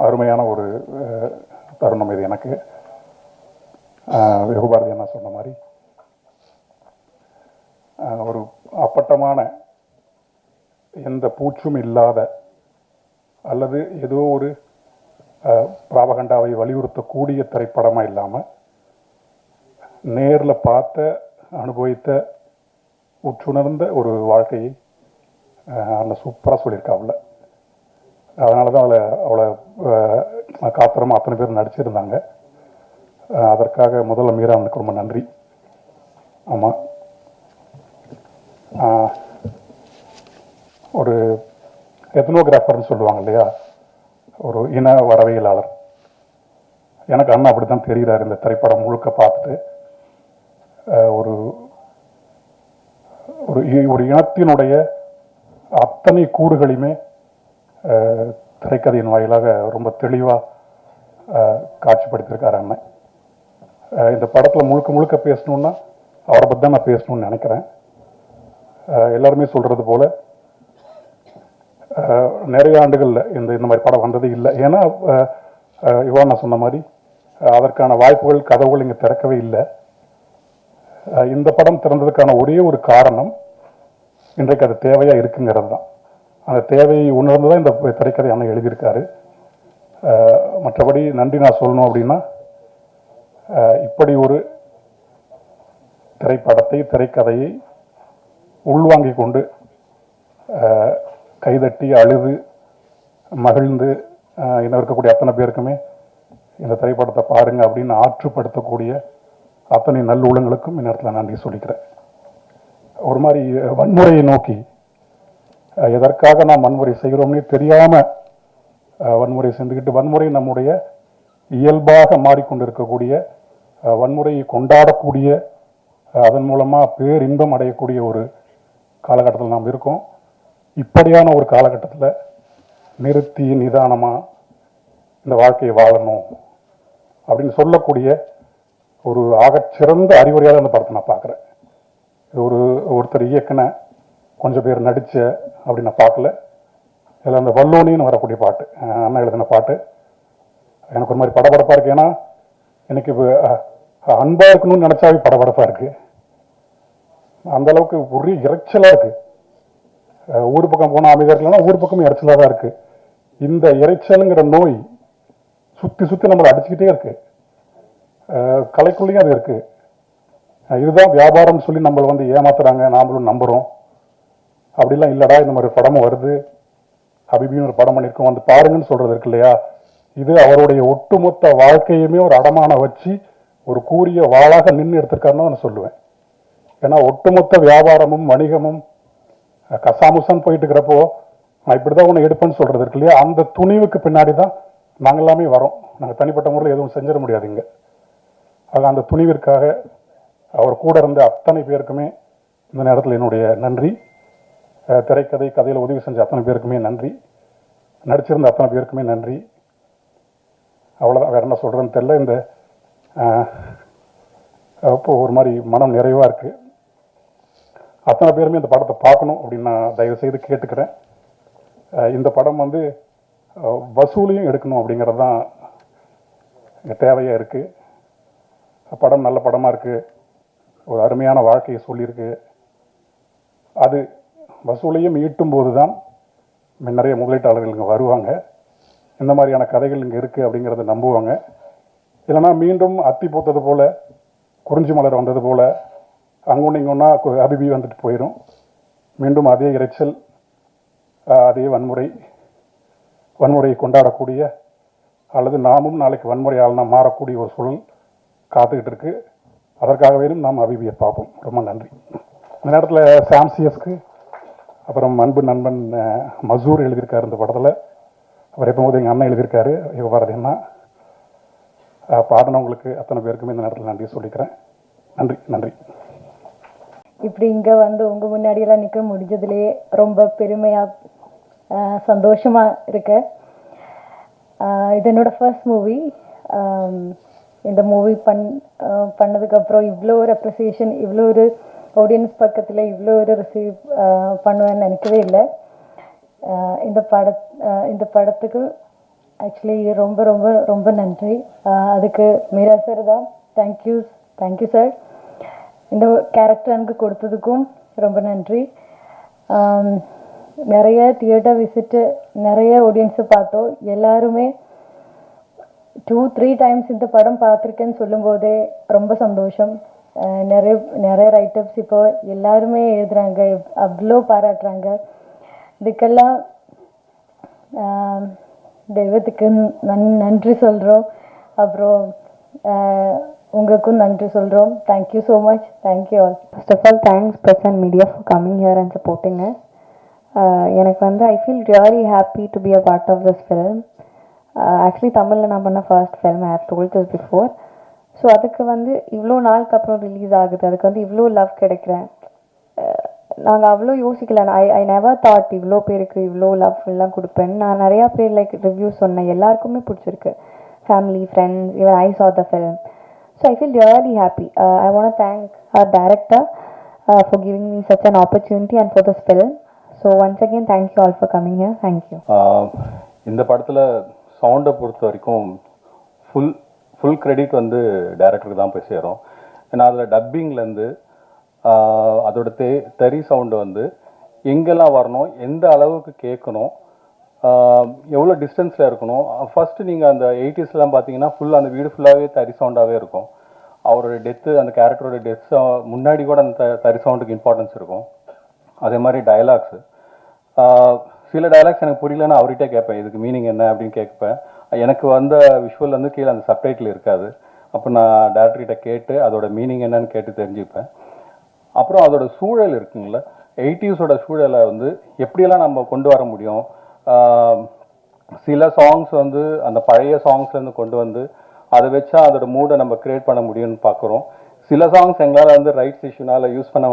அருமையான ஒரு தருணம் இது எனக்கு. வெகுபாரதி என்ன சொன்ன மாதிரி ஒரு அப்பட்டமான எந்த பூச்சும் இல்லாத அல்லது ஏதோ ஒரு பிராபகண்டாவை வலியுறுத்தக்கூடிய திரைப்படமாக இல்லாமல் நேரில் பார்த்த அனுபவித்த உற்றுணர்ந்த ஒரு வாழ்க்கையை அந்த சூப்பராக சொல்லியிருக்காப்புல. அதனால தான் அவளை காத்திரமாக அத்தனை பேர் நடிச்சிருந்தாங்க. அதற்காக முதல்ல மீரானுக்கு ரொம்ப நன்றி. ஆமாம், ஒரு எத்னோகிராஃபர்னு சொல்லுவாங்க இல்லையா, ஒரு இன வரவியலாளர். எனக்கு அண்ணா அப்படி தான் தெரிகிறார். இந்த திரைப்படம் முழுக்க பார்த்துட்டு ஒரு ஒரு இனத்தினுடைய அத்தனை கூறுகளையுமே திரைக்கதையின் வாயிலாக ரொம்ப தெளிவாக காட்சிப்படுத்தியிருக்கார் அண்ணன். இந்த படத்தில் முழுக்க முழுக்க பேசணுன்னா அவரை பற்றி தான் நான் பேசணும்னு நினைக்கிறேன். எல்லாருமே சொல்கிறது போல் நிறைய ஆண்டுகளில் இந்த மாதிரி படம் வந்ததே இல்லை. ஏன்னா இவன் நான் சொன்ன மாதிரி அதற்கான வாய்ப்புகள் கதவுகள் இங்கே திறக்கவே இல்லை. இந்த படம் திறந்ததுக்கான ஒரே ஒரு காரணம் இன்றைக்கு அது தேவையாக இருக்குங்கிறது தான். அந்த தேவையை உணர்ந்து தான் இந்த திரைக்கதை அண்ணன் எழுதியிருக்காரு. மற்றபடி நன்றி நான் சொல்லணும் அப்படின்னா, இப்படி ஒரு திரைக்கதையை உள்வாங்கி கொண்டு கைதட்டி அழுது மகிழ்ந்து இன்னும் இருக்கக்கூடிய அத்தனை பேருக்குமே இந்த திரைப்படத்தை பாருங்க அப்படின்னு ஆற்றுப்படுத்தக்கூடிய அத்தனை நல்லுள்ளங்களுக்கும் இந்நேரத்தில் நன்றி சொல்லிக்கிறேன். ஒரு மாதிரி வன்முறையை நோக்கி எதற்காக நாம் வன்முறை செய்கிறோம்னே தெரியாமல் வன்முறை செஞ்சுக்கிட்டு வன்முறை நம்முடைய இயல்பாக மாறிக்கொண்டிருக்கக்கூடிய வன்முறையை கொண்டாடக்கூடிய அதன் மூலமாக பேரின்பம் அடையக்கூடிய ஒரு காலகட்டத்தில் நாம் இருக்கோம். இப்படியான ஒரு காலகட்டத்தில் நிறுத்தி நிதானமாக இந்த வாழ்க்கையை வாழணும் அப்படின்னு சொல்லக்கூடிய ஒரு ஆகச்சிறந்த அறிவுரையாக அந்த படத்தை நான் பார்க்குறேன். ஒருத்தர் இயக்குன கொஞ்சம் பேர் நடித்த அப்படின்னு நான் பார்க்கல. இதில் அந்த வல்லோனின்னு வரக்கூடிய பாட்டு, அண்ணா எழுதின பாட்டு எனக்கு ஒரு மாதிரி படபடப்பாக இருக்குது. ஏன்னா எனக்கு அன்பாக இருக்கணும்னு நினச்சாவே படபடப்பாக இருக்குது. அந்த அளவுக்கு ஒரே இறைச்சலாக இருக்குது. ஊர் பக்கம் போனால் அமைதியாக இருக்கலன்னா ஊர் பக்கமும் இறைச்சலாக தான் இருக்குது. இந்த இறைச்சலுங்கிற நோய் சுற்றி சுற்றி நம்மளை அடிச்சுக்கிட்டே இருக்கு. கலைக்குள்ளேயும் அது இருக்குது. இதுதான் வியாபாரம்னு சொல்லி நம்மளை வந்து ஏமாத்துறாங்க, நாமளும் நம்புகிறோம். அப்படிலாம் இல்லைடா, இந்த மாதிரி படமும் வருது, ஹபீபின்னு ஒரு படம் பண்ணியிருக்கோம், வந்து பாருங்கன்னு சொல்கிறது இருக்கு இல்லையா, இது அவருடைய ஒட்டுமொத்த வாழ்க்கையுமே ஒரு அடமான வச்சு ஒரு கூரிய வாளாக நின்று எடுத்திருக்காருன்னு நான் சொல்லுவேன். ஏன்னா ஒட்டுமொத்த வியாபாரமும் வணிகமும் கசாமுசான்னு போயிட்டு இருக்கிறப்போ நான் இப்படி தான் ஒன்று எடுப்பேன்னு சொல்கிறது இருக்கு இல்லையா, அந்த துணிவுக்கு பின்னாடி தான் நாங்கள் எல்லாமே வரோம். நாங்கள் தனிப்பட்ட முறையில் எதுவும் செஞ்சிட முடியாதுங்க. ஆக அந்த துணிவிற்காக அவர் கூட இருந்த அத்தனை பேருக்குமே இந்த நேரத்தில் என்னுடைய நன்றி. கதையில் உதவி செஞ்ச அத்தனை பேருக்குமே நன்றி. நடிச்சிருந்த அத்தனை பேருக்குமே நன்றி. அவ்வளோதான், வேறு என்ன சொல்கிறேன்னு தெரியல. இந்த அப்போ ஒரு மாதிரி மனம் நிறைவாக இருக்குது. அத்தனை பேருமே இந்த படத்தை பார்க்கணும் அப்படின்னு நான் தயவு செய்து கேட்டுக்கிறேன். இந்த படம் வந்து வசூலையும் எடுக்கணும் அப்படிங்கிறது தான் இங்கே தேவையாக இருக்குது. படம் நல்ல படமாக இருக்குது, ஒரு அருமையான வாழ்க்கையை சொல்லியிருக்கு. அது வசூலையும் ஈட்டும் போது தான் நிறைய முதலீட்டாளர்கள் இங்கே வருவாங்க. இந்த மாதிரியான கதைகள் இங்கே இருக்குது அப்படிங்கிறத நம்புவாங்க. இல்லைனா மீண்டும் அத்தி பூத்தது போல், குறிஞ்சி மலர் வந்தது போல் அங்கொன்று இங்கொன்னா ஹபீபி வந்துட்டு போயிடும். மீண்டும் அதே இறைச்சல், அதே வன்முறையை கொண்டாடக்கூடிய அல்லது நாமும் நாளைக்கு வன்முறையால் நாம் மாறக்கூடிய ஒரு சூழல் காத்துக்கிட்டு இருக்கு. அதற்காகவே நாம் ஹபீபியை பார்ப்போம். ரொம்ப நன்றி. இந்த நேரத்தில் சாம்சியஸ்க்கு அப்புறம் அன்பு நண்பன் மசூர் எழுதியிருக்காரு இந்த படத்தில். அவர் எப்போது எங்கள் அண்ணன் எழுதியிருக்காரு, யுகபாரதி அண்ணா. பாடினவங்களுக்கு அத்தனை பேருக்குமே இந்த நேரத்தில் நன்றி சொல்லிக்கிறேன். நன்றி நன்றி. இப்படி இங்கே வந்து உங்கள் முன்னாடியெல்லாம் நிற்க முடிஞ்சதுலேயே ரொம்ப பெருமையாக சந்தோஷமாக இருக்கு. இது என்னோட ஃபர்ஸ்ட் மூவி. இந்த மூவி பண்ணதுக்கப்புறம் இவ்வளோ ஒரு அப்ரிசியேஷன், இவ்வளோ ஒரு ஆடியன்ஸ் பக்கத்தில் இவ்வளோ ஒரு ரிசீவ் பண்ணுவேன்னு நினைக்கவே இல்லை. இந்த படத்துக்கு ஆக்சுவலி ரொம்ப ரொம்ப ரொம்ப நன்றி. அதுக்கு மீரா சார் தான் தேங்க்யூ சார். இந்த கேரக்டர் எனக்கு கொடுத்ததுக்கும் ரொம்ப நன்றி. நிறைய தியேட்டர் விசிட்டு, நிறைய ஆடியன்ஸை பார்த்தோம். எல்லாருமே 2-3 டைம்ஸ் இந்த படம் பார்த்துருக்கேன்னு சொல்லும்போதே ரொம்ப சந்தோஷம். நிறைய நிறைய ரைட்டப்ஸ் இப்போ எல்லாருமே எழுதுறாங்க, அவ்வளோ பாராட்டுறாங்க. இதுக்கெல்லாம் தெய்வத்துக்கு நன்றி சொல்கிறோம். அப்புறம் உங்களுக்கும் நன்றி சொல்கிறோம். Thank you so much. Thank you all. First of all, thanks press and media for coming here and supporting us. எனக்கு வந்து I feel really happy to be a part of this film. Actually தமிழில் நான் பண்ண first film, I have told this before. So அதுக்கு வந்து இவ்வளோ நாளுக்கு அப்புறம் ரிலீஸ் ஆகுது, அதுக்கு வந்து இவ்வளோ லவ் கிடைக்கிறேன். நாங்கள் அவ்வளோ யோசிக்கல. ஐ நெவர் தாட் இவ்வளோ பேருக்கு இவ்வளோ லவ் எல்லாம் கொடுப்பேன்னு. நான் நிறையா பேர் லைக் ரிவ்யூ சொன்னேன், எல்லாருக்குமே பிடிச்சிருக்கு. Family, friends, even I saw the film. So I feel really happy. I want to thank our director for giving me such an opportunity and for this film. So once again, thank you all for coming here. Thank you. இந்த படத்தில் சவுண்டை பொறுத்த வரைக்கும் full credit வந்து டைரக்டருக்கு தான் போய் சேரும். ஏன்னா அதில் டப்பிங்லேருந்து அதோட தெரி சவுண்டு வந்து எங்கெல்லாம் வரணும், எந்த அளவுக்கு கேட்கணும், எவ்வளோ டிஸ்டன்ஸில் இருக்கணும். ஃபஸ்ட்டு நீங்கள் அந்த 80sலாம் பார்த்தீங்கன்னா அந்த வீடு ஃபுல்லாகவே தறி சவுண்டாகவே இருக்கும். அவரோட டெத்து, அந்த கேரக்டரோட டெத் முன்னாடி கூட அந்த தறி சவுண்டுக்கு இம்பார்ட்டன்ஸ் இருக்கும். அதே மாதிரி டயலாக்ஸு, சில டயலாக்ஸ் எனக்கு புரியலன்னா அவர்கிட்ட கேட்பேன், இதுக்கு மீனிங் என்ன அப்படின்னு கேட்பேன். எனக்கு வந்த விஷுவல் வந்து கீழே அந்த சப்டைட்டில் இருக்காது. அப்போ நான் டேரக்டர்கிட்ட கேட்டு அதோட மீனிங் என்னன்னு கேட்டு தெரிஞ்சுப்பேன். அப்புறம் அதோட சூழல் இருக்குங்கள, 80s சூழலை வந்து எப்படியெல்லாம் நம்ம கொண்டு வர முடியும். சில சாங்ஸ் வந்து அந்த பழைய சாங்ஸ்லேருந்து கொண்டு வந்து அதை வச்சா அதோட மூடை நம்ம கிரியேட் பண்ண முடியும்னு பார்க்குறோம். சில சாங்ஸ் எங்களால் வந்து ரைட்ஸ் இஷ்யூனால் யூஸ் பண்ண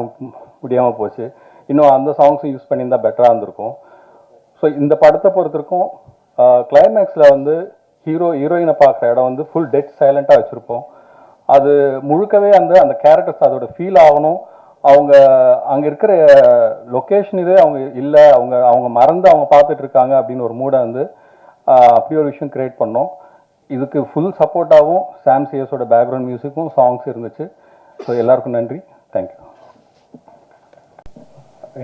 முடியாமல் போச்சு. இன்னும் அந்த சாங்ஸும் யூஸ் பண்ணியிருந்தால் பெட்டராக இருந்திருக்கும். ஸோ இந்த படத்தை பொறுத்திருக்கும் கிளைமேக்ஸில் வந்து ஹீரோயினை பார்க்குற இடம் வந்து ஃபுல் டெட் சைலண்ட்டாக வச்சுருப்போம். அது முழுக்கவே அந்த கேரக்டர்ஸ் அதோட ஃபீல் ஆகணும். அவங்க அங்கே இருக்கிற லொக்கேஷன் இதே அவங்க இல்லை, அவங்க மறந்து அவங்க பார்த்துட்டு இருக்காங்க அப்படின்னு ஒரு மூடை வந்து அப்படி ஒரு விஷயம் கிரியேட் பண்ணோம். இதுக்கு ஃபுல் சப்போர்ட்டாகவும் சாம் சிஎஸோட பேக்ரவுண்ட் மியூசிக்கும் சாங்ஸ் இருந்துச்சு. ஸோ எல்லாருக்கும் நன்றி. தேங்க்யூ.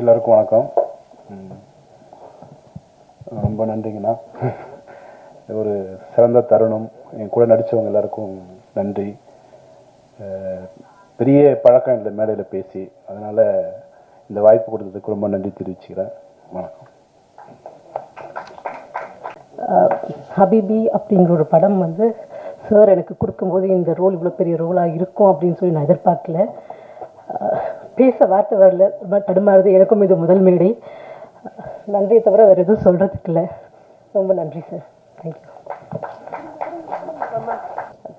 எல்லாருக்கும் வணக்கம். ரொம்ப நன்றிங்கண்ணா. ஒரு சிறந்த தருணம். என் கூட நடித்தவங்க எல்லாருக்கும் நன்றி. பெரிய பழக்கம் இந்த மேடையில் பேசி, அதனால் இந்த வாய்ப்பு கொடுத்ததுக்கு ரொம்ப நன்றி தெரிவிச்சுக்கிறேன். வணக்கம். ஹபீபி அப்படிங்கிற ஒரு படம் வந்து சார் எனக்கு கொடுக்கும்போது இந்த ரோல் இவ்வளோ பெரிய ரோலாக இருக்கும் அப்படின்னு சொல்லி நான் எதிர்பார்க்கல. பேச வார்த்தை வரல, ரொம்ப தடுமாறுது. எனக்கும் இது முதல் மேடை. நன்றியை தவிர வேறு எதுவும் சொல்கிறதுக்கு இல்லை. ரொம்ப நன்றி sir. Thank you.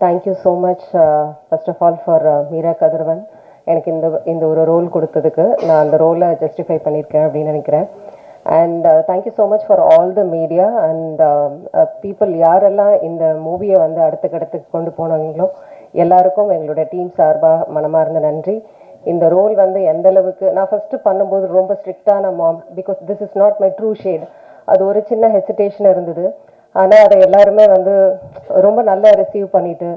Thank you so much first of all for Meera Kathiravan. எனக்கு இந்த ஒரு ரோல் கொடுத்ததுக்கு நான் அந்த ரோலை ஜஸ்டிஃபை பண்ணியிருக்கேன் அப்படின்னு நினைக்கிறேன். And thank you so much for all the media and people யாரெல்லாம் இந்த மூவியை வந்து அடுத்துக்கு கொண்டு போனாங்களோ எல்லாருக்கும் எங்களோட டீம் சார்பாக மனமார்ந்த நன்றி. இந்த ரோல் வந்து எந்த அளவுக்கு நான் ஃபஸ்ட்டு பண்ணும்போது ரொம்ப ஸ்ட்ரிக்டான ma'am, because this is not my true shade. அது ஒரு சின்ன ஹெசிடேஷன் இருந்தது. ஆனால் அதை எல்லாருமே வந்து ரொம்ப நல்லா ரிசீவ் பண்ணிட்டு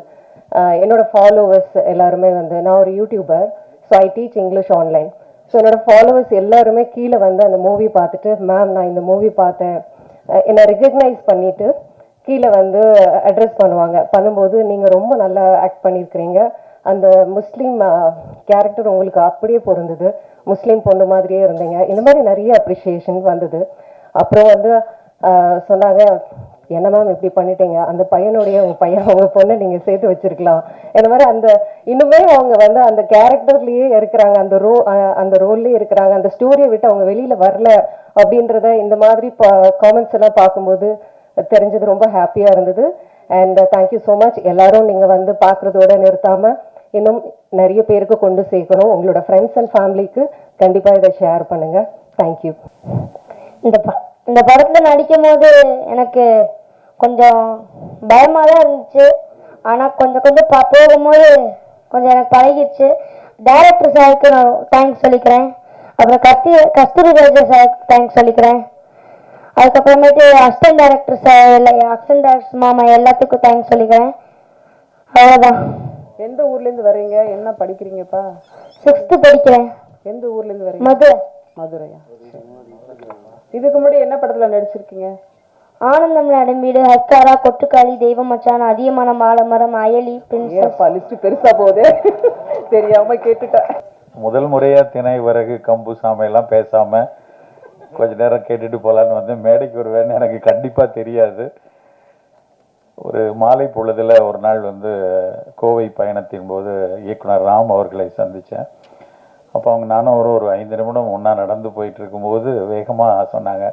என்னோடய ஃபாலோவர்ஸ் எல்லாருமே வந்து, நான் ஒரு YouTuber, so I teach English online. So என்னோடய ஃபாலோவர்ஸ் எல்லாருமே கீழே வந்து அந்த மூவி பார்த்துட்டு, மேம் நான் இந்த மூவி பார்த்தேன், என்னை ரெகக்னைஸ் பண்ணிவிட்டு கீழே வந்து அட்ரஸ் பண்ணும்போது நீங்கள் ரொம்ப நல்லா ஆக்ட் பண்ணியிருக்கிறீங்க, அந்த முஸ்லீம் கேரக்டர் உங்களுக்கு அப்படியே பொருந்தது, முஸ்லீம் பொண்ணு மாதிரியே இருந்தீங்க, இந்த மாதிரி நிறைய அப்ரிஷியேஷன் வந்தது. அப்புறம் வந்து சொன்னாங்க, என்ன மேம் இப்படி பண்ணிட்டீங்க, அந்த பையனுடைய உங்கள் பொண்ணை நீங்கள் சேர்த்து வச்சிருக்கலாம். இந்த மாதிரி இன்னுமே அவங்க வந்து அந்த கேரக்டர்லேயே இருக்கிறாங்க, அந்த ரோல்லேயே இருக்கிறாங்க, அந்த ஸ்டோரியை விட்டு அவங்க வெளியில் வரல அப்படின்றத இந்த மாதிரி காமெண்ட்ஸ் எல்லாம் பார்க்கும்போது தெரிஞ்சது. ரொம்ப ஹாப்பியாக இருந்தது. And thank you so much. எல்லாரும் நீங்கள் வந்து பார்க்குறதோட நிறுத்தாமல் இன்னும் நிறைய பேருக்கு கொண்டு சேர்க்கணும். உங்களோட ஃப்ரெண்ட்ஸ் அண்ட் ஃபேமிலிக்கு கண்டிப்பாக இதை ஷேர் பண்ணுங்கள். தேங்க்யூ. இந்த படத்தில் நடிக்கும் போது எனக்கு கொஞ்சம் பயமாக தான் இருந்துச்சு. ஆனால் கொஞ்சம் போகும்போது கொஞ்சம் எனக்கு பழகிடுச்சு. டைரக்டர் சாருக்கு நான் தேங்க்ஸ் சொல்லிக்கிறேன். அப்புறம் கஸ்தூரி ராஜா சாருக்கு தேங்க்ஸ் சொல்லிக்கிறேன். அதுக்கப்புறமேட்டு assistant director sir assistant director மாமா எல்லாத்துக்கும் தேங்க்ஸ் சொல்லிக்கிறேன். அவ்வளோதான். எந்த ஊர்லேருந்து வர்றீங்க, என்ன படிக்கிறீங்கப்பா? 6th படிக்கிறேன். எந்த ஊர்லேருந்து வர்றீங்க? மதுரை. மதுரையா? இதுக்கு முன்னாடி என்ன படத்தில் நடிச்சிருக்கீங்க? ஆனந்தம் நடும்பீடு, ஹஸ்காரா, கொட்டுக்காளி, தெய்வ மச்சான், அதிகமான மாலமரம், அயலி, பிரின்சஸ். லிஸ்ட் பெருசா போகுது, தெரியாம கேட்டுட்டேன். முதல் முறையா திணை வரகு கம்பு சாமை எல்லாம் பேசாம கொஞ்ச நேரம் கேட்டுட்டு போலான்னு வந்து மேடைக்கு வருவேன்னு எனக்கு கண்டிப்பா தெரியாது. ஒரு மாலை பொழுதுல ஒரு நாள் வந்து கோவை பயணத்தின் போது இயக்குனர் ராம் அவர்களை சந்திச்சேன். அப்போ அவங்க நானும் ஒரு 5 நிமிடம் ஒன்றா நடந்து போயிட்டு இருக்கும்போது வேகமாக சொன்னாங்க,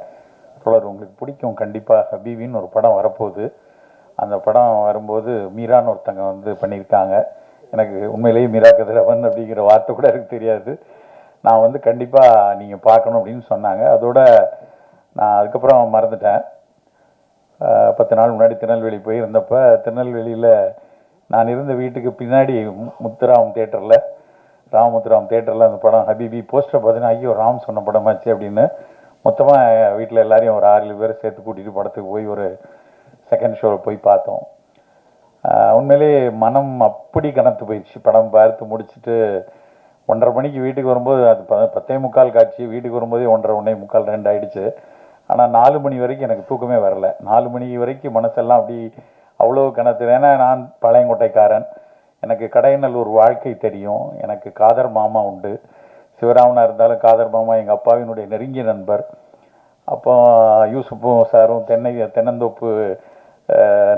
தோழர் உங்களுக்கு பிடிக்கும் கண்டிப்பாக ஹபீபின்னு ஒரு படம் வரப்போகுது, அந்த படம் வரும்போது மீரான்னு ஒருத்தங்க வந்து பண்ணியிருக்காங்க, எனக்கு உண்மையிலேயே மீரா கதிரவன் அப்படிங்கிற வார்த்தை கூட எனக்கு தெரியாது, நான் வந்து கண்டிப்பாக நீங்கள் பார்க்கணும் அப்படின்னு சொன்னாங்க. அதோட நான் அதுக்கப்புறம் மறந்துட்டேன். 10 நாள் முன்னாடி திருநெல்வேலி போயிருந்தப்ப திருநெல்வேலியில் நான் இருந்த வீட்டுக்கு பின்னாடி முத்துராம் தேட்டரில் ராமமுத்துராம் தேட்டரில் அந்த படம் ஹபீபி போஸ்டர் பார்த்தீங்கன்னா ஐயோ ராம் சொன்ன படமாச்சு அப்படின்னு மொத்தமாக வீட்டில் எல்லாரையும் ஒரு 6 பேர் சேர்த்து கூட்டிகிட்டு படத்துக்கு போய் ஒரு செகண்ட் ஷோவில் போய் பார்த்தோம். உண்மையிலே மனம் அப்படி கனத்து போயிடுச்சு. படம் பார்த்து முடிச்சுட்டு 1:30 மணிக்கு வீட்டுக்கு வரும்போது அது 10:45 காட்சி, வீட்டுக்கு வரும்போதே 1:30 1:45 2 ஆயிடுச்சு. ஆனால் 4 மணி வரைக்கும் எனக்கு தூக்கமே வரல. 4 மணி வரைக்கும் மனசெல்லாம் அப்படி அவ்வளோ கனத்து. ஏன்னா நான் பாளையங்கோட்டைக்காரன், எனக்கு கடையநல்லூர் வாழ்க்கை தெரியும், எனக்கு காதர் மாமா உண்டு, சிவராமனாக இருந்தாலும் காதர் மாமா எங்கள் அப்பாவினுடைய நெருங்கிய நண்பர். அப்போ யூசுப்பும் சாரும் தென்னந்தோப்பு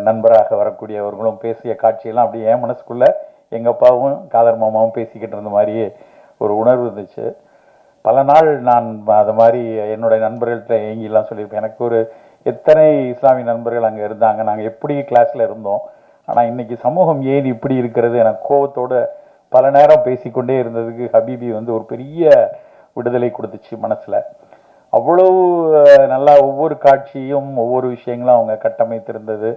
நண்பராக வரக்கூடியவர்களும் பேசிய காட்சியெல்லாம் அப்படியே என் மனசுக்குள்ளே எங்கள் அப்பாவும் காதர் மாமாவும் பேசிக்கிட்டு இருந்த மாதிரியே ஒரு உணர்வு இருந்துச்சு. பல நாள் நான் அது மாதிரி என்னுடைய நண்பர்கள்ட்ட ஏங்கிலாம் சொல்லியிருப்பேன். எனக்கு ஒரு எத்தனை இஸ்லாமிய நண்பர்கள் அங்கே இருந்தாங்க, நாங்கள் எப்படி கிளாஸில் இருந்தோம், ஆனால் இன்றைக்கி சமூகம் ஏன் இப்படி இருக்கிறது, எனக்கு கோபத்தோடு பல நேரம் பேசிக்கொண்டே இருந்ததுக்கு ஹபீபி வந்து ஒரு பெரிய விடுதலை கொடுத்துச்சு மனசில். அவ்வளவு நல்லா ஒவ்வொரு காட்சியும் ஒவ்வொரு விஷயங்களும் அவங்க கட்டமைத்திருந்தது.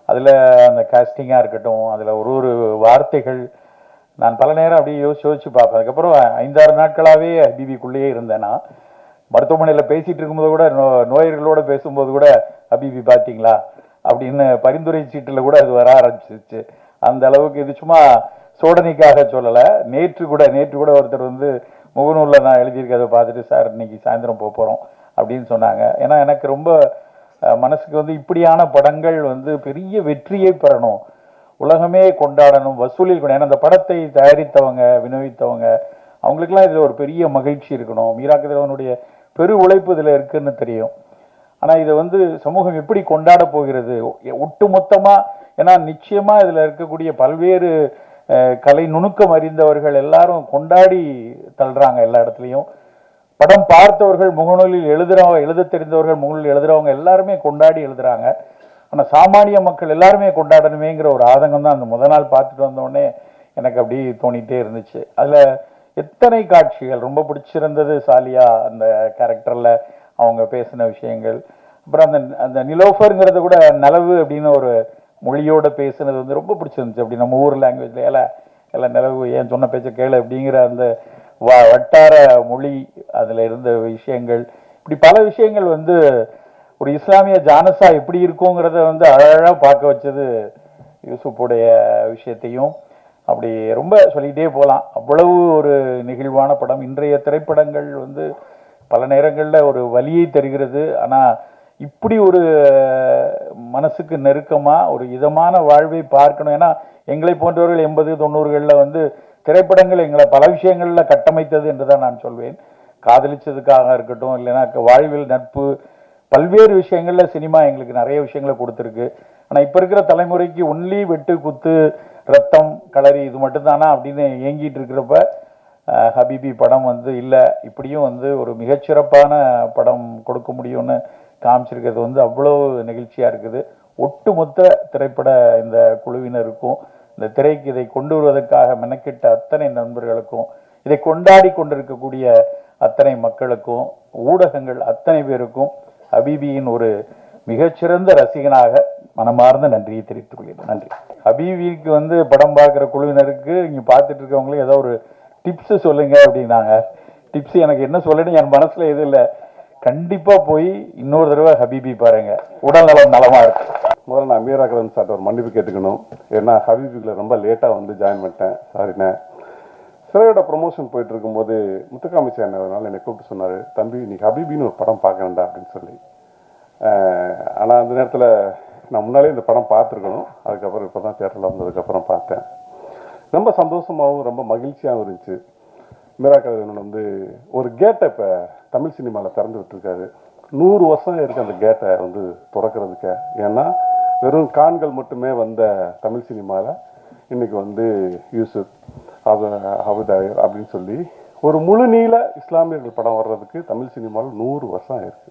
அதில் அந்த காஸ்டிங்காக இருக்கட்டும், அதில் ஒரு வார்த்தைகள் நான் பல நேரம் அப்படியே யோசிச்சு பார்ப்பேன். அதுக்கப்புறம் 5-6 நாட்களாகவே ஹபீபிக்குள்ளேயே இருந்தேன்னா, மருத்துவமனையில் பேசிகிட்டு இருக்கும்போது கூட நோயர்களோடு பேசும்போது கூட ஹபீபி பார்த்தீங்களா அப்படின்னு பரிந்துரை சீட்டில் கூட அது வர ஆரம்பிச்சிருச்சு. அந்த அளவுக்கு இது சும்மா சோதனைக்காக சொல்லலை. நேற்று கூட ஒருத்தர் வந்து முகநூலில் நான் எழுதியிருக்கதை பார்த்துட்டு சார் இன்னைக்கு சாயந்தரம் போகிறோம் அப்படின்னு சொன்னாங்க. ஏன்னா எனக்கு ரொம்ப மனசுக்கு வந்து இப்படியான படங்கள் வந்து பெரிய வெற்றியை பெறணும், உலகமே கொண்டாடணும், வசூலில் கூட. ஏன்னா அந்த படத்தை தயாரித்தவங்க விநியோகித்தவங்க அவங்களுக்கெல்லாம் இதில் ஒரு பெரிய மகிழ்ச்சி இருக்கணும். மீரா கதிரவனுடைய பெரு உழைப்பு இதில் இருக்குன்னு தெரியும். ஆனால் இதை வந்து சமூகம் எப்படி கொண்டாட போகிறது ஒட்டு மொத்தமாக? ஏன்னா நிச்சயமாக இதில் இருக்கக்கூடிய பல்வேறு கலை நுணுக்கம் அறிந்தவர்கள் எல்லாரும் கொண்டாடி தள்ளுறாங்க எல்லா இடத்துலையும். படம் பார்த்தவர்கள் முகநூலில் எழுத தெரிந்தவர்கள் முகநூலில் எழுதுறவங்க எல்லாருமே கொண்டாடி எழுதுறாங்க. ஆனால் சாமானிய மக்கள் எல்லாருமே கொண்டாடணுமேங்கிற ஒரு ஆதங்கம் தான் அந்த முதல் நாள் பார்த்துட்டு வந்தோடனே எனக்கு அப்படி தோணிகிட்டே இருந்துச்சு. அதில் எத்தனை காட்சிகள் ரொம்ப பிடிச்சிருந்தது. சாலியா அந்த கேரக்டரில் அவங்க பேசின விஷயங்கள், அப்புறம் அந்த நிலோஃபருங்கிறத கூட நிலவு அப்படின்னு ஒரு மொழியோடு பேசுனது வந்து ரொம்ப பிடிச்சிருந்துச்சு. அப்படி நம்ம ஊர் லாங்குவேஜில் எல்லாம் நிலவு ஏன் சொன்ன பேச்ச கேளு அப்படிங்கிற அந்த வட்டார மொழி, அதில் இருந்த விஷயங்கள், இப்படி பல விஷயங்கள் வந்து ஒரு இஸ்லாமிய ஜானசா எப்படி இருக்குங்கிறத வந்து அழகாக பார்க்க வச்சது யூசுப்புடைய விஷயத்தையும். அப்படி ரொம்ப சொல்லிகிட்டே போகலாம். அவ்வளவு ஒரு நெகிழ்வான படம். இன்றைய திரைப்படங்கள் வந்து பல நேரங்களில் ஒரு வலியை தருகிறது. ஆனால் இப்படி ஒரு மனசுக்கு நெருக்கமாக ஒரு இதமான வாழ்வை பார்க்கணும். ஏன்னா எங்களை போன்றவர்கள் 80-90களில் வந்து திரைப்படங்கள் எங்களை பல விஷயங்களில் கட்டமைத்தது என்று தான் நான் சொல்வேன். காதலிச்சதுக்காக இருக்கட்டும், இல்லைன்னா வாழ்வில் நட்பு, பல்வேறு விஷயங்களில் சினிமா எங்களுக்கு நிறைய விஷயங்களை கொடுத்துருக்கு. ஆனால் இப்போ இருக்கிற தலைமுறைக்கு ஒன்லி வெட்டு குத்து ரத்தம் களரி இது மட்டும்தானா அப்படின்னு ஏங்கிட்டு இருக்கிறப்ப ஹபீபி படம் வந்து இல்லை, இப்படியும் வந்து ஒரு மிகச்சிறப்பான படம் கொடுக்க முடியும்னு காமிச்சிருக்கிறது வந்து அவ்வளோ நெகிழ்ச்சியாக இருக்குது. ஒட்டுமொத்த திரைப்பட இந்த குழுவினருக்கும், இந்த திரைக்கு இதை கொண்டு வருவதற்காக மெனக்கிட்ட அத்தனை நண்பர்களுக்கும், இதை கொண்டாடி கொண்டிருக்கக்கூடிய அத்தனை மக்களுக்கும், ஊடகங்கள் அத்தனை பேருக்கும் ஹபீபியின் ஒரு மிகச்சிறந்த ரசிகனாக மனமார்ந்த நன்றியை தெரிவித்துக் கொள்கிறேன். நன்றி. ஹபீபிக்கு வந்து படம் பார்க்குற குழுவினருக்கு இங்கே பார்த்துட்டு இருக்கவங்களே ஏதோ ஒரு டிப்ஸு சொல்லுங்க அப்படின்னாங்க. டிப்ஸ் எனக்கு என்ன சொல்லணும்னு என் மனசில் எதுவும் இல்லை. கண்டிப்பா போய் இன்னொரு தடவை ஹபீபி பாருங்க, உடல் நலம் நலமா இருக்கு. முதல்ல நான் மீரா கதன் சார்ட்ட ஒரு மன்னிப்பு கேட்டுக்கணும். ஏன்னா ஹபீபிக்குள்ள ரொம்ப லேட்டாக வந்து ஜாயின் பண்ணிட்டேன், சாரிண்ணே. சிறையோட ப்ரொமோஷன் போயிட்டு இருக்கும்போது முத்துக்காமிச்சி அண்ணனால என்னை கூப்பிட்டு சொன்னார், தம்பி நீ ஹபீபின்னு ஒரு படம் பார்க்கணுண்டா அப்படின்னு சொல்லி. ஆனால் அந்த நேரத்தில் நான் முன்னாலே இந்த படம் பார்த்துருக்கணும். அதுக்கப்புறம் இப்போ தான் தியேட்டரில் வந்ததுக்கப்புறம் பார்த்தேன். ரொம்ப சந்தோஷமாகவும் ரொம்ப மகிழ்ச்சியாகவும் இருந்துச்சு. மீரா கதன் வந்து ஒரு கேட்டை இப்போ தமிழ் சினிமாவில் திறந்து விட்டுருக்காரு. 100 வருஷம் இருக்குது அந்த கேட்டை வந்து திறக்கிறதுக்கு. ஏன்னா வெறும் கான்கள் மட்டுமே வந்த தமிழ் சினிமாவில் இன்றைக்கி வந்து யூசுப் அபுதாயர் அப்படின்னு சொல்லி ஒரு முழு நீள இஸ்லாமியர்கள் படம் வர்றதுக்கு தமிழ் சினிமாவில் 100 வருஷம் ஆயிருக்கு.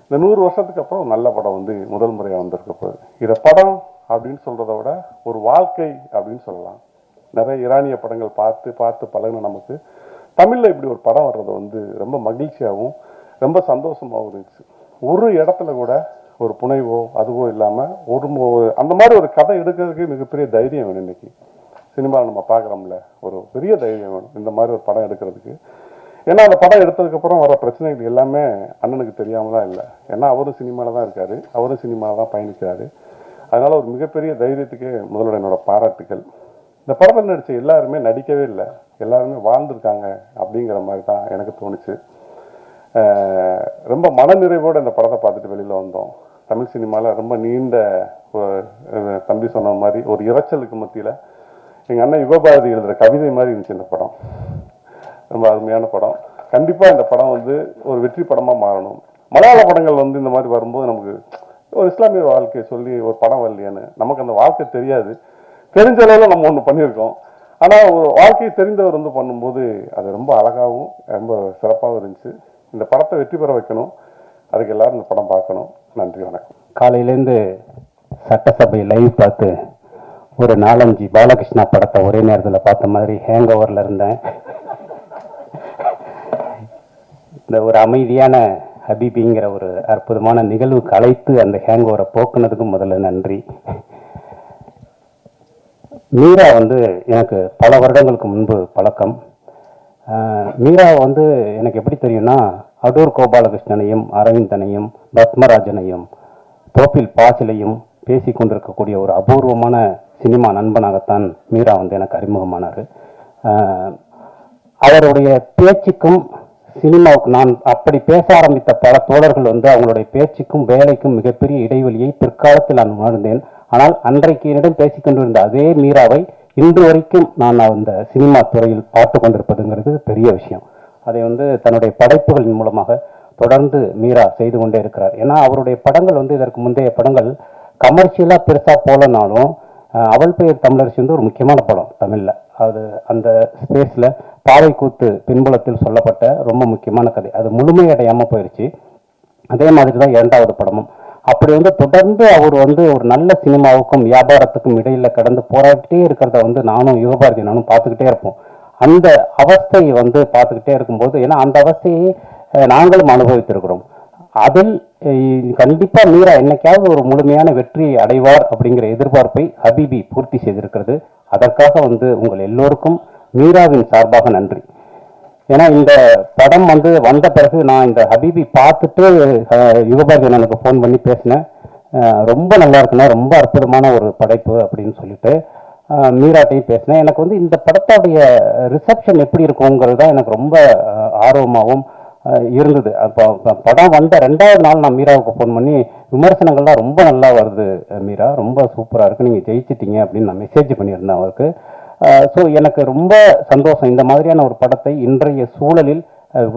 இந்த 100 வருஷத்துக்கு அப்புறம் நல்ல படம் வந்து முதல் முறையாக வந்திருக்க போகுது. இதை படம் அப்படின்னு சொல்கிறத விட ஒரு வாழ்க்கை அப்படின்னு சொல்லலாம். நிறைய ஈரானிய படங்கள் பார்த்து பார்த்து பழகின நமக்கு தமிழில் இப்படி ஒரு படம் வர்றது வந்து ரொம்ப மகிழ்ச்சியாகவும் ரொம்ப சந்தோஷமாகவும் இருந்துச்சு. ஒரு இடத்துல கூட ஒரு புனைவோ அதுவோ இல்லாமல் அந்த மாதிரி ஒரு கதை எடுக்கிறதுக்கு மிகப்பெரிய தைரியம் வேணும். இன்னைக்கு சினிமாவில் நம்ம பார்க்குறோம்ல, ஒரு பெரிய தைரியம் வேணும் இந்த மாதிரி ஒரு படம் எடுக்கிறதுக்கு. ஏன்னா அந்த படம் எடுத்ததுக்கப்புறம் வர பிரச்சனைகள் எல்லாமே அண்ணனுக்கு தெரியாமல் தான் இல்லை. ஏன்னா அவரும் சினிமாவில் தான் இருக்கார், அவரும் சினிமாவில் தான் பயணிக்கிறாரு. அதனால் ஒரு மிகப்பெரிய தைரியத்துக்கு முதல்ல என்னோட பாராட்டுக்கள். இந்த படத்தில் நடித்த எல்லாருமே நடிக்கவே இல்லை, எல்லாருமே வாழ்ந்துருக்காங்க அப்படிங்கிற மாதிரி தான் எனக்கு தோணுச்சு. ரொம்ப மனநிறைவோடு இந்த படத்தை பார்த்துட்டு வெளியில் வந்தோம். தமிழ் சினிமாவில் ரொம்ப நீண்ட தம்பி சொன்ன மாதிரி ஒரு இரைச்சலுக்கு மத்தியில் எங்கள் அண்ணன் யுகபாரதி எழுதுகிற கவிதை மாதிரி இருந்துச்சு இந்த படம். ரொம்ப அருமையான படம். கண்டிப்பாக இந்த படம் வந்து ஒரு வெற்றி படமாக மாறணும். மலையாள படங்கள் வந்து இந்த மாதிரி வரும்போது நமக்கு ஒரு இஸ்லாமிய வாழ்க்கையை சொல்லி ஒரு படம் வரலையான்னு நமக்கு அந்த வாழ்க்கை தெரியாது. தெரிஞ்ச அளவில் நம்ம ஒன்று பண்ணியிருக்கோம். ஆனால் ஒரு வாழ்க்கையை தெரிந்தவர் வந்து பண்ணும்போது அது ரொம்ப அழகாகவும் ரொம்ப சிறப்பாகவும் இருந்துச்சு. இந்த படத்தை வெற்றி பெற வைக்கணும், அதுக்கு எல்லாரும் இந்த படம் பார்க்கணும். நன்றி, வணக்கம். காலையிலேருந்து சட்டசபை லைவ் பார்த்து ஒரு 4-5 பாலகிருஷ்ணா படத்தை ஒரே நேரத்தில் பார்த்த மாதிரி ஹேங் ஓவரில் இருந்தேன். இந்த ஒரு அமைதியான ஹபீபிங்கிற ஒரு அற்புதமான நிகழ்வுக்கு அழைத்து அந்த ஹேங் ஓவரை போக்குனதுக்கு முதல்ல நன்றி. மீரா வந்து எனக்கு பல வருடங்களுக்கு முன்பு பழக்கம். மீரா வந்து எனக்கு எப்படி தெரியும்னா, அடூர் கோபாலகிருஷ்ணனையும் அரவிந்தனையும் பத்மராஜனையும் தோப்பில் பாசிலையும் பேசி கொண்டிருக்கக்கூடிய ஒரு அபூர்வமான சினிமா நண்பனாகத்தான் மீரா வந்து எனக்கு அறிமுகமானார். அவருடைய பேச்சுக்கும் சினிமாவுக்கு நான் அப்படி பேச ஆரம்பித்த பல தோழர்கள் வந்து அவங்களுடைய பேச்சுக்கும் வேலைக்கும் மிகப்பெரிய இடைவெளியை பிற்காலத்தில் நான் உணர்ந்தேன். ஆனால் அன்றைக்கு என்னிடம் பேசிக்கொண்டிருந்த அதே மீராவை இன்று வரைக்கும் நான் அந்த சினிமா துறையில் பார்த்து கொண்டிருப்பதுங்கிறது பெரிய விஷயம். அதை வந்து தன்னுடைய படைப்புகளின் மூலமாக தொடர்ந்து மீரா செய்து கொண்டே இருக்கிறார். ஏன்னா அவருடைய படங்கள் வந்து இதற்கு முந்தைய படங்கள் கமர்ஷியலாக பெருசாக போலனாலும் அவள் பெயர் தமிழரசி வந்து ஒரு முக்கியமான படம் தமிழில். அது அந்த ஸ்பேஸில் பாவை கூத்து பின்புலத்தில் சொல்லப்பட்ட ரொம்ப முக்கியமான கதை, அது முழுமையடையாமல் போயிடுச்சு. அதே மாதிரி தான் 2வது படமும். அப்படி வந்து தொடர்ந்து அவர் வந்து ஒரு நல்ல சினிமாவுக்கும் வியாபாரத்துக்கும் இடையில கடந்து போராடிட்டே இருக்கிறத வந்து நானும் யுகபாரதி நானும் பார்த்துக்கிட்டே இருப்போம். அந்த அவஸ்தையை வந்து பார்த்துக்கிட்டே இருக்கும்போது, ஏன்னா அந்த அவஸ்தையை நாங்களும் அனுபவித்திருக்கிறோம். அதில் கண்டிப்பா மீரா என்னைக்காவது ஒரு முழுமையான வெற்றி அடைவார் அப்படிங்கிற எதிர்பார்ப்பை ஹபீபி பூர்த்தி செய்திருக்கிறது. அதற்காக வந்து உங்கள் எல்லோருக்கும் மீராவின் சார்பாக நன்றி. ஏன்னா இந்த படம் வந்து வந்த பிறகு நான் இந்த ஹபீபி பார்த்துட்டு யுகபாரதி எனக்கு ஃபோன் பண்ணி பேசினேன். ரொம்ப நல்லா இருக்குண்ணா, ரொம்ப அற்புதமான ஒரு படைப்பு அப்படின்னு சொல்லிட்டு மீராட்டையும் பேசினேன். எனக்கு வந்து இந்த படத்தோடைய ரிசப்ஷன் எப்படி இருக்குங்கிறது தான் எனக்கு ரொம்ப ஆர்வமாகவும் இருந்தது. அப்போ படம் வந்த 2வது நாள் நான் மீராவுக்கு ஃபோன் பண்ணி விமர்சனங்கள்லாம் ரொம்ப நல்லா வருது மீரா, ரொம்ப சூப்பராக இருக்குது, நீங்கள் ஜெயிச்சிட்டீங்க அப்படின்னு நான் மெசேஜ் பண்ணியிருந்தேன் அவருக்கு. ஸோ எனக்கு ரொம்ப சந்தோஷம். இந்த மாதிரியான ஒரு படத்தை இன்றைய சூழலில்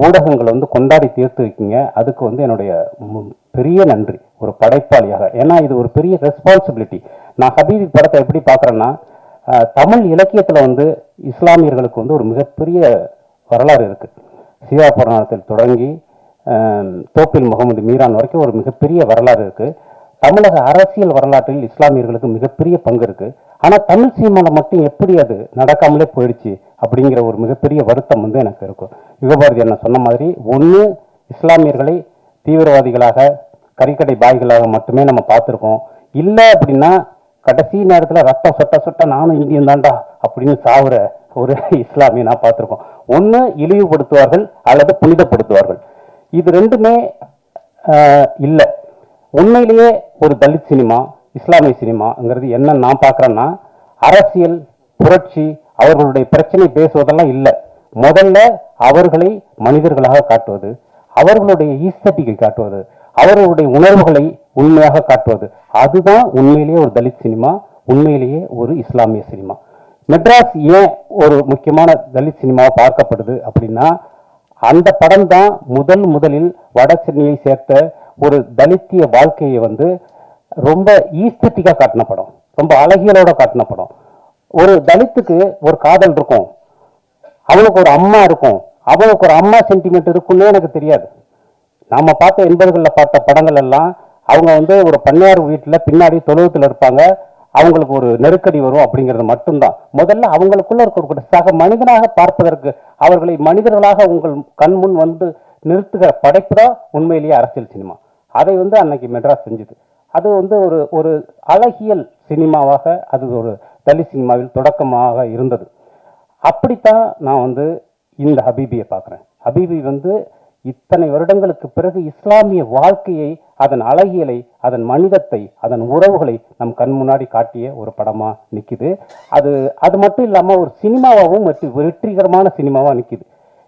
ஊடகங்கள் வந்து கொண்டாடி தீர்த்து இருக்கீங்க. அதுக்கு வந்து என்னுடைய பெரிய நன்றி ஒரு படைப்பாளியாக. ஏன்னா இது ஒரு பெரிய ரெஸ்பான்சிபிலிட்டி. நான் ஹபீபி படத்தை எப்படி பார்க்குறேன்னா, தமிழ் இலக்கியத்தில் வந்து இஸ்லாமியர்களுக்கு வந்து ஒரு மிகப்பெரிய வரலாறு இருக்குது. சிவா புராணத்தில் தொடங்கி தோப்பில் முகமது மீரான் வரைக்கும் ஒரு மிகப்பெரிய வரலாறு இருக்குது. தமிழக அரசியல் வரலாற்றில் இஸ்லாமியர்களுக்கு மிகப்பெரிய பங்கு இருக்குது. ஆனால் தமிழ் சினிமாவில் மட்டும் எப்படி அது நடக்காமலே போயிடுச்சு அப்படிங்கிற ஒரு மிகப்பெரிய வருத்தம் வந்து எனக்கு இருக்கும். யுகபாரதி என்ன சொன்ன மாதிரி, ஒன்று இஸ்லாமியர்களை தீவிரவாதிகளாக கறிக்கடை பாய்களாக மட்டுமே நம்ம பார்த்துருக்கோம். இல்லை அப்படின்னா கடைசி நேரத்தில் ரத்தம் சொட்ட சொட்ட நானும் இந்தியன் தாண்டா அப்படின்னு சாவுற ஒரு இஸ்லாமியை நான் பார்த்துருக்கோம். ஒன்று இழிவுபடுத்துவார்கள் அல்லது புனிதப்படுத்துவார்கள். இது ரெண்டுமே இல்லை. உண்மையிலேயே ஒரு தலித் சினிமா, இஸ்லாமிய சினிமாங்கிறது என்ன நான் பார்க்குறேன்னா, அரசியல் புரட்சி அவர்களுடைய பிரச்சனை பேசுவதெல்லாம் இல்லை. முதல்ல அவர்களை மனிதர்களாக காட்டுவது, அவர்களுடைய ஈஸ்தட்டிக்கை காட்டுவது, அவர்களுடைய உணர்வுகளை உண்மையாக காட்டுவது, அதுதான் உண்மையிலேயே ஒரு தலித் சினிமா, உண்மையிலேயே ஒரு இஸ்லாமிய சினிமா. மெட்ராஸ் ஏன் ஒரு முக்கியமான தலித் சினிமாவை பார்க்கப்படுது அப்படின்னா, அந்த படம் தான் முதலில் வட சென்னையை சேர்த்த ஒரு தலித்திய வாழ்க்கையை வந்து ரொம்ப ஈஸ்தட்டிக்காக காட்டின படம், ரொம்ப அழகியலோட காட்டின படம். ஒரு தலித்துக்கு ஒரு காதல் இருக்கும், அவனுக்கு ஒரு அம்மா இருக்கும், அவனுக்கு ஒரு அம்மா சென்டிமெண்ட் இருக்குன்னே எனக்கு தெரியாது. நாம பார்த்த 80களில் பார்த்த படங்கள் எல்லாம் அவங்க வந்து ஒரு பண்ணையார் வீட்டில் பின்னாடி தொழுவத்தில் இருப்பாங்க, அவங்களுக்கு ஒரு நெருக்கடி வரும் அப்படிங்கிறது மட்டும்தான். முதல்ல அவங்களுக்குள்ள இருக்க சக மனிதனாக பார்ப்பதற்கு, அவர்களை மனிதர்களாக உங்கள் கண் முன் வந்து நிறுத்துகிற படைப்பு தான் உண்மையிலேயே அரசியல் சினிமா. அதை வந்து அன்னைக்கு மெட்ராஸ் செஞ்சுது. அது வந்து ஒரு அழகியல் சினிமாவாக, அது ஒரு தலித் சினிமாவில் தொடக்கமாக இருந்தது. அப்படித்தான் நான் வந்து இந்த ஹபீபியை பார்க்குறேன். ஹபீபி வந்து இத்தனை வருடங்களுக்கு பிறகு இஸ்லாமிய வாழ்க்கையை, அதன் அழகியலை, அதன் மனிதத்தை, அதன் உறவுகளை நம் கண் முன்னாடி காட்டிய ஒரு படமா நிற்குது. அது மட்டும் இல்லாமல் ஒரு சினிமாவாகவும் வெற்றிகரமான சினிமாவாக நிற்குது.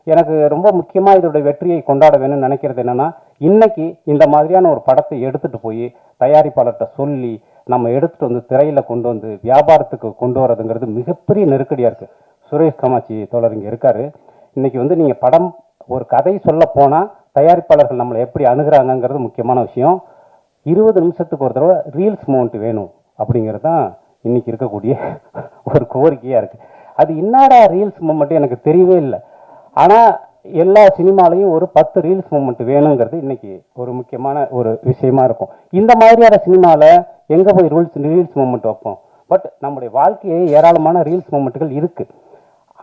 எனக்கு ரொம்ப முக்கியமாக இதோடைய வெற்றியை கொண்டாட வேணும்னு நினைக்கிறது என்னன்னா, இன்னைக்கு இந்த மாதிரியான ஒரு படத்தை எடுத்துட்டு போய் தயாரிப்பாளர்கிட்ட சொல்லி நம்ம எடுத்துட்டு வந்து திரையில கொண்டு வந்து வியாபாரத்துக்கு கொண்டு வரதுங்கிறது மிகப்பெரிய நெருக்கடியா இருக்கு. சுரேஷ் கமாச்சி தோழர் இங்க இருக்காரு. இன்னைக்கு வந்து நீங்க படம் ஒரு கதை சொல்ல போனா தயாரிப்பாளர்கள் நம்மளை எப்படி அணுகிறாங்கிறது முக்கியமான விஷயம். 20 நிமிஷத்துக்கு ஒரு தடவை ரீல்ஸ் மூமெண்ட் வேணும் அப்படிங்கிறது தான் இன்னைக்கு இருக்கக்கூடிய ஒரு கோரிக்கையா இருக்கு. அது என்னடா ரீல்ஸ் மூமெண்ட் எனக்கு தெரியவே இல்லை. ஆனா எல்லா சினிமாலையும் ஒரு 10 ரீல்ஸ் மூமெண்ட் வேணுங்கிறது இன்னைக்கு ஒரு முக்கியமான ஒரு விஷயமா இருக்கும். இந்த மாதிரியான சினிமாவில் எங்க போய் ரீல்ஸ் மூமெண்ட் வைப்போம்? பட் நம்முடைய வாழ்க்கையை ஏராளமான ரீல்ஸ் மூமெண்ட்டுகள் இருக்கு.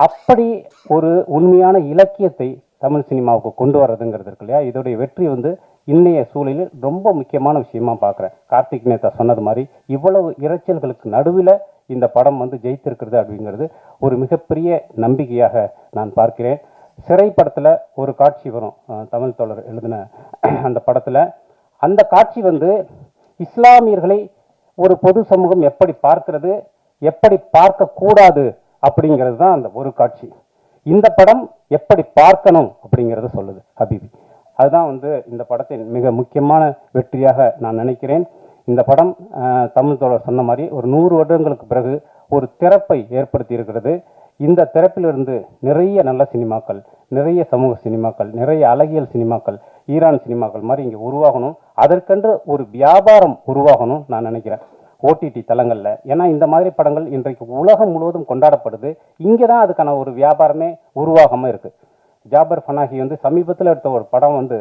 அப்படி ஒரு உண்மையான இலக்கியத்தை தமிழ் சினிமாவுக்கு கொண்டு வர்றதுங்கிறது இருக்கு இல்லையா, இதோடைய வெற்றி வந்து இன்னைய சூழலில் ரொம்ப முக்கியமான விஷயமா பார்க்குறேன். கார்த்திக் நேதா சொன்னது மாதிரி இவ்வளவு இரைச்சல்களுக்கு நடுவில் இந்த படம் வந்து ஜெயித்திருக்கிறது அப்படிங்கிறது ஒரு மிகப்பெரிய நம்பிக்கையாக நான் பார்க்கிறேன். சிறை படத்தில் ஒரு காட்சி வரும், தமிழ் தோழர் எழுதின அந்த படத்தில். அந்த காட்சி வந்து இஸ்லாமியர்களை ஒரு பொது சமூகம் எப்படி பார்க்கிறது, எப்படி பார்க்கக்கூடாது அப்படிங்கிறது தான் அந்த ஒரு காட்சி. இந்த படம் எப்படி பார்க்கணும் அப்படிங்கிறத சொல்லுது ஹபீபி. அதுதான் வந்து இந்த படத்தின் மிக முக்கியமான வெற்றியாக நான் நினைக்கிறேன். இந்த படம் தமிழ் தோழர் சொன்ன மாதிரி ஒரு 100 வருடங்களுக்கு பிறகு ஒரு திறப்பை ஏற்படுத்தி இருக்கிறது. இந்த திறப்பிலிருந்து நிறைய நல்ல சினிமாக்கள், நிறைய சமூக சினிமாக்கள், நிறைய அழகியல் சினிமாக்கள், ஈரான் சினிமாக்கள் மாதிரி இங்கே உருவாகணும். அதற்கென்று ஒரு வியாபாரம் உருவாகணும் நான் நினைக்கிறேன் ஓடிடி தளங்களில். ஏன்னா இந்த மாதிரி படங்கள் இன்றைக்கு உலகம் முழுவதும் கொண்டாடப்படுது. இங்கே தான் அதுக்கான ஒரு வியாபாரமே உருவாகாமல் இருக்குது. ஜாபர் ஃபனாகி வந்து சமீபத்தில் எடுத்த ஒரு படம் வந்து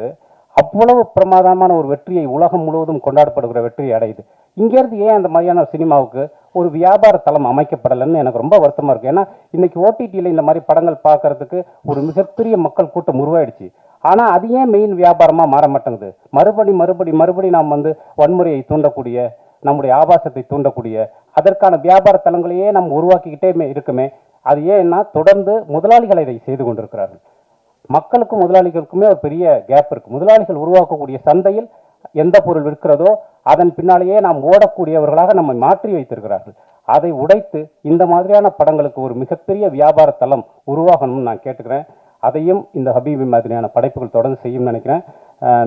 அவ்வளவு பிரமாதமான ஒரு வெற்றியை, உலகம் முழுவதும் கொண்டாடப்படுகிற வெற்றியை அடையுது. இங்கேருந்து ஏன் அந்த மாதிரியான சினிமாவுக்கு ஒரு வியாபார தளம் அமைக்கப்படலைன்னு எனக்கு ரொம்ப வருத்தமாக இருக்குது. ஏன்னா இன்னைக்கு ஓடிடியில் இந்த மாதிரி படங்கள் பார்க்கறதுக்கு ஒரு மிகப்பெரிய மக்கள் கூட்டம் உருவாயிடுச்சு. ஆனால் அது ஏன் மெயின் வியாபாரமாக மாற மாட்டேங்குது? மறுபடி நாம் வந்து வன்முறையை தூண்டக்கூடிய, நம்முடைய ஆபாசத்தை தூண்டக்கூடிய அதற்கான வியாபார தளங்களையே நம்ம உருவாக்கிக்கிட்டே இருக்குமே. அது ஏன்னா தொடர்ந்து முதலாளிகள் இதை செய்து கொண்டிருக்கிறார்கள். மக்களுக்கும் முதலாளிகளுக்குமே ஒரு பெரிய கேப் இருக்கு. முதலாளிகள் உருவாக்கக்கூடிய சந்தையில் எந்த பொருள் விற்கிறதோ அதன் பின்னாலேயே நாம் ஓடக்கூடியவர்களாக நம்மை மாற்றி வைத்திருக்கிறார்கள். அதை உடைத்து இந்த மாதிரியான படங்களுக்கு ஒரு மிகப்பெரிய வியாபார தளம் உருவாகணும்னு நான் கேட்டுக்கிறேன். அதையும் இந்த ஹபீபி மாதிரியான படைப்புகள் தொடர்ந்து செய்யும் நினைக்கிறேன்.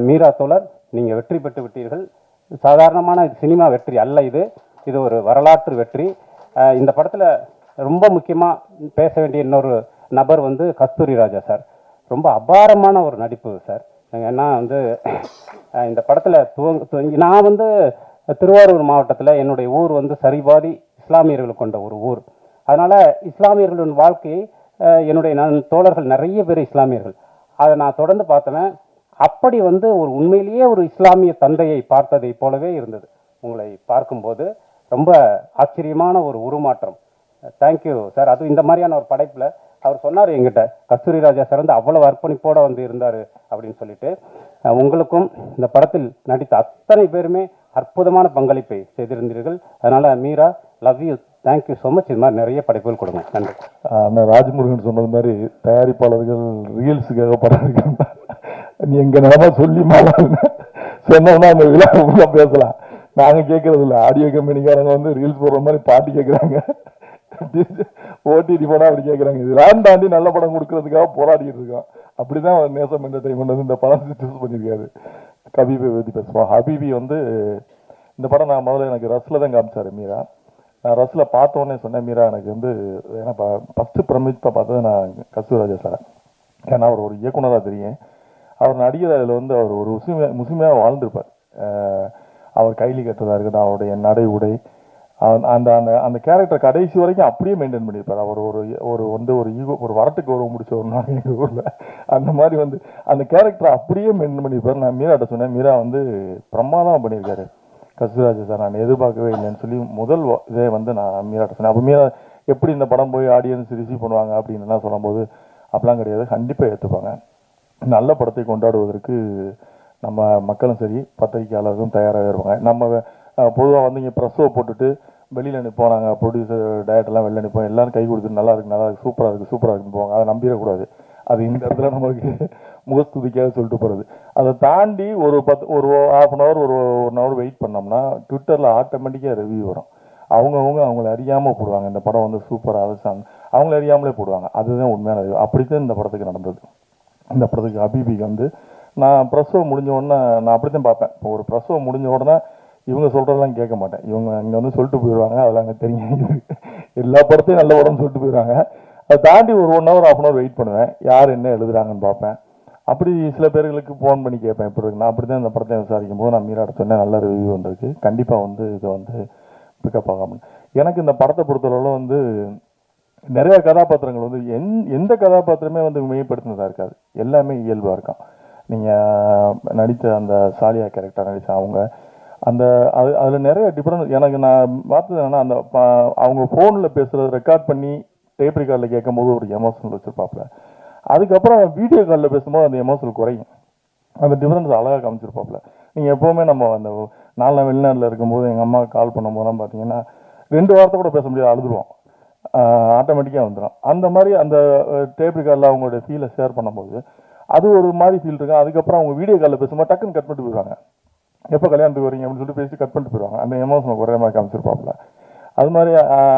மீரா தோழர், நீங்கள் வெற்றி பெற்று விட்டீர்கள். சாதாரணமான சினிமா வெற்றி அல்ல இது ஒரு வரலாற்று வெற்றி. இந்த படத்தில் ரொம்ப முக்கியமாக பேச வேண்டிய இன்னொரு நபர் வந்து கஸ்தூரி ராஜா சார். ரொம்ப அபாரமான ஒரு நடிப்பு சார். ஏன்னா வந்து இந்த படத்தில் நான் வந்து திருவாரூர் மாவட்டத்தில், என்னுடைய ஊர் வந்து சரிபாதி இஸ்லாமியர்கள் கொண்ட ஒரு ஊர். அதனால் இஸ்லாமியர்களின் வாழ்க்கையை என்னுடைய தோழர்கள் நிறைய பேர் இஸ்லாமியர்கள். அதை நான் தொடர்ந்து பார்த்தேன். அப்படி வந்து ஒரு உண்மையிலேயே ஒரு இஸ்லாமிய தந்தையை பார்த்ததை போலவே இருந்தது. உங்களை பார்க்கும்போது ரொம்ப ஆச்சரியமான ஒரு உருமாற்றம். Thank you sir. அதுவும் இந்த மாதிரியான ஒரு படைப்பில் அவர் சொன்னார் எங்கிட்ட, கஸ்தூரி ராஜா சார் வந்து அவ்வளவு அர்ப்பணிப்போடு வந்து இருந்தார் அப்படின்னு சொல்லிட்டு. உங்களுக்கும் இந்த படத்தில் நடித்த அத்தனை பேருமே அற்புதமான பங்களிப்பை செய்திருந்தீர்கள். அதனால் Meera, love you, thank you so much. இது மாதிரி நிறைய படைப்புகள் கொடுங்க. நன்றி. ராஜ்முருகன் சொன்னது மாதிரி தயாரிப்பாளர்கள் ரீல்ஸுக்காக படம் எடுக்கிறாங்க. நீ எங்க நிலமா சொல்லி சொன்னோம்னா அந்த விழா பேசலாம். நாங்க கேட்கறது இல்லை, ஆடியோ கம்பெனிக்காரங்க வந்து ரீல்ஸ் போடுற மாதிரி பாட்டு கேட்குறாங்க, ஓடிடி போனா அப்படி கேட்குறாங்க. இதெல்லாம் தாண்டி நல்ல படம் கொடுக்கறதுக்காக போராடிட்டு இருக்கோம். அப்படிதான் நேசம் என்டர்டைன்மெண்ட் வந்து இந்த படம் சூஸ் பண்ணியிருக்காரு. ஹபீபை பற்றி பேசுவோம். ஹபீபி வந்து இந்த படம் நான் முதல்ல எனக்கு ரஸ்ல தான் காமிச்சாரு மீரா. நான் ரஸ்ல பார்த்தோன்னே சொன்னேன், மீரா எனக்கு வந்து ஏன்னா ஃபஸ்ட்டு பிரமிப்பாக பார்த்தது நான் கஸ்தூராஜா சார். ஏன்னா அவர் ஒரு இயக்குனராக தெரியும், அவர் நடிகர் அதில் வந்து அவர் ஒரு முஸ்லிமையாக வாழ்ந்திருப்பார். அவர் கைலி கட்டுறதா இருக்கட்டும், அவருடைய நடை உடை, அந்த அந்த அந்த கேரக்டர் கடைசி வரைக்கும் அப்படியே மெயின்டைன் பண்ணியிருப்பார். அவர் ஒரு வந்து ஒரு ஈகோ, ஒரு வரட்டுக்கு உறவு முடிச்ச ஒரு நாள் எங்கள் ஊரில் அந்த மாதிரி வந்து அந்த கேரக்டர் அப்படியே மெயின்டைன் பண்ணியிருப்பார். நான் மீராட்ட சொன்னேன், மீரா வந்து பிரமாதமாக பண்ணியிருக்காரு கஸ்தூராஜா சார், நான் எதிர்பார்க்கவே இல்லைன்னு சொல்லி முதல் இதே வந்து நான் மீராட்ட சொன்னேன். அப்போ மீரா எப்படி இந்த படம் போய் ஆடியன்ஸ் ரிசீவ் பண்ணுவாங்க அப்படின்னு சொல்லும்போது, அப்படிலாம் கிடையாது, கண்டிப்பாக ஏற்றுப்பாங்க. நல்ல படத்தை கொண்டாடுவதற்கு நம்ம மக்களும் சரி பத்திரிகையாளர்களும் தயாராக இருப்பாங்க. நம்ம பொதுவாக வந்து இங்கே ப்ரெஸ்ஸோ போட்டுட்டு வெளியில் நிற்போம், நாங்கள் ப்ரொடியூசர் டேரக்டர்லாம் வெளில நிற்போம், எல்லாரும் கை கொடுத்துட்டு நல்லா இருக்கு சூப்பராக இருக்குன்னு போவாங்க. அதை நம்பிடக்கூடாது. அது இந்த இடத்துல நமக்கு முகஸ்துதிக்காக சொல்லிட்டு போகிறது. அதை தாண்டி ஒரு ½ அன் ஹவர் ஒரு 1 ஹவர் வெயிட் பண்ணோம்னா ட்விட்டரில் ஆட்டோமேட்டிக்காக ரிவ்யூ வரும். அவங்கள அறியாமல் போடுவாங்க, இந்த படம் வந்து சூப்பராக அவங்கள அறியாமலே போடுவாங்க. அதுதான் உண்மையான ரிவ்யூ. அப்படித்தான் இந்த படத்துக்கு நடந்தது. இந்த படத்துக்கு ஹபீபிக்கு வந்து நான் பிரசவம் முடிஞ்ச உடனே நான் அப்படி தான் பார்ப்பேன். இப்போ ஒரு பிரசவம் முடிஞ்ச உடனே இவங்க சொல்கிறதெல்லாம் கேட்க மாட்டேன். இவங்க இங்கே வந்து சொல்லிட்டு போயிடுவாங்க, அதெல்லாம் எனக்கு தெரியும். எல்லா படத்தையும் நல்ல படம்னு சொல்லிட்டு போயிடுவாங்க. அதை தாண்டி ஒரு 1 ஹவர் ½ அன் ஹவர் வெயிட் பண்ணுவேன், யார் என்ன எழுதுறாங்கன்னு பார்ப்பேன். அப்படி சில பேர்களுக்கு ஃபோன் பண்ணி கேட்பேன் எப்படி இருக்கு. நான் அப்படி தான் இந்த படத்தை விசாரிக்கும் போது நான் மீராட்ட சொன்னேன், நல்ல ரிவ்யூ வந்திருக்கு, கண்டிப்பாக வந்து இதை வந்து பிக்கப் ஆகாமல். எனக்கு இந்த படத்தை பொறுத்தளவில் வந்து நிறைய கதாபாத்திரங்கள் வந்து எந்த கதாபாத்திரமே வந்து மேம்படுத்தினதாக இருக்காது, எல்லாமே இயல்பாக இருக்கும். நீங்கள் நடித்த அந்த சாலியா கேரக்டர் நடித்த அவங்க அந்த அதில் நிறைய டிஃப்ரெண்ட் எனக்கு நான் பார்த்தது என்னென்னா, அந்த அவங்க ஃபோனில் பேசுகிறத ரெக்கார்ட் பண்ணி டேப் ரெக்கார்டில் கேட்கும் போது ஒரு எமோஷனல் வச்சுருப்பாப்புல, அதுக்கப்புறம் வீடியோ காலில் பேசும்போது அந்த எமோஷனல் குறையும். அந்த டிஃப்ரென்ஸ் அழகாக காமிச்சிருப்பாப்புல. நீங்கள் எப்போவுமே நம்ம அந்த நாலாம் வெளிநாட்டில் இருக்கும்போது எங்கள் அம்மா கால் பண்ணும்போதெல்லாம் பார்த்தீங்கன்னா 2 வார்த்தை கூட பேச முடியாது, அழுதுருவோம், ஆட்டோமேட்டிக்காக வந்துடும். அந்த மாதிரி அந்த டேப் ரெக்கார்டில் அவங்களுடைய ஃபீலை ஷேர் பண்ணும்போது அது ஒரு மாதிரி ஃபீல் இருக்கும். அதுக்கப்புறம் அவங்க வீடியோ காலில் பேசும்போது டக்குன்னு கட் பண்ணிட்டு போயிடுவாங்க, எப்போ கல்யாணத்துக்கு வரீங்க அப்படின்னு சொல்லிட்டு பேசி கட் பண்ணிட்டு போயிடுவாங்க. அந்த எமோஷனல் ஒரே மாதிரி காமிச்சிருப்பாப்புல. அது மாதிரி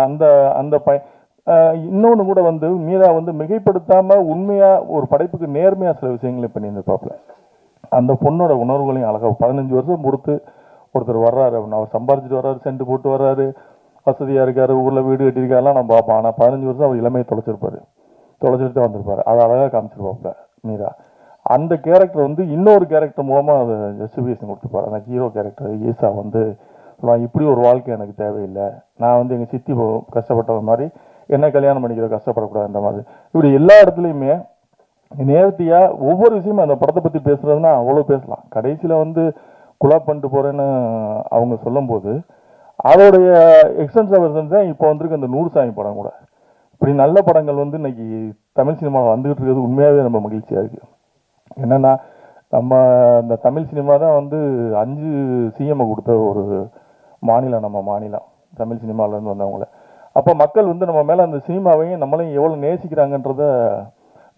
அந்த அந்த இன்னொன்று கூட வந்து மீரா வந்து மிகைப்படுத்தாமல் உண்மையாக ஒரு படைப்புக்கு நேர்மையாக சில விஷயங்களையும் பண்ணியிருந்திருப்பாப்புல. அந்த பொண்ணோட உணர்வுகளையும் அழகாக 15 வருஷம் பொறுத்து ஒருத்தர் வர்றாரு அப்படின்னு, அவர் சம்பாதிச்சுட்டு வர்றாரு, சென்ட் போட்டு வர்றாரு, வசதியாக இருக்காரு, ஊரில் வீடு கட்டியிருக்காருலாம் நம்ம பார்ப்போம். ஆனால் 15 வருஷம் அவர் இளமையை தொலைச்சிட்டு தான் வந்திருப்பாரு. அதை அழகாக காமிச்சிருப்பாப்புல மீரா. அந்த கேரக்டர் வந்து இன்னொரு கேரக்டர் மூலமாக அதை ஜஸ்டிஃபிகேஷன் கொடுத்துருப்பார். அந்த ஹீரோ கேரக்டர் ஈசா வந்து இப்படி ஒரு வாழ்க்கை எனக்கு தேவையில்லை, நான் வந்து எங்கள் சித்தி கஷ்டப்பட்டது மாதிரி என்ன கல்யாணம் பண்ணிக்கிற கஷ்டப்படக்கூடாது, அந்த மாதிரி இப்படி எல்லா இடத்துலையுமே நேர்த்தியாக ஒவ்வொரு விஷயமும் அந்த படத்தை பற்றி பேசுகிறதுனா அவ்வளோ பேசலாம். கடைசியில் வந்து குலா பண்ணிட்டு போகிறேன்னு அவங்க சொல்லும்போது அதோடைய எக்ஸ்டென்சிவ் வெர்ஷன் தான் இப்போ வந்திருக்கு அந்த 100 சாமி படம் கூட. இப்படி நல்ல படங்கள் வந்து இன்னைக்கு தமிழ் சினிமாவில் வந்துகிட்டு இருக்கிறது உண்மையாகவே ரொம்ப மகிழ்ச்சியாக இருக்குது. என்னென்னா நம்ம இந்த தமிழ் சினிமா தான் வந்து 5 சிஎம்ஐ கொடுத்த ஒரு மாநிலம் நம்ம மாநிலம், தமிழ் சினிமாவிலேருந்து வந்தவங்கள. அப்போ மக்கள் வந்து நம்ம மேலே அந்த சினிமாவையும் நம்மளையும் எவ்வளோ நேசிக்கிறாங்கன்றத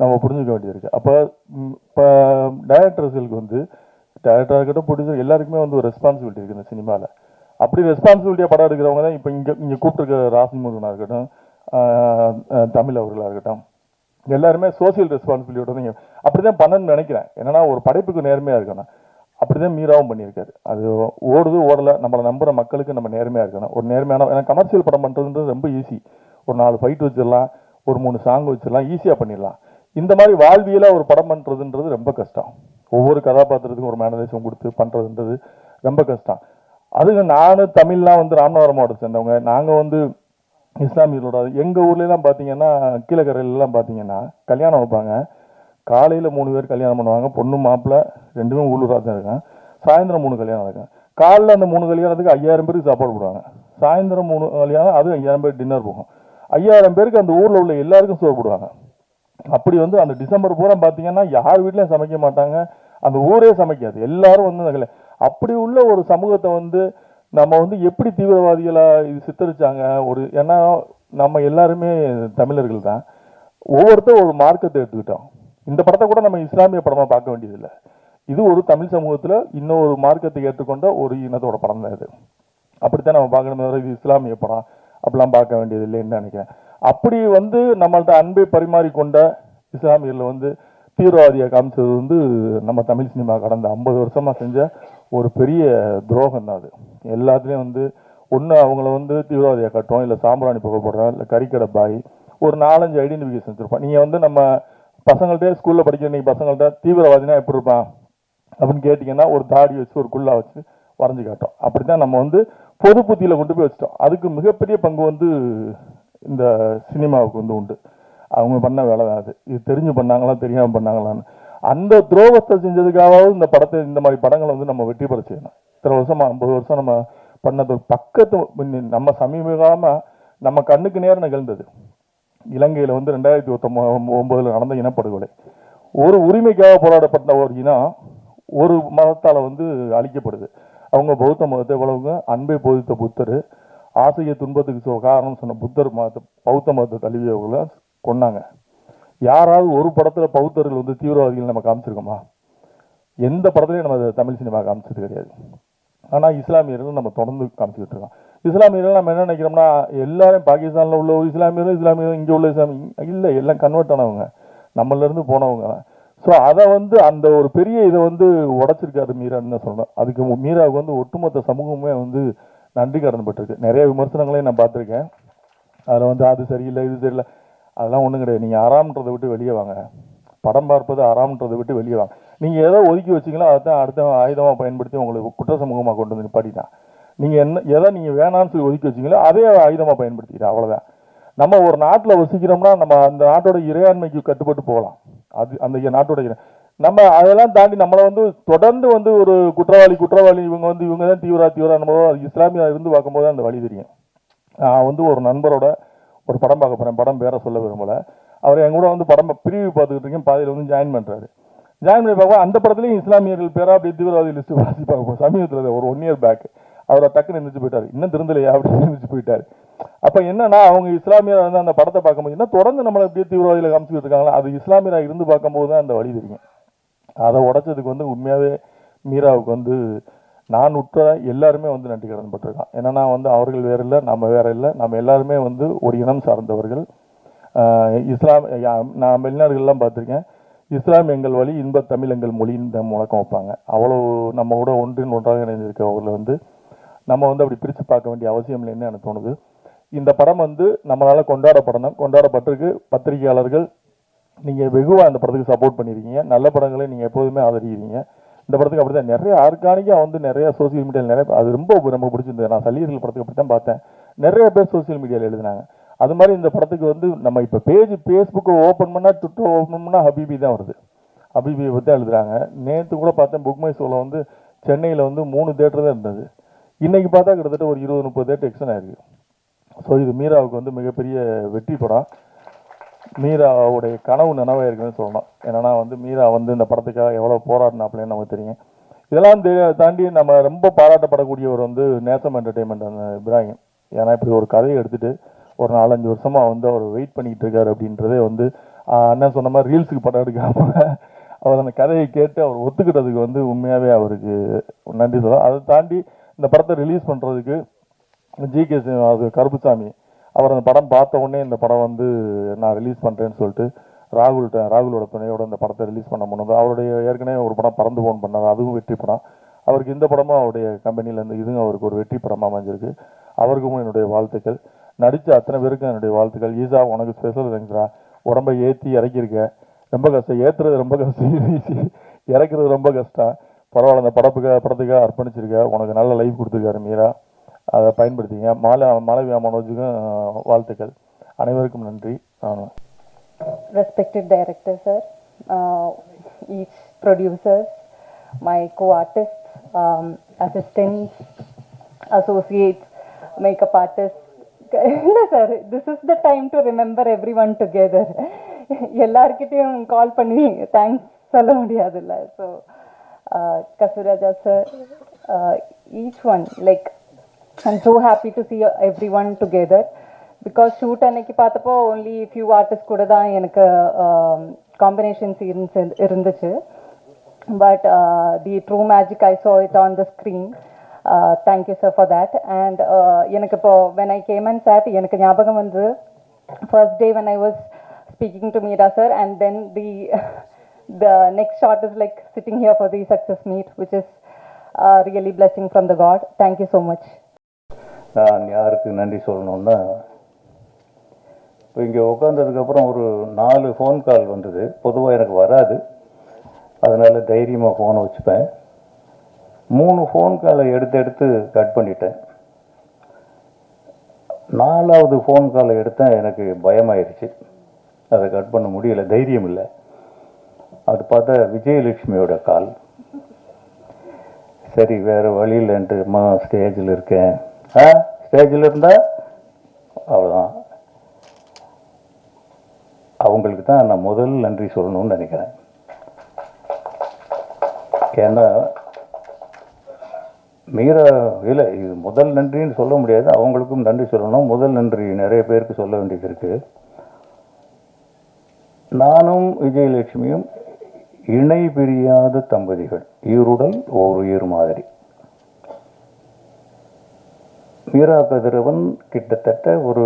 நம்ம புரிஞ்சுக்க வேண்டியிருக்கு. அப்போ இப்போ டைரக்டர்ஸுக்கு வந்து டைரக்டராக இருக்கட்டும், ப்ரொடியூசர் எல்லாருக்குமே வந்து ஒரு ரெஸ்பான்சிபிலிட்டி இருக்குது இந்த சினிமாவில். அப்படி ரெஸ்பான்சிபிலிட்டியாக படம் எடுக்கிறவங்க தான் இப்போ இங்கே கூப்பிட்டுருக்க ராசிமுருகனாக இருக்கட்டும், தமிழ் அவர்களாக இருக்கட்டும், எல்லாருமே சோசியல் ரெஸ்பான்சிபிலிட்டியோட நீங்கள் அப்படி தான் பண்ணணும்னு நினைக்கிறேன். என்னன்னா ஒரு படைப்புக்கு நேர்மையாக இருக்கணும். அப்படி தான் மீராவும் பண்ணியிருக்காரு. அது ஓடுது ஓடலை, நம்மளை நம்புகிற மக்களுக்கு நம்ம நேர்மையாக இருக்கணும். ஒரு நேர்மையான, ஏன்னா கமர்ஷியல் படம் பண்ணுறதுன்றது ரொம்ப ஈஸி. ஒரு 4 ஃபைட் வச்சிடலாம், ஒரு 3 சாங் வச்சிடலாம், ஈஸியாக பண்ணிடலாம். இந்த மாதிரி வாழ்வியலாக ஒரு படம் பண்ணுறதுன்றது ரொம்ப கஷ்டம். ஒவ்வொரு கதாபாத்திரத்துக்கும் ஒரு மேனரேஷன் கொடுத்து பண்ணுறதுன்றது ரொம்ப கஷ்டம். அதுக்கு நானும் தமிழ்லாம் வந்து ராமநாதபுரம் மாவட்டத்தை சேர்ந்தவங்க, நாங்கள் வந்து இஸ்லாமியர்களோட எங்கள் ஊர்லலாம் பார்த்தீங்கன்னா கீழக்கரையிலலாம் பார்த்தீங்கன்னா கல்யாணம் வைப்பாங்க. காலையில் 3 பேர் கல்யாணம் பண்ணுவாங்க, பொண்ணு மாப்பிள்ளை 2மே உள்ளூராக தான் இருக்காங்க. சாயந்தரம் 3 கல்யாணம் இருக்கும். காலையில் அந்த 3 கல்யாணத்துக்கு 5000 பேருக்கு சாப்பாடு போடுவாங்க. சாயந்தரம் 3 கல்யாணம், அது 5000 பேர் டின்னர் போகும். 5000 பேருக்கு அந்த ஊரில் உள்ள எல்லாருக்கும் சோறு போடுவாங்க. அப்படி வந்து அந்த டிசம்பர் பூரா பார்த்தீங்கன்னா யார் வீட்லையும் சமைக்க மாட்டாங்க, அந்த ஊரே சமைக்காது, எல்லாரும் வந்து அப்படி உள்ள ஒரு சமூகத்தை வந்து நம்ம வந்து எப்படி தீவிரவாதிகளாக இது சித்தரிச்சாங்க. ஏன்னா நம்ம எல்லாருமே தமிழர்கள் தான், ஒவ்வொருத்தரும் ஒரு மார்க்கத்தை எடுத்துக்கிட்டோம். இந்த படத்தை கூட நம்ம இஸ்லாமிய படமாக பார்க்க வேண்டியதில்லை. இது ஒரு தமிழ் சமூகத்தில் இன்னொரு மார்க்கத்தை ஏற்றுக்கொண்ட ஒரு இனத்தோட படம் தான் இது. அப்படித்தான் நம்ம பார்க்கணும், தவிர இது இஸ்லாமிய படம் அப்படிலாம் பார்க்க வேண்டியது இல்லைன்னு நினைக்கிறேன். அப்படி வந்து நம்மள்ட்ட அன்பை பரிமாறிக்கொண்ட இஸ்லாமியரில் வந்து தீவிரவாதியை காமிச்சது வந்து நம்ம தமிழ் சினிமா கடந்த 50 வருஷமா செஞ்ச ஒரு பெரிய துரோகம் தான் அது. எல்லாத்துலேயும் வந்து ஒன்று அவங்கள வந்து தீவிரவாதியை கட்டுறோம், இல்லை சாம்பிராணி புகை போடுறோம், இல்லை கறிக்கடை பாய், ஒரு 4-5 ஐடென்டிஃபிகேஷன் வச்சுருப்பான். நீங்கள் வந்து நம்ம பசங்கள்கிட்ட ஸ்கூலில் படிக்கிற நீங்கள் பசங்கள்கிட்ட தீவிரவாதினா எப்படி இருப்பான் அப்படின்னு கேட்டிங்கன்னா ஒரு தாடி வச்சு ஒரு குள்ளா வச்சு வரைஞ்சி காட்டும். அப்படி தான் நம்ம வந்து பொது புத்தியில் கொண்டு போய் வச்சிட்டோம். அதுக்கு மிகப்பெரிய பங்கு வந்து இந்த சினிமாவுக்கு வந்து உண்டு. அவங்க பண்ண வேலை தான் அது. இது தெரிஞ்சு பண்ணாங்களா தெரியாமல் பண்ணாங்களான்னு அந்த துரோகத்தை செஞ்சதுக்காவது இந்த படத்தை, இந்த மாதிரி படங்களை வந்து நம்ம வெற்றி பெற செய்யணும். இத்தனை வருஷமா 50 வருஷம் நம்ம பண்ணது பக்கத்து நம்ம சமீபகாலமாக நம்ம கண்ணுக்கு நேரம் நிகழ்ந்தது. இலங்கையில் வந்து 2009 நடந்த இனப்படுகொலை. ஒரு உரிமைக்காக போராடப்பட்ட ஒரு இனம் ஒரு மதத்தால் வந்து அழிக்கப்படுது. அவங்க பௌத்த மதத்தை எவ்வளவுங்க அன்பை போதித்த புத்தர், ஆசையை துன்பத்துக்கு காரணம் சொன்ன புத்தர் மதத்தை பௌத்த மதத்தை தழுவியவர்களை கொன்னாங்க. யாராவது ஒரு படத்தில் பௌத்தர்கள் வந்து தீவிரவாதிகள் நம்ம காமிச்சிருக்கோமா? எந்த படத்துலையும் நம்ம தமிழ் சினிமா காமிச்சது கிடையாது. ஆனால் இஸ்லாமியர்கள் நம்ம தொடர்ந்து காமிச்சிக்கிட்டு இருக்கோம். இஸ்லாமியர்கள் நம்ம என்ன நினைக்கிறோம்னா எல்லாரும் பாகிஸ்தானில் உள்ள இஸ்லாமியரும் இங்கே உள்ள இல்லை, எல்லாம் கன்வெர்ட் ஆனவங்க, நம்மளிருந்து போனவங்க. ஸோ அதை வந்து அந்த ஒரு பெரிய இதை வந்து உடச்சிருக்காரு மீரான்னு தான் சொல்லணும். அதுக்கு மீராவுக்கு வந்து ஒட்டுமொத்த சமூகமே வந்து நன்றி கடன் பட்டிருக்கு. நிறைய விமர்சனங்களையும் நான் பார்த்துருக்கேன். அதில் வந்து அது சரியில்லை இது சரியில்லை அதெல்லாம் ஒன்றும் கிடையாது. நீங்கள் ஆறாம்ன்றதை விட்டு வெளியே வாங்க, படம் பார்ப்பது ஆறாம்ன்றதை விட்டு வெளியே வாங்க. நீங்கள் எதோ ஒதுக்கி வச்சிங்களோ அதான் அடுத்த ஆயுதமாக பயன்படுத்தி உங்களுக்கு குற்ற சமூகமாக கொண்டு வந்து நிப்பாட்டிட்டான். நீங்கள் என்ன எதை நீங்கள் வேணான்னு சொல்லி ஒதுக்கி வச்சிங்களோ அதே ஆயுதமாக பயன்படுத்திட்டா, அவ்வளோதான். நம்ம ஒரு நாட்டில் வசிக்கிறோம்னா நம்ம அந்த நாட்டோட இறையாண்மைக்கு கட்டுப்பட்டு போகலாம். அது அந்த நாட்டோட நம்ம அதெல்லாம் தாண்டி நம்மளை வந்து தொடர்ந்து வந்து ஒரு குற்றவாளி இவங்க வந்து இவங்க தான் தீவிரா நம்ம இஸ்லாமியா இருந்து பார்க்கும்போது அந்த வழி தெரியும். நான் வந்து ஒரு நண்பரோட ஒரு படம் பார்க்க போகிறேன், படம் பேரை சொல்ல விரும்பலை. அவர் என் கூட வந்து படம் பிரிவு பார்த்துக்கிட்டு இருக்கேன், பாதையில் வந்து ஜாயின் பண்ணுறாரு. ஜாயின் பண்ணி பார்க்க அந்த படத்துலையும் இஸ்லாமியர்கள் பேராக அப்படி தீவிரவாதி லிஸ்ட்டு வாசி பார்க்க போகிறோம். சமீபத்தில் ஒரு 1 year பேக் அவரை டக்குன்னு நினைச்சு போயிட்டார், இன்னும் திருந்தலையா அப்படின்னு நினைச்சு போயிட்டார். அப்போ என்னன்னா அவங்க இஸ்லாமியர் வந்து அந்த படத்தை பார்க்கும்போது தொடர்ந்து நம்மளை எப்படியே தீவிரவாதிகளை காமிச்சிக்கிட்டு இருக்காங்களா, அது இஸ்லாமியராக இருந்து பார்க்கும்போது தான் அந்த வழி தெரியும். அதை உடைச்சதுக்கு வந்து உண்மையாகவே மீராவுக்கு வந்து நான் உட்பட எல்லாருமே வந்து நன்றி கடன் பட்டிருக்கான். என்னன்னா வந்து அவர்கள் வேறு இல்லை, நம்ம வேற இல்லை, நம்ம எல்லாருமே வந்து ஒரு இனம் சார்ந்தவர்கள். நான் வெளிநாடுகள்லாம் பார்த்துருக்கேன், இஸ்லாம் எங்கள் வழி, இன்பத் தமிழ் எங்கள் மொழின்னு முழக்கம் வைப்பாங்க. அவ்வளோ நம்ம கூட ஒன்றாக இணைந்திருக்கவர்களை வந்து நம்ம வந்து அப்படி பிரித்து பார்க்க வேண்டிய அவசியம் இல்லைன்னு எனக்கு தோணுது. இந்த படம் வந்து நம்மளால் கொண்டாடப்பட்டிருக்கு. பத்திரிகையாளர்கள் நீங்கள் வெகுவாக அந்த படத்துக்கு சப்போர்ட் பண்ணியிருக்கீங்க. நல்ல படங்களை நீங்கள் எப்போதுமே ஆதரிக்கிறீங்க. இந்த படத்துக்கு அப்படி தான் நிறைய ஆர்கானிக்காக வந்து நிறைய சோசியல் மீடியாவில் நிறைய அது ரொம்ப பிடிச்சிருந்தது. நான் சல்லீர்கள் படத்துக்கு அப்படி தான் பார்த்தேன், நிறைய பேர் சோசியல் மீடியாவில் எழுதினாங்க. அது மாதிரி இந்த படத்துக்கு வந்து நம்ம இப்போ ஃபேஸ்புக்கை ஓப்பன் பண்ணால் ட்விட்டர் ஓப்பன் பண்ணால் ஹபீபி தான் வருது, ஹபீபியை பற்றி தான் எழுதுறாங்க. நேற்று கூட பார்த்தேன் புக் மை ஷோவில் வந்து சென்னையில் வந்து 3 தேட்டர் தான் இருந்தது. இன்றைக்கி பார்த்தா கிட்டத்தட்ட ஒரு 20-30 தேட்டர் எக்ஸ்டன் ஆயிருக்கு. ஸோ இது மீராவுக்கு வந்து மிகப்பெரிய வெற்றி படம். மீராவுடைய கனவு நினைவாக இருக்குன்னு சொல்லணும். என்னன்னா வந்து மீரா வந்து இந்த படத்துக்காக எவ்வளோ போராடினாப்லேன்னு நமக்கு தெரியும். இதெல்லாம் தாண்டி நம்ம ரொம்ப பாராட்டப்படக்கூடியவர் வந்து நேசம் என்டர்டெயின்மெண்ட் அந்த இப்ராஹிம். ஏன்னா இப்படி ஒரு கதையை எடுத்துகிட்டு ஒரு 4-5 வருஷமாக வந்து அவர் வெயிட் பண்ணிக்கிட்டு இருக்காரு அப்படின்றதே வந்து அண்ணன் சொன்ன மாதிரி ரீல்ஸுக்கு படம் எடுக்காமல் அவர் அந்த கதையை கேட்டு அவர் ஒத்துக்கிட்டதுக்கு வந்து உண்மையாகவே அவருக்கு நன்றி சொல்லலாம். அதை தாண்டி இந்த படத்தை ரிலீஸ் பண்ணுறதுக்கு ஜிகே கருப்புசாமி அவர் அந்த படம் பார்த்த உடனே இந்த படம் வந்து நான் ரிலீஸ் பண்ணுறேன்னு சொல்லிட்டு ராகுலோட துணையோட இந்த படத்தை ரிலீஸ் பண்ண முன்னது அவருடைய ஏற்கனவே ஒரு படம் பறந்து போன் பண்ணார், அதுவும் வெற்றி படம். அவருக்கு இந்த படமும் அவருடைய கம்பெனிலேருந்து இதுவும் அவருக்கு ஒரு வெற்றி படமாக அமைஞ்சிருக்கு. அவருக்கும் என்னுடைய வாழ்த்துக்கள். நடித்த அத்தனை பேருக்கும் என்னுடைய வாழ்த்துக்கள். ஈசா உனக்கு ஸ்பெஷல் தேங்க்ஸ்ரா. உடம்பை ஏற்றி இறக்கியிருக்க, ரொம்ப கஷ்டம், ஏற்றுறது ரொம்ப கஷ்டம், இறக்குறது ரொம்ப கஷ்டம். பரவாயில்ல, அந்த படத்துக்காக அர்ப்பணிச்சிருக்க, உனக்கு நல்ல லைஃப் கொடுத்துருக்காரு மீரா, அதை பயன்படுத்திங்க. மாளவியா மனோஜுக்கும் வாழ்த்துக்கள். அனைவருக்கும் நன்றி. Respected director sir, each producers, my co-artists, assistants, associates, makeup artists. Sir, this is the time to remember everyone together. எல்லார்கிட்டையும் கால் பண்ணி தேங்க்ஸ் சொல்ல முடியாதுல்ல. So Kasuraja sir, each one, like I'm so happy to see everyone together because shoot அன்னைக்கு பார்த்தப்போ only few artists கூட தான் எனக்கு combinations இருந்துச்சு. but the true magic, I saw it on the screen. Thank you, sir, for that. And எனக்கு இப்போ when I came and sat, எனக்கு ஞாபகம் வந்து first day when I was speaking to Meera sir, and then the next shot is like sitting here for the success meet, which is really blessing from the God. Thank you so much. நான் யாருக்கு நன்றி சொல்லணும்னா, இப்போ இங்கே உட்காந்ததுக்கப்புறம் ஒரு 4 phone call வந்தது. பொதுவாக எனக்கு வராது, அதனால் தைரியமாக ஃபோனை வச்சுப்பேன். 3 ஃபோன் காலை எடுத்து கட் பண்ணிட்டேன். 4வது ஃபோன் காலை எடுத்தேன், எனக்கு பயமாயிருச்சு. அதை கட் பண்ண முடியல, தைரியம் இல்லை. அது பார்த்தா விஜயலட்சுமியோட கால். சரி, வேறு வழி இல்லைன்ட்டுமா ஸ்டேஜில் இருக்கேன். ஸ்டேஜில் இருந்தால் அவ்வளோதான். அவங்களுக்கு தான் நான் முதல் நன்றி சொல்லணும்னு நினைக்கிறேன். ஏன்னா மீரா இல்லை, இது முதல் நன்றின்னு சொல்ல முடியாது, அவங்களுக்கும் நன்றி சொல்லணும். முதல் நன்றி நிறைய பேருக்கு சொல்ல வேண்டியது இருக்குது. நானும் விஜயலட்சுமியும் இணை பிரியாத தம்பதிகள், ஈருடல் ஓர் உயிர் மாதிரி. மீரா கதிரவன் கிட்டத்தட்ட ஒரு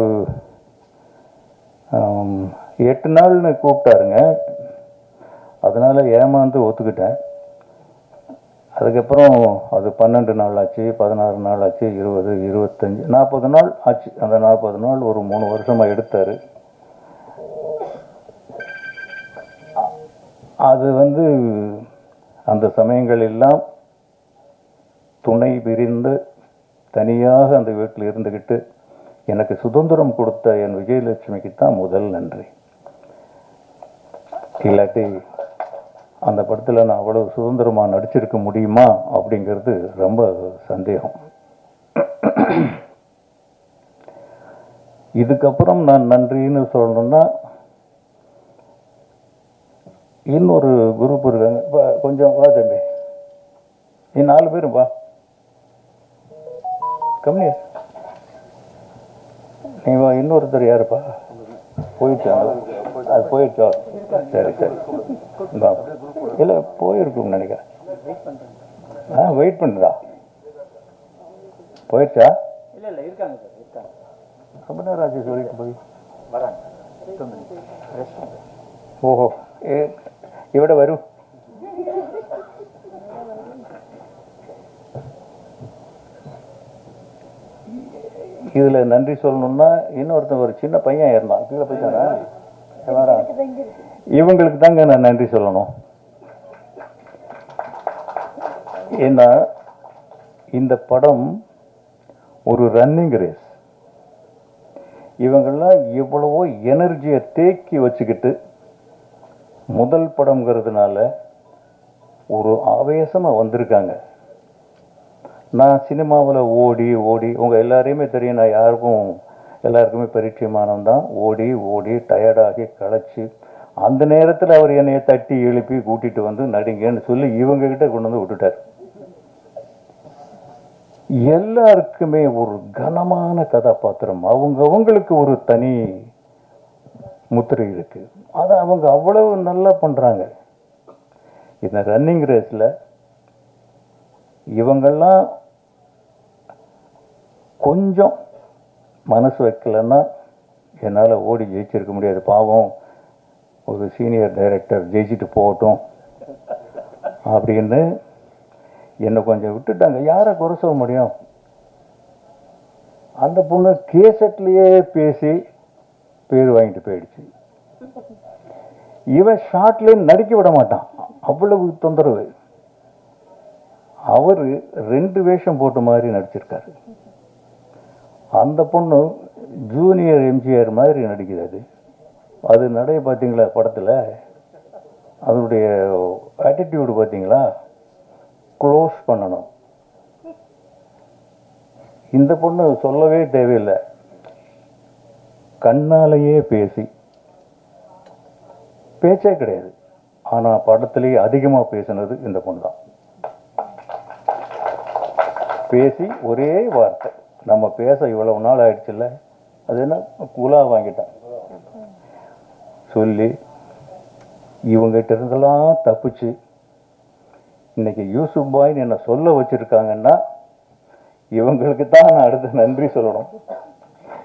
8 நாள்னு கூப்பிட்டாருங்க. அதனால் ஏமாந்து ஒத்துக்கிட்டேன். அதுக்கப்புறம் அது 12 நாள் ஆச்சு, 16 நாள் ஆச்சு, 20, 25, 40 நாள் ஆச்சு. அந்த 40 நாள் ஒரு 3 வருஷமாக எடுத்தார். அது வந்து அந்த சமயங்கள் எல்லாம் துணை பிரிந்து தனியாக அந்த வீட்டில் இருந்துக்கிட்டு எனக்கு சுதந்திரம் கொடுத்த என் விஜயலட்சுமிக்கு தான் முதல் நன்றி. இல்லாட்டி அந்த படத்தில் நான் அவ்வளவு சுதந்திரமாக நடிச்சிருக்க முடியுமா அப்படிங்கிறது ரொம்ப சந்தேகம். இதுக்கப்புறம் நான் நன்றின்னு சொல்லணும்னா, இன்னொரு குரூப் இருக்காங்க. கொஞ்சம் வா தம்பி, நீ 4 பேரும் வா, கம்மி நீ வா. இன்னொருத்தர் யாருப்பா? போயிடுச்சா? அது போயிடுச்சா? சரி சரி, இல்லை போயிருக்கும்னு நினைக்கிறேன். வெயிட் பண்ணுறா. போயிடுச்சா? ரொம்ப நேரம் ஆச்சு சொல்லிட்டு போய். ஓஹோ, ഇവിടെ വരൂ. இதில் நன்றி சொல்லணும்னா, இன்னொருத்தன் ஒரு சின்ன பையன் இருந்தான், கீழே போயிட்டானா? இவங்களுக்கு தாங்க நான் நன்றி சொல்லணும். ஏன்னா இந்த படம் ஒரு ரன்னிங் ரேஸ். இவங்கெல்லாம் எவ்வளவோ எனர்ஜியை தேக்கி வச்சுக்கிட்டு முதல் படம்ங்கிறதுனால ஒரு ஆவேசமாக வந்திருக்காங்க. நான் சினிமாவில் ஓடி உங்கள் எல்லாரையுமே தெரியும், நான் எல்லாருக்குமே பரிச்சயமானவன் தான். ஓடி டயர்டாகி களைச்சி அந்த நேரத்தில் அவர் என்னையை தட்டி எழுப்பி கூட்டிகிட்டு வந்து நடிங்கன்னு சொல்லி இவங்ககிட்ட கொண்டு வந்து விட்டுட்டார். எல்லாருக்குமே ஒரு கனமான கதாபாத்திரம், அவங்களுக்கு ஒரு தனி முத்திரை இருக்கு. அதை அவங்க அவ்வளவு நல்லா பண்ணுறாங்க. இந்த ரன்னிங் ரேஸில் இவங்கெல்லாம் கொஞ்சம் மனசு வைக்கலன்னா என்னால் ஓடி ஜெயிச்சிருக்க முடியாது. பாவம், ஒரு சீனியர் டைரக்டர் ஜெயிச்சுட்டு போகட்டும் அப்படின்னு என்னை கொஞ்சம் விட்டுட்டாங்க. யாரை குறை சொல்ல முடியும்? அந்த பொண்ணு கேசட்லேயே பேசி பேர் வாங்கிட்டு போயிடுச்சு. இவன் ஷார்ட்லேயே நடிக்க விட மாட்டான், அவ்வளவு தொந்தரவு. அவர் 2 வேஷம் போட்ட மாதிரி நடிச்சிருக்காரு. அந்த பொண்ணு ஜூனியர் எம்ஜிஆர் மாதிரி நடிக்கிறது. அது நடைய பார்த்தீங்களா படத்தில்? அதனுடைய ஆட்டிடியூடு பார்த்தீங்களா? க்ளோஸ் பண்ணணும். இந்த பொண்ணு சொல்லவே தேவையில்லை, கண்ணாலேயே பேச்சே கிடையாது. ஆனால் படத்திலேயே அதிகமாக பேசினது இந்த பொண்ணு தான். பேசி ஒரே வார்த்தை, நம்ம பேச இவ்வளவு நாள் ஆயிடுச்சுல்ல, அது என்ன குலா வாங்கிட்டான் சொல்லி இவங்ககிட்ட இருந்தெல்லாம் தப்பிச்சு இன்னைக்கு யூசுப் பாய்னு என்ன சொல்ல வச்சிருக்காங்கன்னா இவங்களுக்கு தான் நான் அடுத்து நன்றி சொல்லணும்.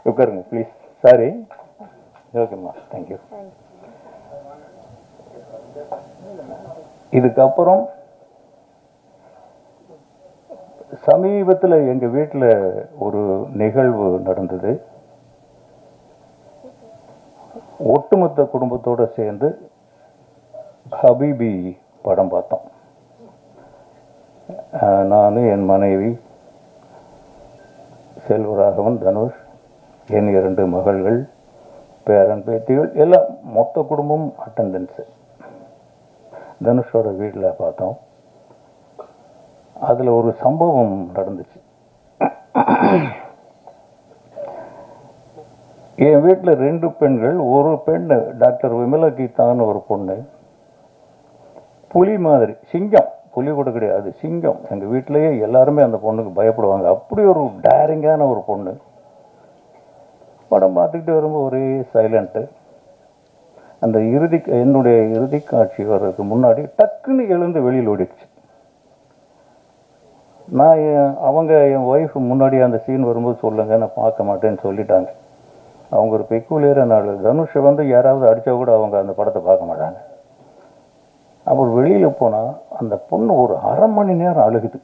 உட்காருங்க ப்ளீஸ். சாரி. ஓகேம்மா, தேங்க்யூ. இதுக்கப்புறம் சமீபத்தில் எங்கள் வீட்டில் ஒரு நிகழ்வு நடந்தது. ஒட்டுமொத்த குடும்பத்தோடு சேர்ந்து ஹபீபி படம் பார்த்தோம். நான், என் மனைவி செல்வராகவன், தனுஷ், என் 2 மகள்கள், பேரன் பேத்திகள் எல்லாம் மொத்த குடும்பம் அட்டண்டன்ஸு. தனுஷோட வீட்டில் பார்த்தோம். அதில் ஒரு சம்பவம் நடந்துச்சு. என் வீட்டில் 2 பெண்கள், ஒரு பெண் டாக்டர் விமலா கீதான்னு ஒரு பொண்ணு, புலி மாதிரி, சிங்கம், புலி கூட கிடையாது, சிங்கம். எங்கள் வீட்டிலேயே எல்லாருமே அந்த பொண்ணுக்கு பயப்படுவாங்க. அப்படி ஒரு டேரிங்கான ஒரு பொண்ணு. படம் பார்த்துக்கிட்டு வரும்போது ஒரே சைலண்ட்டு. அந்த என்னுடைய இறுதி காட்சி வர்றதுக்கு முன்னாடி டக்குன்னு எழுந்து வெளியில் ஓடிடுச்சு. நான் என் ஒய்ஃப் முன்னாடி அந்த சீன் வரும்போது சொல்லுங்க, நான் பார்க்க மாட்டேன்னு சொல்லிட்டாங்க. அவங்க ஒரு பெக்குலியரான ஆள். தனுஷை யாராவது அடித்தா கூட அவங்க அந்த படத்தை பார்க்க மாட்டாங்க. அப்புறம் வெளியில் போனால் அந்த பொண்ணு ஒரு அரை மணி நேரம் அழுகுது.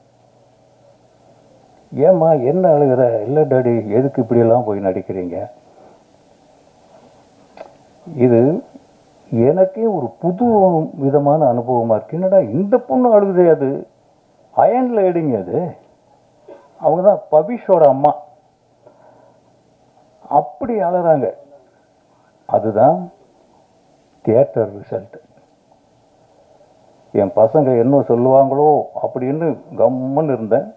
ஏம்மா என்ன அழுகிற? இல்லை டாடி, எதுக்கு இப்படியெல்லாம் போய் நடிக்கிறீங்க? இது எனக்கே ஒரு புது விதமான அனுபவமாக இருக்கு. என்னடா இந்த பொண்ணு அழுகுதே, அது அயன் லேடிங்க, அது அவங்க தான் பவிஷோட அம்மா. அப்படி அழுறாங்க. அதுதான் தியேட்டர் ரிசல்ட். என் பசங்க என்ன சொல்லுவாங்களோ அப்படின்னு கம்முன்னு இருந்தேன்.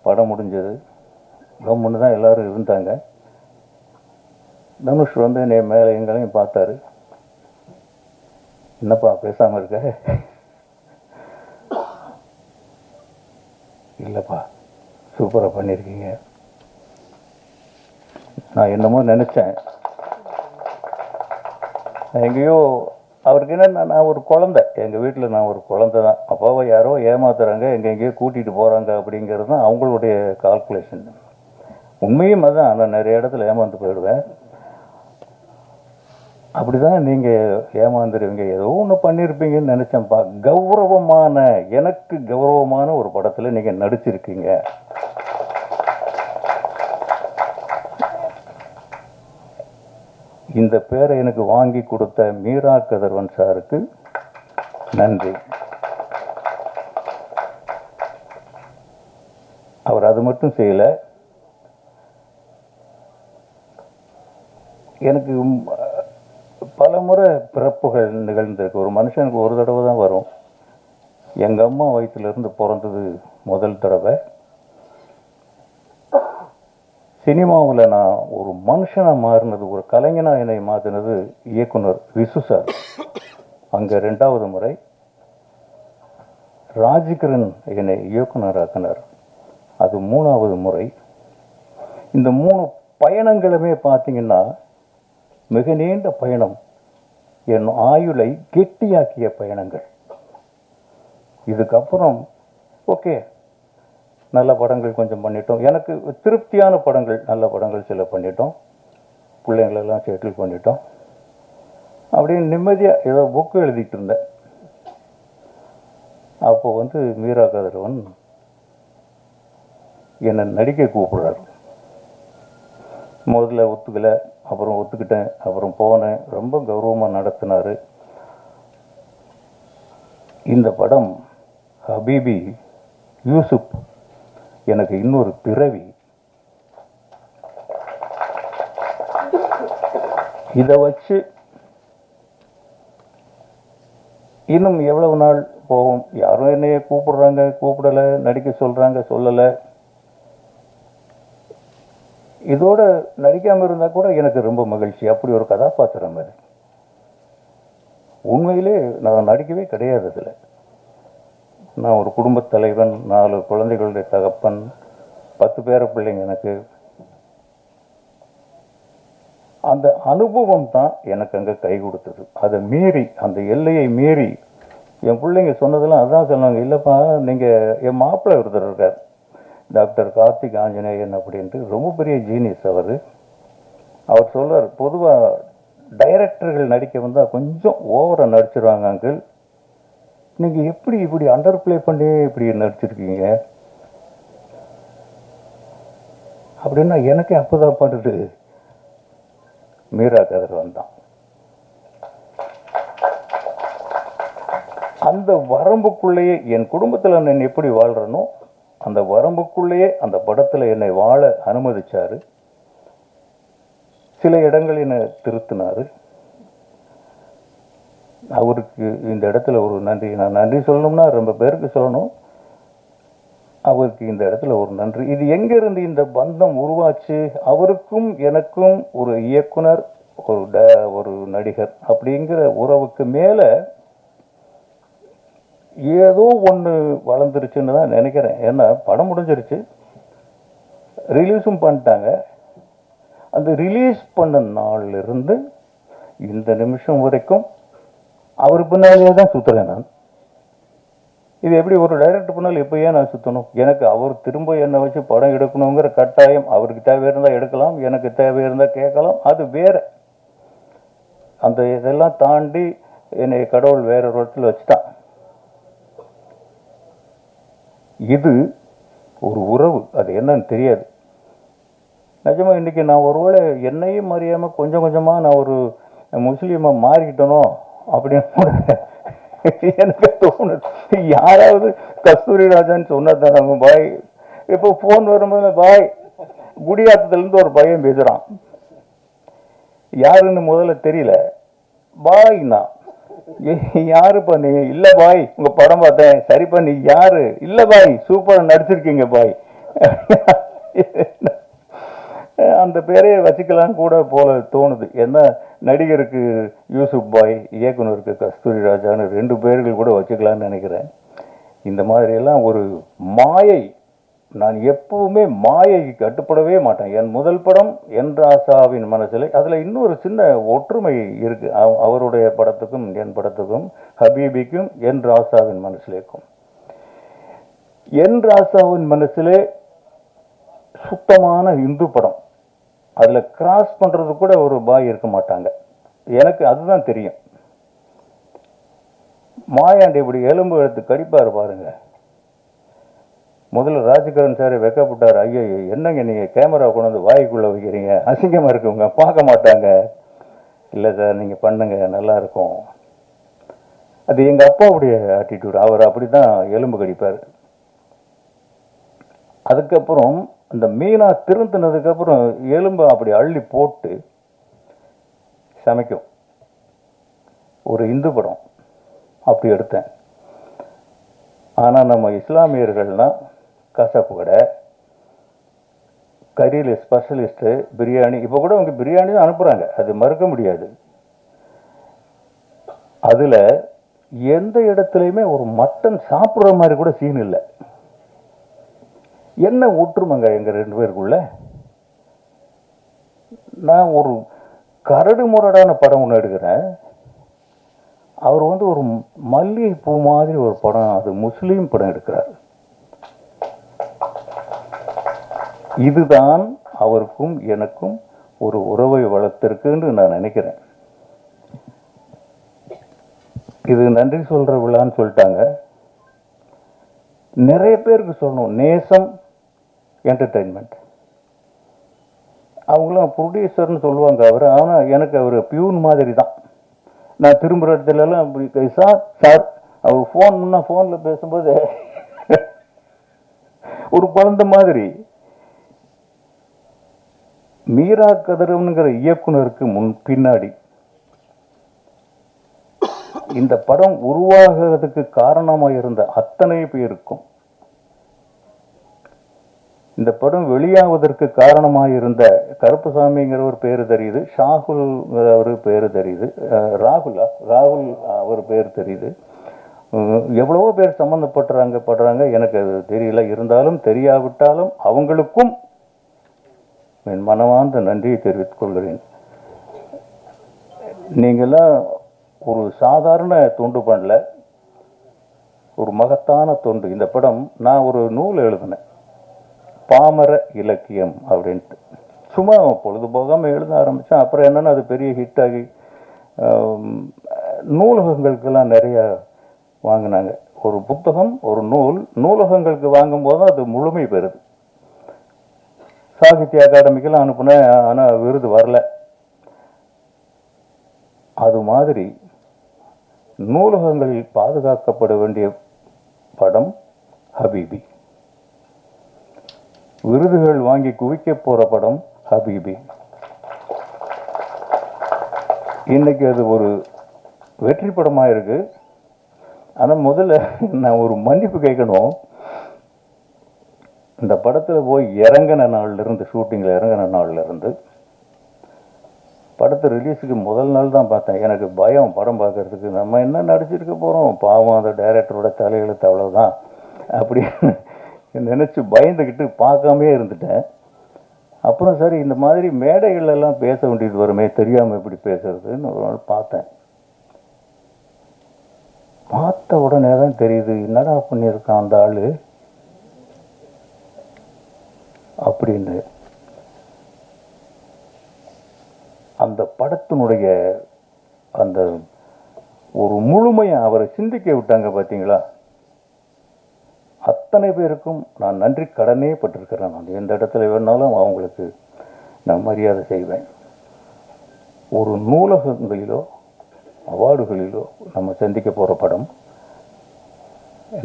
படம் முடிஞ்சது. கம்முன்னு தான் எல்லாரும் இருந்தாங்க. தனுஷ் என்னை மேலே எங்களையும் பார்த்தாரு. என்னப்பா பேசாமல் இருக்க? இல்லைப்பா, சூப்பராக பண்ணியிருக்கீங்க. நான் என்னமோ நினச்சேன். எங்கேயோ அவருக்கு என்ன, நான் ஒரு குழந்தை, எங்கள் வீட்டில் நான் ஒரு குழந்தை தான். அப்பாவை யாரோ ஏமாத்துறாங்க, எங்கெங்கேயோ கூட்டிகிட்டு போகிறாங்க அப்படிங்கிறது தான் அவங்களுடைய கால்குலேஷன். உண்மையும் அதுதான். நான் நிறைய இடத்துல ஏமாந்து போயிடுவேன். அப்படி தான் நீங்கள் ஏமாந்துருவீங்க, ஏதோ ஒன்று பண்ணியிருப்பீங்கன்னு நினச்சேன்ப்பா. கௌரவமான, எனக்கு கௌரவமான ஒரு படத்தில் நீங்கள் நடிச்சிருக்கீங்க. இந்த பேரை எனக்கு வாங்கி கொடுத்த மீரா கதிரவன் சாருக்கு நன்றி. அவர் அது மட்டும் செய்யலை, எனக்கு பல முறை பிறப்புகள் நிகழ்ந்திருக்கு. ஒரு மனுஷனுக்கு ஒரு தடவை தான் வரும். எங்கள் அம்மா வயிற்றிலிருந்து பிறந்தது முதல் தடவை. சினிமாவில் நான் ஒரு மனுஷனாக மாறினது, ஒரு கலைஞனாக என்னை மாற்றினது இயக்குனர் விசு சார். அங்கே 2வது முறை. ராஜ்கிரண் என்னை இயக்குனராக்கினார். அது 3வது முறை. இந்த 3 பயணங்களுமே பார்த்தீங்கன்னா மிக நீண்ட பயணம். என் ஆயுளை கெட்டியாக்கிய பயணங்கள். இதுக்கப்புறம் ஓகே, நல்ல படங்கள் கொஞ்சம் பண்ணிட்டோம். எனக்கு திருப்தியான படங்கள், நல்ல படங்கள் சில பண்ணிட்டோம். பிள்ளைங்களெல்லாம் செட்டில் பண்ணிட்டோம். அப்படின்னு நிம்மதியாக ஏதோ புக்கு எழுதிட்டு இருந்தேன். அப்போ மீரா கதிரவன் என்னை நடிக்க கூப்பிடுறாரு. முதல்ல ஒத்துக்கலை, அப்புறம் ஒத்துக்கிட்டேன், அப்புறம் போனேன். ரொம்ப கௌரவமாக நடத்தினார். இந்த படம் ஹபீபி, யூசுப் எனக்கு இன்னொரு பிறவி. இதை வச்சு இன்னும் எவ்வளவு நாள் போகும்? யாரும் என்னைய கூப்பிடுறாங்க, கூப்பிடலை, நடிக்க சொல்கிறாங்க, சொல்லலை. இதோட நடிக்காமல் இருந்தால் கூட எனக்கு ரொம்ப மகிழ்ச்சி. அப்படி ஒரு கதாபாத்திரம் அது. உண்மையிலே நான் நடிக்கவே கிடையாது. அதில் நான் ஒரு குடும்பத் தலைவன், 4 குழந்தைகளுடைய தகப்பன், 10 பேர பிள்ளைங்க எனக்கு. அந்த அனுபவம் தான் எனக்கு அங்கே கை கொடுத்தது. அதை மீறி, அந்த எல்லையை மீறி என் பிள்ளைங்க சொன்னதெல்லாம் அதான் சொன்னாங்க, இல்லைப்பா நீங்கள் என் மாப்பிள்ளை ஒருத்தர் இருக்கார் டாக்டர் கார்த்திக் ஆஞ்சநேயன் அப்படின்ட்டு, ரொம்ப பெரிய ஜீனியஸ் அவர் சொல்றார், பொதுவாக டைரக்டர்கள் நடிக்க வந்தால் கொஞ்சம் ஓவராக நடிச்சிருவாங்க அங்கிள், நீங்கள் எப்படி இப்படி அண்டர் பிளே பண்ணி இப்படி நடிச்சிருக்கீங்க அப்படின்னா எனக்கே அப்போதான் பண்ணுது மீரா கதிரவன் தான். அந்த வரம்புக்குள்ளேயே என் குடும்பத்தில் நான் எப்படி வாழ்கிறனோ அந்த வரம்புக்குள்ளேயே அந்த படத்தில் என்னை வாழ அனுமதிச்சாரு. சில இடங்கள் என்னை திருத்தினாரு. அவருக்கு இந்த இடத்துல ஒரு நன்றி, நான் நன்றி சொல்லணும்னா ரொம்ப பேருக்கு சொல்லணும், அவருக்கு இந்த இடத்துல ஒரு நன்றி. இது எங்கிருந்து இந்த பந்தம் உருவாச்சு? அவருக்கும் எனக்கும் ஒரு இயக்குனர், ஒரு நடிகர் அப்படிங்கிற உறவுக்கு மேலே ஏதோ ஒன்று வளர்ந்துருச்சுன்னு தான் நினைக்கிறேன். ஏன்னா படம் முடிஞ்சிருச்சு, ரிலீஸும் பண்ணிட்டாங்க. அந்த ரிலீஸ் பண்ண நாளிலிருந்து இந்த நிமிஷம் வரைக்கும் அவர் பின்னாலே தான் சுற்றுறேன் நான். இது எப்படி ஒரு டைரக்டர் பின்னால் எப்போ ஏன் நான் சுற்றணும்? எனக்கு அவர் திரும்ப என்னை வச்சு படம் எடுக்கணுங்கிற கட்டாயம், அவருக்கு தேவை இருந்தால் எடுக்கலாம், எனக்கு தேவை இருந்தால் கேட்கலாம், அது வேற. அந்த இதெல்லாம் தாண்டி என்னை கடவுள் வேற ஒரு இடத்துல வச்சுட்டான். இது ஒரு உறவு, அது என்னன்னு தெரியாது. நிஜமா இன்னைக்கு நான் ஒருவேளை என்னையும் அறியாம கொஞ்சம் கொஞ்சமா நான் ஒரு முஸ்லீமா மாறிக்கிட்டனோ அப்படின்னு எனக்கு தோணுது. யாராவது கஸ்தூரி ராஜான்னு சொன்னதாங்க பாய், இப்போ போன் வரும்போது பாய் குடியாத்தத்துல இருந்து ஒரு பையன் பேசுறான், யாருன்னு முதல்ல தெரியல, பாய்னா யாருப்பா நீ? இல்ல பாய் உங்க படம் பார்த்தேன். சரிப்பா நீ யாரு? இல்ல பாய் சூப்பரா நடிச்சிருக்கீங்க பாய். அந்த பேரையே வச்சுக்கலாம் கூட போல தோணுது. ஏன்னா நடிகருக்கு யூசுப் பாய், இயக்குனருக்கு கஸ்தூரி ராஜான்னு 2 பேர்கள் கூட வச்சுக்கலான்னு நினைக்கிறேன். இந்த மாதிரியெல்லாம் ஒரு மாயை, நான் எப்பவுமே மாயைக்கு கட்டுப்படவே மாட்டேன். என் முதல் படம் என் ராசாவின் மனசில், அதில் இன்னொரு சின்ன ஒற்றுமை இருக்கு. அவருடைய படத்துக்கும் என் படத்துக்கும், ஹபீபிக்கும் என் ராசாவின் மனசிலேக்கும். என் ராசாவின் மனசிலே சுத்தமான இந்து படம், அதில் கிராஸ் பண்ணுறது கூட ஒரு பாய் இருக்க மாட்டாங்க. எனக்கு அதுதான் தெரியும். மாயாண்டி இப்படி எலும்பு எடுத்து கடிப்பார் பாருங்க. முதல்ல ராஜ்கரன் சார் வெக்கப்பட்டார், ஐயோ என்னங்க நீங்கள் கேமரா கொண்டு வந்து வாய்க்குள்ளே வைக்கிறீங்க, அசிங்கமாக இருக்குங்க, பார்க்க மாட்டாங்க. இல்லை சார் நீங்கள் பண்ணுங்க நல்லா இருக்கும். அது எங்கள் அப்பாவுடைய ஆட்டிடியூட், அவர் அப்படி தான் எலும்பு கடிப்பார். அதுக்கப்புறம் அந்த மீனா திருந்தினதுக்கப்புறம் எலும்பு அப்படி அள்ளி போட்டு சமைக்கும். ஒரு இந்து படம் அப்படி எடுத்தேன். ஆனால் நம்ம இஸ்லாமியர்கள்னா கசப்பு கடை, கறியில் ஸ்பெஷலிஸ்ட்டு, பிரியாணி, இப்போ கூட அவங்க பிரியாணி தான் அனுப்புகிறாங்க, அது மறுக்க முடியாது. அதில் எந்த இடத்துலையுமே ஒரு மட்டன் சாப்பிட்ற மாதிரி கூட சீன் இல்லை. என்ன ஒற்றுமைங்க எங்கள் 2 பேருக்குள்ள? நான் ஒரு கரடு முரடான படம் ஒன்று எடுக்கிறேன், அவர் ஒரு மல்லிகை பூ மாதிரி ஒரு படம், அது முஸ்லீம் படம் எடுக்கிறார். இதுதான் அவருக்கும் எனக்கும் ஒரு உறவை வளர்த்திருக்குன்னு நான் நினைக்கிறேன். இது நன்றி சொல்ற விழான்னு சொல்லிட்டாங்க. நிறைய பேருக்கு சொல்லணும், நேசம் என்டர்டெயின்மெண்ட், அவங்களும் ப்ரொடியூசர்னு சொல்லுவாங்க அவர். ஆனால் எனக்கு அவர் பியூன் மாதிரி தான். நான் திரும்புகிற இடத்துலலாம் அப்படி சார் அவர் ஃபோனில் பேசும்போது ஒரு குழந்தை மாதிரி. மீரா கதிரவன்கிற இயக்குனருக்கு பின்னாடி இந்த படம் உருவாகிறதுக்கு காரணமாக இருந்த அத்தனை பேருக்கும், இந்த படம் வெளியாவதற்கு காரணமாக இருந்த கருப்புசாமிங்கிற ஒரு பேரு தெரியுது, ஷாகுல் ஒரு பேரு தெரியுது, ராகுல் அவர் பேர் தெரியுது, எவ்வளவோ பேர் சம்மந்தப்படுறாங்க எனக்கு அது தெரியல. இருந்தாலும் தெரியாவிட்டாலும் அவங்களுக்கும் என் மனமார்ந்த நன்றியை தெரிவித்துக் கொள்கிறேன். நீங்களாம் ஒரு சாதாரண துண்டு பண்ணல, ஒரு மகத்தான தொண்டு. இந்த படம் நான் ஒரு நூல் எழுதினேன், பாமர இலக்கியம் அப்படின்ட்டு. சும்மா பொழுதுபோகாமல் எழுத ஆரம்பித்தேன். அப்புறம் என்னென்னா அது பெரிய ஹிட் ஆகி நூலகங்களுக்கெல்லாம் நிறைய வாங்கினாங்க. ஒரு புத்தகம், ஒரு நூல் நூலகங்களுக்கு வாங்கும்போது அது முழுமை பெறுது. சாகித்ய அகாடமிக்கெல்லாம் அனுப்புனேன், ஆனால் விருது வரல. அது மாதிரி நூலகங்களில் பாதுகாக்கப்பட வேண்டிய படம் ஹபீபி. விருதுகள் வாங்கி குவிக்க போற படம் ஹபீபி. இன்னைக்கு அது ஒரு வெற்றி படமாக இருக்கு. ஆனால் முதல்ல நான் ஒரு மன்னிப்பு கேட்கணும். இந்த படத்தில் போய் இறங்கின நாள்லேருந்து, ஷூட்டிங்கில் இறங்கின நாள்லேருந்து படத்தை ரிலீஸுக்கு முதல் நாள் தான் பார்த்தேன். எனக்கு பயம் படம் பார்க்கறதுக்கு. நம்ம என்ன நடிச்சிருக்க போகிறோம், பாவம் அந்த டைரக்டரோட தலையெழுத்து அவ்வளோதான் அப்படின்னு நினச்சி பயந்துக்கிட்டு பார்க்காமே இருந்துட்டேன். அப்புறம் சரி இந்த மாதிரி மேடைகளெல்லாம் பேச வேண்டியது வருமே, தெரியாமல் எப்படி பேசுறதுன்னு ஒரு நாள் பார்த்தேன். பார்த்த உடனே தான் தெரியுது, என்னடா பண்ணியிருக்கான் அந்த ஆள் அப்படின்னு. அந்த படத்தினுடைய அந்த ஒரு முழுமையை அவரை சிந்திக்க விட்டாங்க பார்த்தீங்களா. அத்தனை பேருக்கும் நான் நன்றி கடனே பட்டிருக்கிறேன். நான் எந்த இடத்துல வேணாலும் அவங்களுக்கு நான் மரியாதை செய்வேன். ஒரு நூலகங்களிலோ அவார்டுகளிலோ நம்ம சந்திக்க போகிற படம்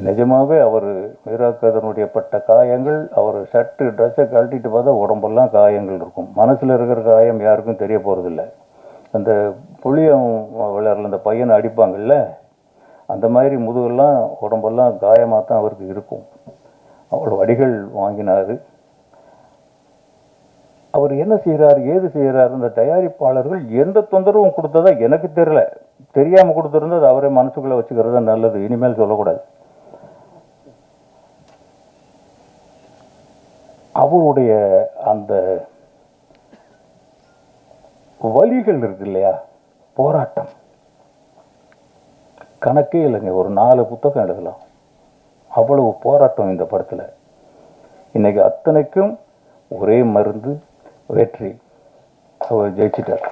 நிஜமாகவே அவர் மீராக்கதனுடைய பட்ட காயங்கள், அவர் ஷர்ட்டு ட்ரெஸ்ஸை கழட்டிட்டு பார்த்தா உடம்பெல்லாம் காயங்கள் இருக்கும். மனசில் இருக்கிற காயம் யாருக்கும் தெரிய போகிறதில்ல. அந்த புளியம் விளையாடல அந்த பையனை அடிப்பாங்கள்ல, அந்த மாதிரி முதுகெல்லாம் உடம்பெல்லாம் காயமாக தான் அவருக்கு இருக்கும். அவ்வளோ அடிகள் வாங்கினார். அவர் என்ன செய்கிறார், ஏது செய்கிறார், இந்த தயாரிப்பாளர்கள் எந்த தொந்தரவும் கொடுத்ததா எனக்கு தெரியல. தெரியாமல் கொடுத்துருந்தா அது அவரே மனசுக்குள்ளே வச்சுக்கிறது தான் நல்லது, இனிமேல் சொல்லக்கூடாது. அவருடைய அந்த வழிகள் இருக்கு இல்லையா, போராட்டம் கணக்கே இல்லைங்க. ஒரு 4 புத்தகம் எழுதலாம், அவ்வளவு போராட்டம் இந்த படத்தில். இன்னைக்கு அத்தனைக்கும் ஒரே மருந்து, வெற்றி. அவர் ஜெயிச்சிட்டார்.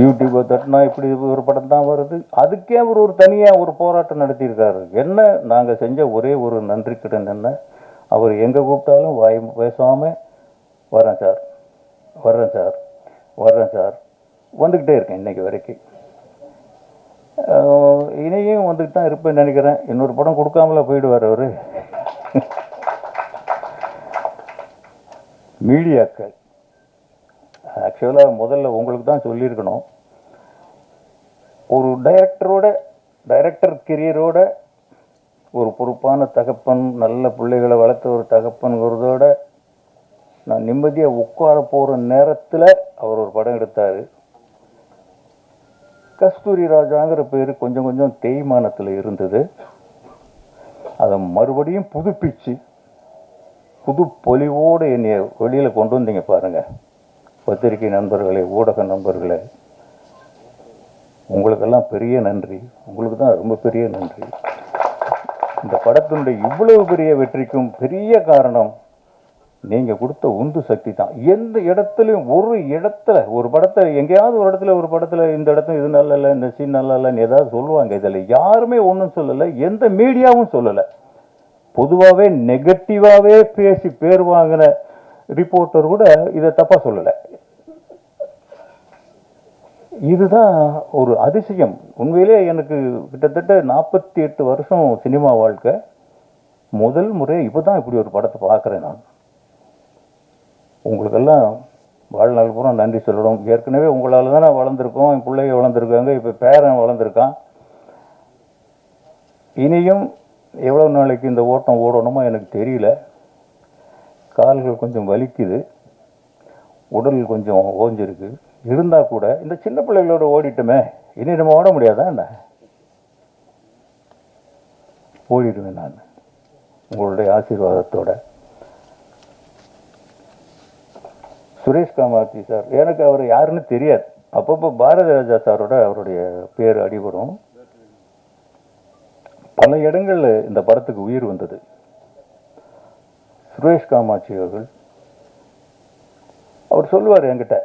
யூடியூப்பை தட்டினா இப்படி ஒரு படம் தான் வருது, அதுக்கே அவர் ஒரு தனியாக ஒரு போராட்டம் நடத்தியிருக்காரு. என்ன நாங்கள் செஞ்ச ஒரே ஒரு நன்றி கடன் என்ன, அவர் எங்கே கூப்பிட்டாலும் வாய் பேசாமல் வரேன் சார், வர்றேன் சார், வர்றேன் சார், வந்துக்கிட்டே இருக்கேன் இன்னைக்கு வரைக்கும். இனியும் வந்துட்டு தான் இருப்பேன்னு நினைக்கிறேன். இன்னொரு படம் கொடுக்காமல போயிடுவார் அவர். மீடியாக்கள் ஆக்சுவலாக முதல்ல உங்களுக்கு தான் சொல்லியிருக்கணும். ஒரு டைரக்டர் கெரியரோட ஒரு பொறுப்பான தகப்பன், நல்ல பிள்ளைகளை வளர்த்த ஒரு தகப்பன்கிறதோட நான் நிம்மதியாக உட்கார போகிற நேரத்தில் அவர் ஒரு படம் எடுத்தார். கஸ்தூரி ராஜாங்கிற பேர் கொஞ்சம் கொஞ்சம் தேய்மானத்தில் இருந்தது. அதை மறுபடியும் புதுப்பிச்சு புது பொலிவோடு என்னை வெளியில் கொண்டு வந்தீங்க பாருங்கள். பத்திரிகை நண்பர்களே, ஊடக நண்பர்களே, உங்களுக்கெல்லாம் பெரிய நன்றி. உங்களுக்கு தான் ரொம்ப பெரிய நன்றி. இந்த படத்தினுடைய இவ்வளவு பெரிய வெற்றிக்கும் பெரிய காரணம் நீங்கள் கொடுத்த உந்து சக்தி தான். எந்த இடத்துலையும் ஒரு படத்தை எங்கேயாவது ஒரு படத்தில் இந்த இடத்துல இது நல்லா இல்லை, இந்த சீன் நல்லா இல்லைன்னு ஏதாவது சொல்லுவாங்க. இதில் யாருமே ஒன்றும் சொல்லலை, எந்த மீடியாவும் சொல்லலை. பொதுவாகவே நெகட்டிவாகவே பேசி பேர் வாங்கின ரிப்போர்ட்டர் கூட இதை தப்பாக சொல்லலை. இதுதான் ஒரு அதிசயம். உண்மையிலே எனக்கு கிட்டத்தட்ட 48 வருஷம் சினிமா வாழ்க்கை. முதல் முறை இப்போ தான் இப்படி ஒரு படத்தை பார்க்குறேன் நான். உங்களுக்கெல்லாம் வாழ்நாள் பூரா நன்றி சொல்லணும். ஏற்கனவே உங்களால் தான் நான் வளர்ந்துருக்கோம், என் பிள்ளைங்க வளர்ந்துருக்காங்க, இப்போ பேரன் வளர்ந்துருக்கான். இனியும் எவ்வளோ நாளைக்கு இந்த ஓட்டம் ஓடணுமோ எனக்கு தெரியல. கால்கள் கொஞ்சம் வலிக்குது, உடல் கொஞ்சம் ஓஞ்சிருக்கு. இருந்தால் கூட இந்த சின்ன பிள்ளைகளோட ஓடிட்டுமே, இனி நம்ம ஓட முடியாதா என்ன? ஓடிடுவேன் நான் உங்களுடைய ஆசீர்வாதத்தோட. சுரேஷ் காமாட்சி சார், எனக்கு அவர் யாருன்னு தெரியாது. அப்பப்போ பாரதி ராஜா சாரோட அவருடைய பேர் அடிபடும். பல இடங்கள்ல இந்த படத்துக்கு உயிர் வந்தது. சுரேஷ் காமாட்சி அவர்கள் அவர் சொல்லுவார் என்கிட்ட,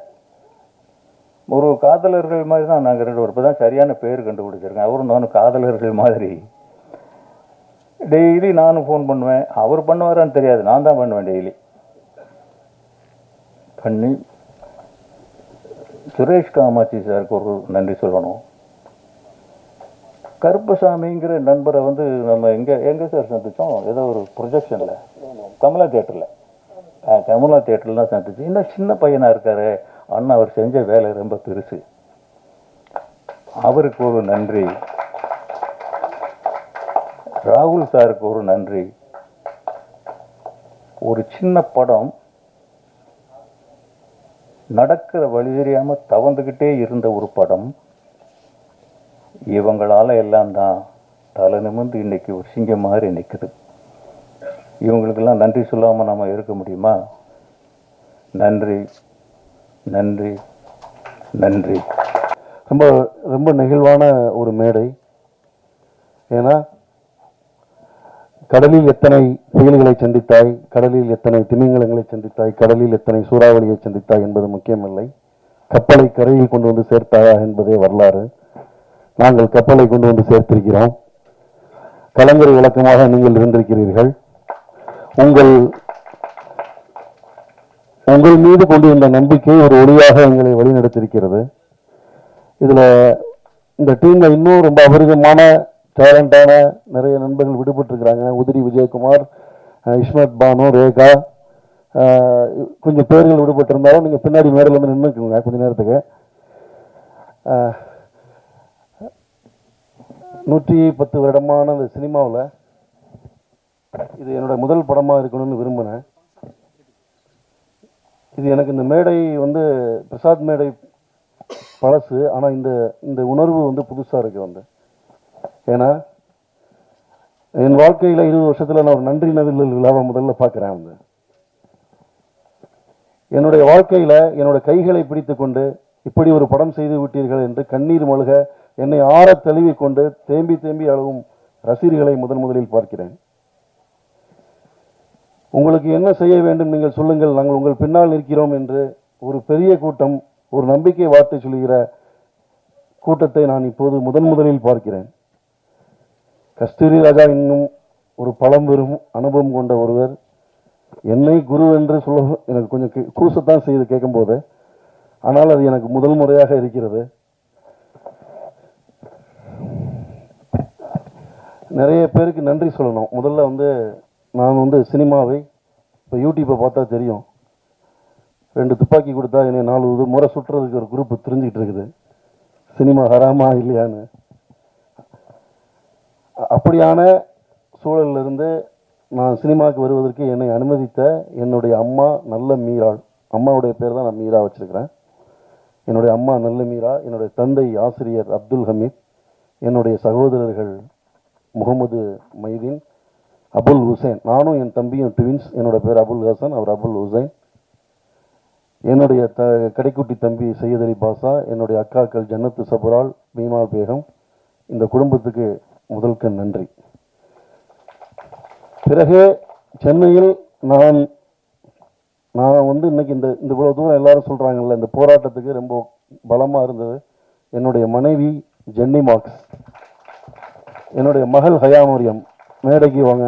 ஒரு காதலர்கள் மாதிரி தான் நாங்கள் ரெண்டு இப்போ தான் சரியான பேர் கண்டுபிடிச்சிருக்கேன். அவரும் நானும் காதலர்கள் மாதிரி. டெய்லி நானும் ஃபோன் பண்ணுவேன், அவர் பண்ணுவாரான்னு தெரியாது, நான் தான் பண்ணுவேன். டெய்லி பண்ணி சுரேஷ் காமாட்சி சாருக்கு ஒரு நன்றி சொல்லணும். கருப்பசாமிங்கிற நண்பரை வந்து நம்ம எங்கே சார் சந்தித்தோம், ஏதோ ஒரு ப்ரொஜெக்ஷனில் கமலா தேட்டரில் தான் சந்திச்சு. இன்னும் சின்ன பையனாக இருக்காரு அண்ணா, அவர் செஞ்ச வேலை ரொம்ப பெருசு, அவருக்கு ஒரு நன்றி. ராகுல் சாருக்கு ஒரு நன்றி. ஒரு சின்ன படம் நடக்கிற வழி தெரியாமல் தவந்துக்கிட்டே இருந்த ஒரு படம், இவங்களால எல்லாம் தான் தலை நிமிர்ந்து இன்னைக்கு ஒரு சிங்கம் மாதிரி நிற்குது. இவங்களுக்கெல்லாம் நன்றி சொல்லாமல் நம்ம இருக்க முடியுமா? நன்றி நன்றி நன்றி. ரொம்ப ரொம்ப நெகிழ்வான ஒரு மேடை. ஏன்னா கடலில் எத்தனை புயல்களை சந்தித்தாய், கடலில் எத்தனை திமிங்கலங்களை சந்தித்தாய், கடலில் எத்தனை சூறாவளியை சந்தித்தாய் என்பது முக்கியமில்லை, கப்பலை கரையில் கொண்டு வந்து சேர்த்தாயா என்பதே வரலாறு. நாங்கள் கப்பலை கொண்டு வந்து சேர்த்திருக்கிறோம். கலங்கரை விளக்கமாக நீங்கள் இருந்திருக்கிறீர்கள். உங்கள் மீது கொண்டிருந்த நம்பிக்கை ஒரு ஒளியாக எங்களை வழிநடத்திருக்கிறது. இதுல இந்த டீம்ல இன்னும் ரொம்ப அபரிதமான டேலண்டான நிறைய நண்பர்கள் விடுபட்டிருக்கிறாங்க. உதிரி விஜயகுமார், இஸ்மத் பானு, ரேகா, கொஞ்சம் பேர்கள் விடுபட்டிருந்தாலும் நீங்கள் பின்னாடி மேடையில் வந்து நின்றுக்குங்க கொஞ்ச நேரத்துக்கு. 110 வருடமான அந்த சினிமாவில் இது என்னோட முதல் படமாக இருக்கணும்னு விரும்பினேன். இது எனக்கு இந்த மேடை வந்து பிரசாத் மேடை பழசு, ஆனால் இந்த உணர்வு வந்து புதுசாக இருக்கு வந்து. ஏன்னா என் வாழ்க்கையில் 20 வருஷத்தில் நான் ஒரு நன்றி நவிழல் விழாவை முதல்ல பார்க்குறேன். வந்து என்னுடைய வாழ்க்கையில் என்னோட கைகளை பிடித்து கொண்டு இப்படி ஒரு படம் செய்து விட்டீர்கள் என்று கண்ணீர் மல்க என்னை ஆற தழுவி கொண்டு தேம்பி அழுவும் ரசிகர்களை முதலில் பார்க்கிறேன். உங்களுக்கு என்ன செய்ய வேண்டும் நீங்கள் சொல்லுங்கள், நாங்கள் உங்கள் பின்னால் இருக்கிறோம் என்று ஒரு பெரிய கூட்டம், ஒரு நம்பிக்கை வார்த்தை சொல்லுகிற கூட்டத்தை நான் இப்போது முதலில் பார்க்கிறேன். கஸ்தூரி ராஜா இன்னும் ஒரு பழம்பெரும் அனுபவம் கொண்ட ஒருவர். என்னை குரு என்று சொல்ல எனக்கு கொஞ்சம் கூசத்தான் செய்து கேட்கும்போது, ஆனால் அது எனக்கு முதல் முறையாக இருக்கிறது. நிறைய பேருக்கு நன்றி சொல்லணும். முதல்ல வந்து நான் வந்து சினிமாவை இப்போ யூடியூப்பை பார்த்தா தெரியும், 2 துப்பாக்கி கொடுத்தா என்னை 4 முறை சுற்றுறதுக்கு ஒரு குரூப் தெரிஞ்சுக்கிட்டு இருக்குது, சினிமா ஹராமா இல்லையான்னு. அப்படியான சூழலிலிருந்து நான் சினிமாவுக்கு வருவதற்கு என்னை அனுமதித்த என்னுடைய அம்மா நல்ல மீராள், அம்மாவுடைய பேர் தான் நான் மீரா வச்சிருக்கிறேன். என்னுடைய அம்மா நல்ல மீரா, என்னுடைய தந்தை ஆசிரியர் அப்துல் ஹமீத், என்னுடைய சகோதரர்கள் முகமது மைதீன், அபுல் ஹுசைன், நானும் என் தம்பியும் ட்வின்ஸ், என்னோட பேர் அபுல் ஹசன், அவர் அபுல் ஹுசைன். என்னுடைய கடைக்குட்டி தம்பி சையத் அலி பாஷா, என்னுடைய அக்காக்கள் ஜன்னத்து சபுரால், பீமா பேகம். இந்த குடும்பத்துக்கு முதல்க்கு நன்றி. பிறகு சென்னையில் நான் வந்து இன்னைக்கு இந்த இவ்வளவு தூரம் எல்லாரும் சொல்றாங்கல்ல, இந்த போராட்டத்துக்கு ரொம்ப பலமா இருந்தது என்னுடைய மனைவி ஜென்னி மார்க்ஸ், என்னுடைய மகள் ஹயா மரியம். மேடைக்கு வாங்க.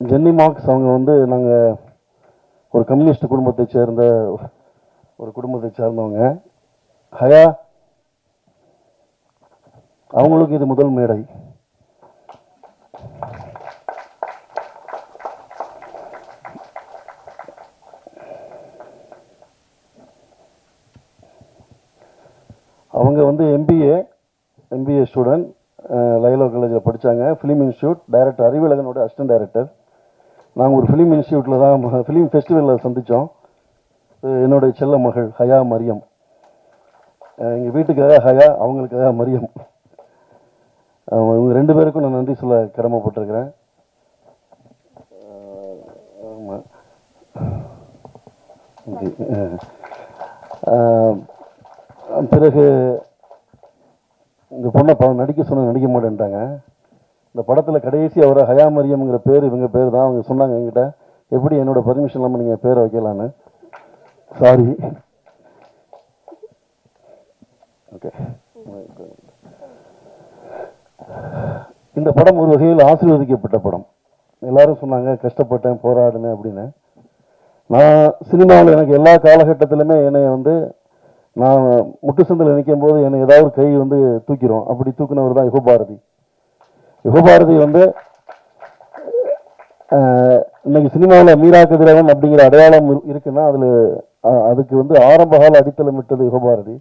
ஜென்னி மார்க்ஸ் அவங்க வந்து நாங்கள் ஒரு கம்யூனிஸ்ட் குடும்பத்தை சேர்ந்தவங்க. ஹயா அவங்களுக்கு இது முதல் மேடை. அவங்க வந்து எம்பிஏ ஸ்டூடெண்ட், லைலோ காலேஜில் படித்தாங்க. ஃபிலிம் இன்ஸ்டியூட் டைரக்டர் அறிவிலகனோட அசிஸ்டன்ட் டைரக்டர். நாங்கள் ஒரு ஃபிலிம் இன்ஸ்டியூட்டில் தான் ஃபிலிம் ஃபெஸ்டிவலில் சந்தித்தோம். என்னுடைய செல்ல மகள் ஹயா மரியம், எங்கள் வீட்டுக்காக ஹயா, அவங்களுக்காக மரியம். இவங்க 2 பேருக்கும் நான் நன்றி சொல்ல கடமைப்பட்டிருக்கிறேன். பிறகு இந்த பொண்ணை நடிக்க சொன்ன நடிக்க மாட்டேன்ட்டாங்க. இந்த படத்தில் கடைசி அவரை ஹயா மரியம்ங்கிற பேர் இவங்க பேர் தான். அவங்க சொன்னாங்க என்கிட்ட, எப்படி என்னோட பர்மிஷன் இல்லாமல் நீங்கள் பேரை வைக்கலான்னு. சாரி. ஓகே. இந்த படம் ஒரு வகையில் ஆசீர்வதிக்கப்பட்ட படம். எல்லாரும் சொன்னாங்க கஷ்டப்பட்டேன் போராடினேன் அப்படின்னு. நான் சினிமாவில் எனக்கு எல்லா காலகட்டத்திலுமே என்னை வந்து நான் முட்டு சந்தில் நிற்கும் போது என்னை ஏதாவது கை வந்து தூக்கிடும். அப்படி தூக்கினவர் தான் யுகபாரதி. யுகபாரதி வந்து இன்னைக்கு சினிமாவில் மீரா கதிரவன் அப்படிங்கிற அடையாளம் இருக்குன்னா அதில் அதுக்கு வந்து ஆரம்ப கால அடித்தளம் விட்டது யுகபாரதி.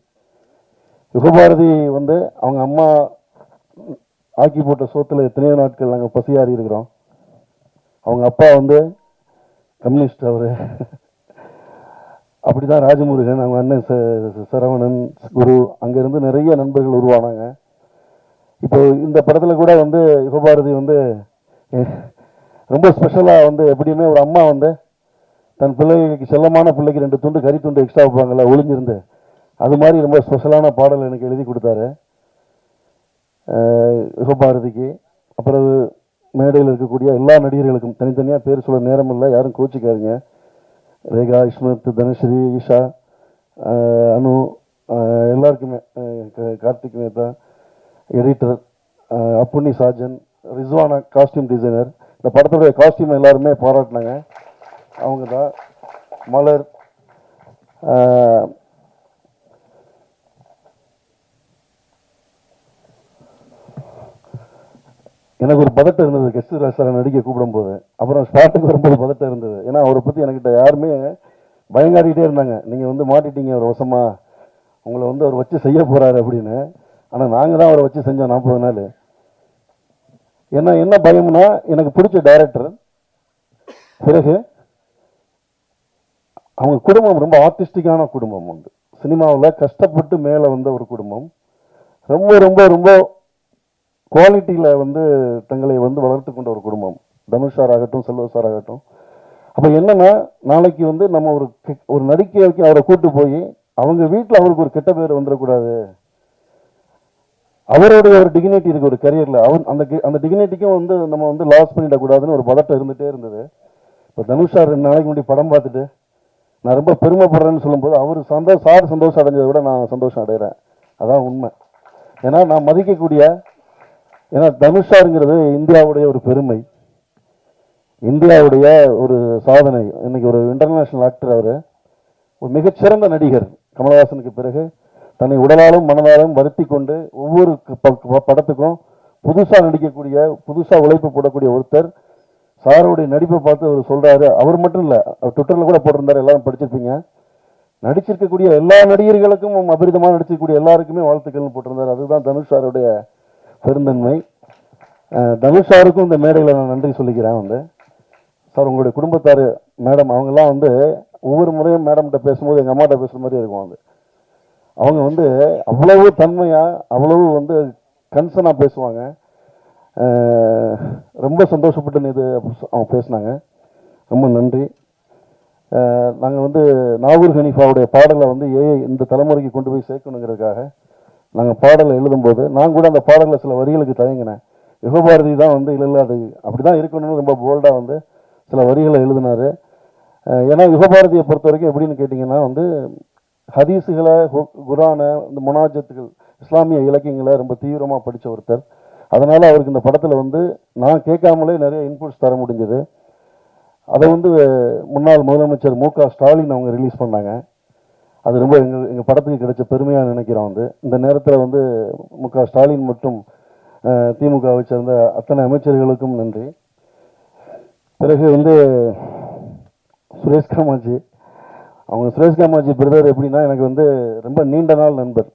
யுகபாரதி வந்து அவங்க அம்மா ஆக்கி போட்ட சோத்தில் எத்தனையோ நாட்கள் நாங்கள் பசியாறி இருக்கிறோம். அவங்க அப்பா வந்து கம்யூனிஸ்ட். அவர் அப்படி தான் ராஜமுருகன், அவங்க அண்ணன் சரவணன், குரு, அங்கேருந்து நிறைய நண்பர்கள் உருவானாங்க. இப்போ இந்த படத்தில் கூட வந்து யுகபாரதி வந்து ரொம்ப ஸ்பெஷலாக வந்து எப்படியுமே ஒரு அம்மா வந்து தன் பிள்ளைக்கு செல்லமான பிள்ளைக்கு 2 துண்டு கறி துண்டு எக்ஸ்ட்ரா வைப்பாங்கள்ல ஒளிஞ்சிருந்து, அது மாதிரி ரொம்ப ஸ்பெஷலான பாடல் எனக்கு எழுதி கொடுத்தாரு யுகபாரதிக்கு. அப்புறம் மேடையில் இருக்கக்கூடிய எல்லா நடிகர்களுக்கும் தனித்தனியாக பேர் சொல்ல நேரம் இல்லை, யாரும் கோச்சிக்காதீங்க. ரேகா, இஸ்மத், தனுஸ்ரீ, ஈஷா, அனு, எல்லாருக்குமே, Karthik Mehta, editor, Appunni Sajan, Rizwana costume designer, இந்த படத்துடைய காஸ்டியூம் எல்லாருமே பாராட்டினாங்க. அவங்க தான் மலர், எனக்கு ஒரு பதட்டம் இருந்தது கெஸ்ட் ராஜாரை நடிக்க கூப்பிடும்போது. அப்புறம் ஸ்பாட்டுக்கு வரும்போது பதட்டம் இருந்தது. ஏன்னா அவரை பற்றி என்கிட்ட யாருமே பயங்காட்டிகிட்டே இருந்தாங்க, நீங்கள் வந்து மாட்டிட்டீங்க அவர் வசமா, உங்களை வந்து அவர் வச்சு செய்ய போகிறாரு அப்படின்னு. ஆனால் நாங்கள் தான் அவரை வச்சு செஞ்சோம் 40 நாள். ஏன்னா என்ன பயம்னா, எனக்கு பிடிச்ச டைரக்டர், பிறகு அவங்க குடும்பம் ரொம்ப ஆர்டிஸ்டிக்கான குடும்பம் உண்டு. சினிமாவில் கஷ்டப்பட்டு மேலே வந்த ஒரு குடும்பம். ரொம்ப ரொம்ப ரொம்ப குவாலிட்டியில் வந்து தங்களை வந்து வளர்த்து கொண்ட ஒரு குடும்பம். தனுஷ் சார் ஆகட்டும், செல்வ சார் ஆகட்டும். அப்போ என்னன்னா, நாளைக்கு வந்து நம்ம ஒரு நடிகைக்கு அவரை கூட்டு போய் அவங்க வீட்டில் அவருக்கு ஒரு கெட்ட பேர் வந்துடக்கூடாது. அவருடைய ஒரு டிக்னிட்டி இருக்கு ஒரு கரியரில், அவர் அந்த டிக்னிட்டிக்கும் வந்து நம்ம வந்து லாஸ் பண்ணிடக்கூடாதுன்னு ஒரு பதட்டம் இருந்துகிட்டே இருந்தது. இப்போ தனுஷ் சார் 2 நாளைக்கு முன்னாடி படம் பார்த்துட்டு நான் ரொம்ப பெருமைப்படுறேன்னு சொல்லும்போது அவர் சந்தோஷம் அடைஞ்சதை விட நான் சந்தோஷம் அடைகிறேன். அதான் உண்மை. ஏன்னா நான் மதிக்கக்கூடிய, ஏன்னா தனுஷாருங்கிறது இந்தியாவுடைய ஒரு பெருமை, இந்தியாவுடைய ஒரு சாதனை. இன்னைக்கு ஒரு இன்டர்நேஷனல் ஆக்டர். அவர் ஒரு மிகச்சிறந்த நடிகர். கமலஹாசனுக்கு பிறகு தன்னை உடலாலும் மனதாலும் வருத்தி கொண்டு ஒவ்வொரு படத்துக்கும் புதுசாக நடிக்கக்கூடிய, புதுசாக உழைப்பு போடக்கூடிய ஒருத்தர். சாருடைய நடிப்பை பார்த்து அவர் சொல்றாரு, அவர் மட்டும் இல்லை, அவர் ட்விட்டரில் கூட போட்டிருந்தாரு, எல்லாரும் படிச்சிருப்பீங்க. நடிச்சிருக்கக்கூடிய எல்லா நடிகர்களுக்கும், அபரிதமாக நடிச்சிருக்கக்கூடிய எல்லாருக்குமே வாழ்த்துக்கள்னு போட்டிருந்தார். அதுதான் தனுஷ் சாருடைய பெருந்தன்மை. தனுஷ் சாருக்கும் இந்த மேடையில் நான் நன்றி சொல்லிக்கிறேன். வந்து சார், உங்களுடைய குடும்பத்தார் மேடம் அவங்கெல்லாம் வந்து ஒவ்வொரு முறையும் மேடம்கிட்ட பேசும்போது எங்கள் அம்மாட்ட பேசுகிற மாதிரி இருக்கும். வந்து அவங்க வந்து அவ்வளவு தன்மையாக, அவ்வளவு வந்து கன்சர்னாக பேசுவாங்க. ரொம்ப சந்தோஷப்பட்டு இது அவங்க பேசினாங்க. ரொம்ப நன்றி. நாங்கள் வந்து நாகூர் ஹனீஃபாவுடைய பாடலை வந்து இந்த தலைமுறைக்கு கொண்டு போய் சேர்க்கணுங்கிறதுக்காக நாங்கள் பாடலை எழுதும்போது நான் கூட அந்த பாடலில் சில வரிகளுக்கு தயங்கினேன். யுகபாரதி தான் வந்து இல்லை அது அப்படி தான் இருக்கணும்னு ரொம்ப போல்டாக வந்து சில வரிகளை எழுதினார். ஏன்னா யுகபாரதியை பொறுத்த வரைக்கும் எப்படின்னு கேட்டிங்கன்னா வந்து ஹதீஸுகளை, குரானை, இந்த முனாஜத்துகள், இஸ்லாமிய இலக்கியங்களை ரொம்ப தீவிரமாக படித்த ஒருத்தர். அதனால் அவருக்கு இந்த படத்தில் வந்து நான் கேட்காமலே நிறைய இன்புட்ஸ் தர முடிஞ்சது. அதை வந்து முன்னாள் முதலமைச்சர் மு.க. ஸ்டாலின் அவங்க ரிலீஸ் பண்ணாங்க. அது ரொம்ப எங்கள் படத்துக்கு கிடைச்ச பெருமையாக நினைக்கிறோம். வந்து இந்த நேரத்தில் வந்து மு.க. ஸ்டாலின் மற்றும் திமுகவை சேர்ந்த அத்தனை அமைச்சர்களுக்கும் நன்றி. பிறகு வந்து சுரேஷ் காமாட்சி, அவங்க சுரேஷ் காமாட்சி பிரதர் எப்படின்னா எனக்கு வந்து ரொம்ப நீண்ட நாள் நண்பர்.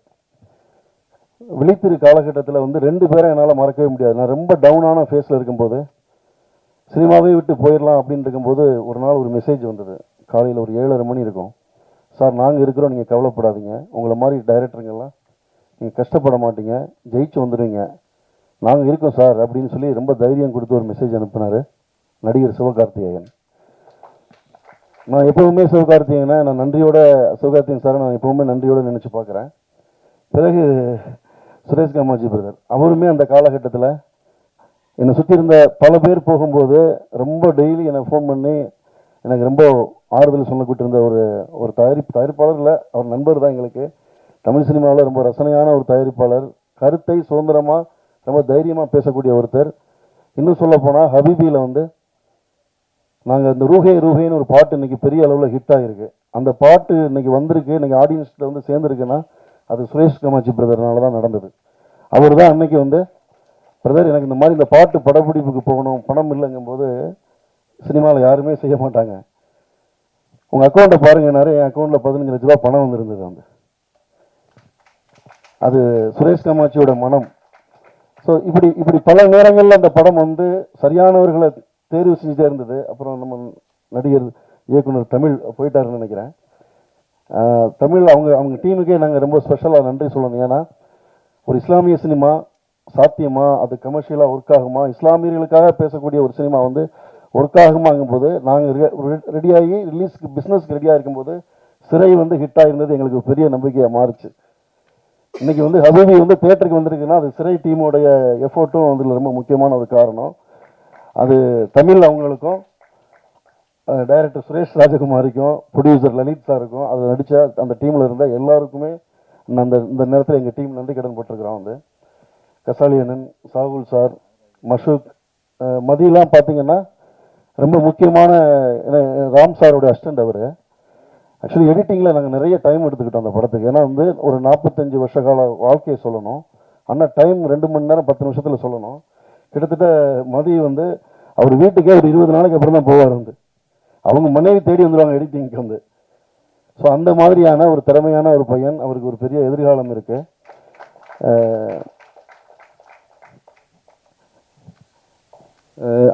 விழித்திரு காலகட்டத்தில் வந்து 2 பேரை என்னால் மறக்கவே முடியாது. நான் ரொம்ப டவுனான ஃபேஸில் இருக்கும்போது, சினிமாவே விட்டு போயிடலாம் அப்படின்னு இருக்கும்போது ஒரு நாள் ஒரு மெசேஜ் வந்தது. காலையில் ஒரு 7:30 மணி இருக்கும். சார், நாங்கள் இருக்கிறோம், நீங்கள் கவலைப்படாதீங்க, உங்களை மாதிரி டைரக்டருங்கெல்லாம் நீங்கள் கஷ்டப்பட மாட்டீங்க, ஜெயிச்சு வந்துடுவீங்க, நாங்கள் இருக்கோம் சார் அப்படின்னு சொல்லி ரொம்ப தைரியம் கொடுத்து ஒரு மெசேஜ் அனுப்பினார் நடிகர் சிவகார்த்திகேயன். நான் எப்போவுமே சிவகார்த்திகேயனை நான் நன்றியோட, சிவகார்த்திகேயன் சாரை நான் எப்போவுமே நன்றியோடு நினச்சி பார்க்குறேன். பிறகு சுரேஷ் காமாட்சி பிரதர். அவருமே அந்த காலகட்டத்தில் என்னை சுற்றி இருந்த பல பேர் போகும்போது ரொம்ப டெய்லி என்னை ஃபோன் பண்ணி எனக்கு ரொம்ப ஆறுதல் சொல்லக்கூட்டு இருந்த ஒரு தயாரிப்பாளர் இல்லை, அவர் நண்பர் தான் எங்களுக்கு. தமிழ் சினிமாவில் ரொம்ப ரசனையான ஒரு தயாரிப்பாளர், கருத்தை சுதந்திரமாக ரொம்ப தைரியமாக பேசக்கூடிய ஒருத்தர். இன்னும் சொல்ல போனால் ஹபீபியில் வந்து நாங்கள் இந்த ரூஹே ரூஹேன்னு ஒரு பாட்டு இன்னைக்கு பெரிய அளவில் ஹிட் ஆகிருக்கு. அந்த பாட்டு இன்னைக்கு வந்திருக்கு, இன்னைக்கு ஆடியன்ஸில் வந்து சேர்ந்துருக்குன்னா அது சுரேஷ் காமாட்சி பிரதர்னால தான் நடந்தது. அவர் தான் அன்னைக்கு வந்து பிரதர் எனக்கு இந்த மாதிரி இந்த பாட்டு படப்பிடிப்புக்கு போகணும், பணம் இல்லைங்கும்போது சினிமாவில் யாருமே செய்ய மாட்டாங்க, உங்கள் அக்கௌண்ட்டை பாருங்கன்னாரு. என் அக்கௌண்ட்டில் 15 லட்ச ரூபா பணம் வந்துருந்தது. அது சுரேஷ் காமாட்சியோட மனம். ஸோ இப்படி பல நேரங்களில் அந்த படம் வந்து சரியானவர்களை தேர்வு செஞ்சுட்டே இருந்தது. அப்புறம் நம்ம நடிகர் இயக்குனர் தமிழ் போயிட்டாருன்னு நினைக்கிறேன். தமிழ் அவங்க டீமுக்கே நாங்கள் ரொம்ப ஸ்பெஷலாக நன்றி சொல்லணும். ஏன்னா ஒரு இஸ்லாமிய சினிமா சாத்தியமா, அது கமர்ஷியலாக ஒர்க் ஆகுமா, இஸ்லாமியர்களுக்காக பேசக்கூடிய ஒரு சினிமா வந்து ஒர்க் ஆகுமாங்கும்போது நாங்கள் ரெடியாகி ரிலீஸ்க்கு பிஸ்னஸ்க்கு ரெடியாக இருக்கும்போது சிறை வந்து ஹிட் ஆகிருந்தது எங்களுக்கு பெரிய நம்பிக்கையாக மாறுச்சு. இன்னைக்கு வந்து ஹபீபி வந்து தியேட்டருக்கு வந்திருக்குன்னா அது சிறை டீமோடைய எஃபோர்ட்டும் அதில் ரொம்ப முக்கியமான ஒரு காரணம். அது தமிழ் அவங்களுக்கும் டைரக்டர் சுரேஷ் ராஜகுமாரிக்கும் ப்ரொடியூசர் லலித் சாருக்கும் அது நடித்த அந்த டீமில் இருந்த எல்லாருக்குமே இந்த நேரத்தில் எங்கள் டீம் நன்றி கடன் பட்டிருக்கிறோம். வந்து கசாலி அண்ணன், சாகுல் சார், மஷூக், மதியெல்லாம் பார்த்தீங்கன்னா ரொம்ப முக்கியமான ராம் சாரோடைய அசிஸ்டண்ட் அவர். ஆக்சுவலி எடிட்டிங்கில் நாங்கள் நிறைய டைம் எடுத்துக்கிட்டோம் அந்த படத்துக்கு. ஏன்னா வந்து ஒரு 45 வருஷ கால வாழ்க்கையை சொல்லணும், ஆனால் டைம் 2 மணி நேரம் 10 நிமிஷத்தில் சொல்லணும். கிட்டத்தட்ட மதி வந்து அவர் வீட்டுக்கே ஒரு 20 நாளைக்கு அப்புறம் தான் போவார். வந்து அவங்க மனைவி தேடி வந்துடுவாங்க எடிட்டிங்க்கு வந்து. ஸோ அந்த மாதிரியான ஒரு திறமையான ஒரு பையன், அவருக்கு ஒரு பெரிய எதிர்காலம் இருக்குது.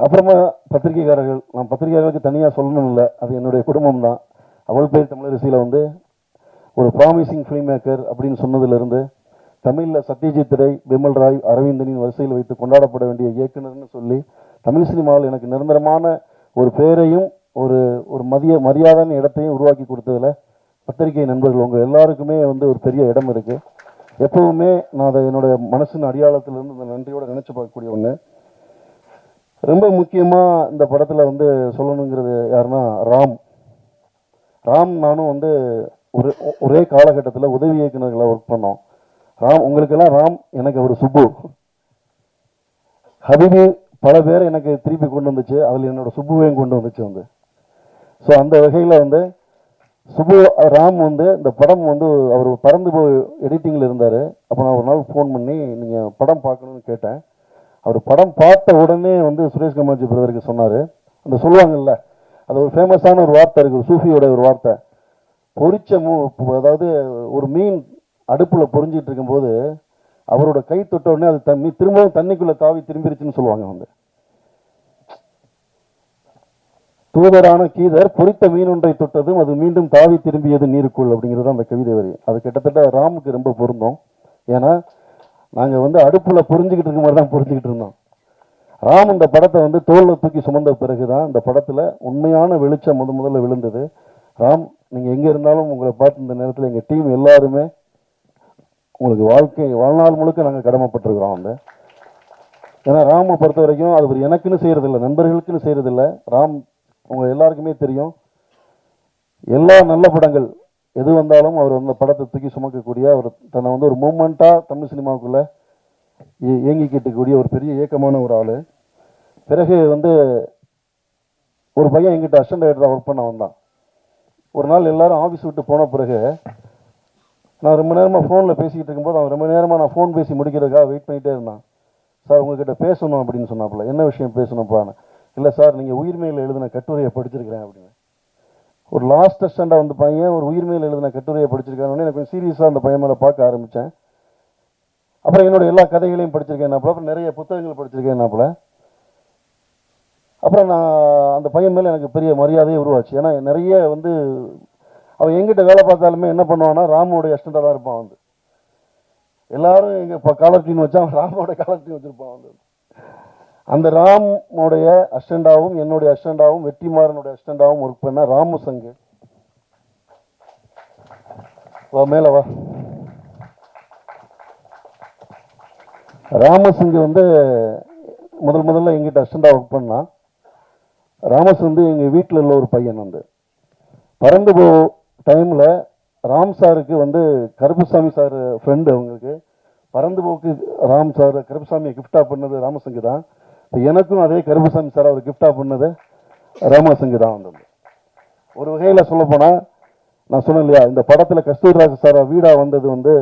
அப்புறமா பத்திரிகைக்காரர்கள், நான் பத்திரிகையாளர்களுக்கு தனியாக சொல்லணும் இல்லை, அது என்னுடைய குடும்பம் தான். அவள் பேர் தமிழரசியில் வந்து ஒரு ப்ராமிசிங் ஃபிலிம் மேக்கர் அப்படின்னு சொன்னதுலேருந்து தமிழில் சத்யஜித் ரே, பிமல் ராய், அரவிந்தனின் வரிசையில் வைத்து கொண்டாடப்பட வேண்டிய இயக்குனர்னு சொல்லி தமிழ் சினிமாவில் எனக்கு நிரந்தரமான ஒரு பேரையும் ஒரு மரியாதையான இடத்தையும் உருவாக்கி கொடுத்ததில் பத்திரிகை நண்பர்கள் உங்கள் எல்லாருக்குமே வந்து ஒரு பெரிய இடம் இருக்குது. எப்பவுமே நான் அதை என்னுடைய மனசின் அடியாளத்திலிருந்து இந்த நன்றியோடு நினச்சி பார்க்கக்கூடிய ஒன்று. ரொம்ப முக்கியமாக இந்த படத்தில் வந்து சொல்லணுங்கிறது யாருன்னா ராம் நானும் வந்து ஒரே காலகட்டத்தில் உதவி இயக்குநர்களை ஒர்க் பண்ணோம். உங்களுக்கெல்லாம் ராம், எனக்கு அவர் சுப்பு. ஹபீபி பல பேரை எனக்கு திருப்பி கொண்டு வந்துச்சு, அதில் என்னோட சுப்புவையும் கொண்டு வந்துச்சு வந்து. ஸோ அந்த வகையில் வந்து சுப்பு ராம் வந்து இந்த படம் வந்து அவர் பறந்து போய் எடிட்டிங்கில் இருந்தார். அப்போ நான் ஒரு நாள் ஃபோன் பண்ணி நீங்கள் படம் பார்க்கணுன்னு கேட்டேன். அவர் படம் பார்த்த உடனே வந்து சுரேஷ் காமாட்சி பிரதருக்கு சொன்னார். அந்த சொல்லுவாங்கல்ல, அது ஒரு ஃபேமஸான ஒரு வார்த்தை இருக்குது, சூஃபியோட ஒரு வார்த்தை, பொரிச்ச அதாவது ஒரு மீன் அடுப்பில் பொரிஞ்சிட்டு இருக்கும்போது அவரோட கை தொட்ட உடனே அது திரும்பவும் தண்ணிக்குள்ளே தாவி திரும்பிருச்சுன்னு சொல்லுவாங்க. வந்து தூதரான கீதர் பொரித்த மீன் ஒன்றை தொட்டதும் அது மீண்டும் தாவி திரும்பியது நீருக்குள் அப்படிங்கிறது அந்த கவிதை வரி. அது கிட்டத்தட்ட ராமுக்கு ரொம்ப பொருந்தும். ஏன்னா நாங்கள் வந்து அடுப்பில் பொரிஞ்சுக்கிட்டு இருக்க மாதிரி தான் பொரிஞ்சுக்கிட்டு இருந்தோம். ராம் இந்த படத்தை வந்து தோளில் தூக்கி சுமந்த பிறகு தான் இந்த படத்தில் உண்மையான வெளிச்சம் முதல்ல விழுந்தது. ராம், நீங்கள் எங்கே இருந்தாலும் உங்களை பார்த்து இந்த நேரத்தில் எங்கள் டீம் எல்லாருமே உங்களுக்கு வாழ்நாள் முழுக்க நாங்கள் கடமைப்பட்டிருக்கிறோம். வந்து ஏன்னா ராமை பொறுத்த வரைக்கும் அது ஒரு எனக்குன்னு செய்கிறதில்ல, நண்பர்களுக்குன்னு செய்கிறதில்ல. ராம் உங்கள் எல்லாருக்குமே தெரியும், எல்லா நல்ல படங்கள் எது வந்தாலும் அவர் அந்த படத்தை தூக்கி சுமக்கக்கூடிய, அவர் தன்னை வந்து ஒரு மூமெண்ட்டாக தமிழ் சினிமாவுக்குள்ளே இயங்கிக்கிட்டக்கூடிய ஒரு பெரிய இயக்கமான ஒரு ஆள். பிறகு வந்து ஒரு பையன் எங்கிட்ட அசிஸ்டன்ட் டைரக்டராக ஒர்க் பண்ண வந்தான். ஒரு நாள் எல்லாரும் ஆஃபீஸ் விட்டு போன பிறகு நான் ரொம்ப நேரமாக ஃபோனில் பேசிக்கிட்டு இருக்கும்போது அவன் ரொம்ப நேரமாக நான் ஃபோன் பேசி முடிக்கிறதுக்காக வெயிட் பண்ணிகிட்டே இருந்தான். சார் உங்ககிட்ட பேசணும் அப்படின்னு சொன்னாப்புல. என்ன விஷயம் பேசணும்ப்பான்னு. இல்லை சார், நீங்கள் உயிர்மையில் எழுதின கட்டுரையை படிச்சிருக்கிறேன் அப்படின்னு. ஒரு லாஸ்ட் அசிஸ்டண்டாக வந்து பையன் ஒரு உயிர்மையில் எழுதின கட்டுரையை படிச்சிருக்காருன்னு எனக்கு சீரியஸாக அந்த பையன் மேலே பார்க்க ஆரம்பித்தேன். அப்புறம் என்னோட எல்லா கதைகளையும் படிச்சிருக்கேன்னாப்புல, அப்புறம் நிறைய புத்தகங்கள் படிச்சிருக்கேன்னாப்புல. அப்புறம் நான் அந்த பையன் மேலே எனக்கு பெரிய மரியாதையே உருவாச்சு. ஏன்னா நிறைய வந்து அவன் எங்கிட்ட வேலை பார்த்தாலுமே என்ன பண்ணுவான்னா ராமோடைய அசிஸ்டண்டாக தான் இருப்பான். வந்து எல்லாரும் எங்கள் இப்போ காலர் டீம் வச்சா அவன் ராமோட காலர் டீம் வச்சுருப்பான். வந்து அந்த ராமோடைய அசிஸ்டண்டாகவும் என்னுடைய அசிஸ்டண்டாகவும் வெற்றிமாறனுடைய அசிஸ்டண்டாகவும் ஒர்க் பண்ண ராமு சங்கு. வா மேலே வா. ராமசிங் வந்து முதல்ல எங்கிட்ட அசிஸ்டண்டாக ஒர்க் பண்ணான். ராமஸ் வந்து எங்கள் வீட்டில் உள்ள ஒரு பையன் வந்து பறந்து போ டைமில் ராம் சாருக்கு வந்து கருப்புசாமி சார் ஃப்ரெண்டு அவங்களுக்கு பறந்து போக்கு ராம் சார் கருப்புசாமியை கிஃப்டாக பண்ணது ராமசிங்கு தான். இப்போ எனக்கும் அதே கருப்புசாமி சார் அவர் கிஃப்டாக பண்ணது ராமசிங்கு தான் வந்தது. ஒரு வகையில் சொல்லப்போனால் நான் சொன்னேன் இல்லையா, இந்த படத்தில் கஸ்தூரிராஜ சார் வீடாக வந்தது வந்து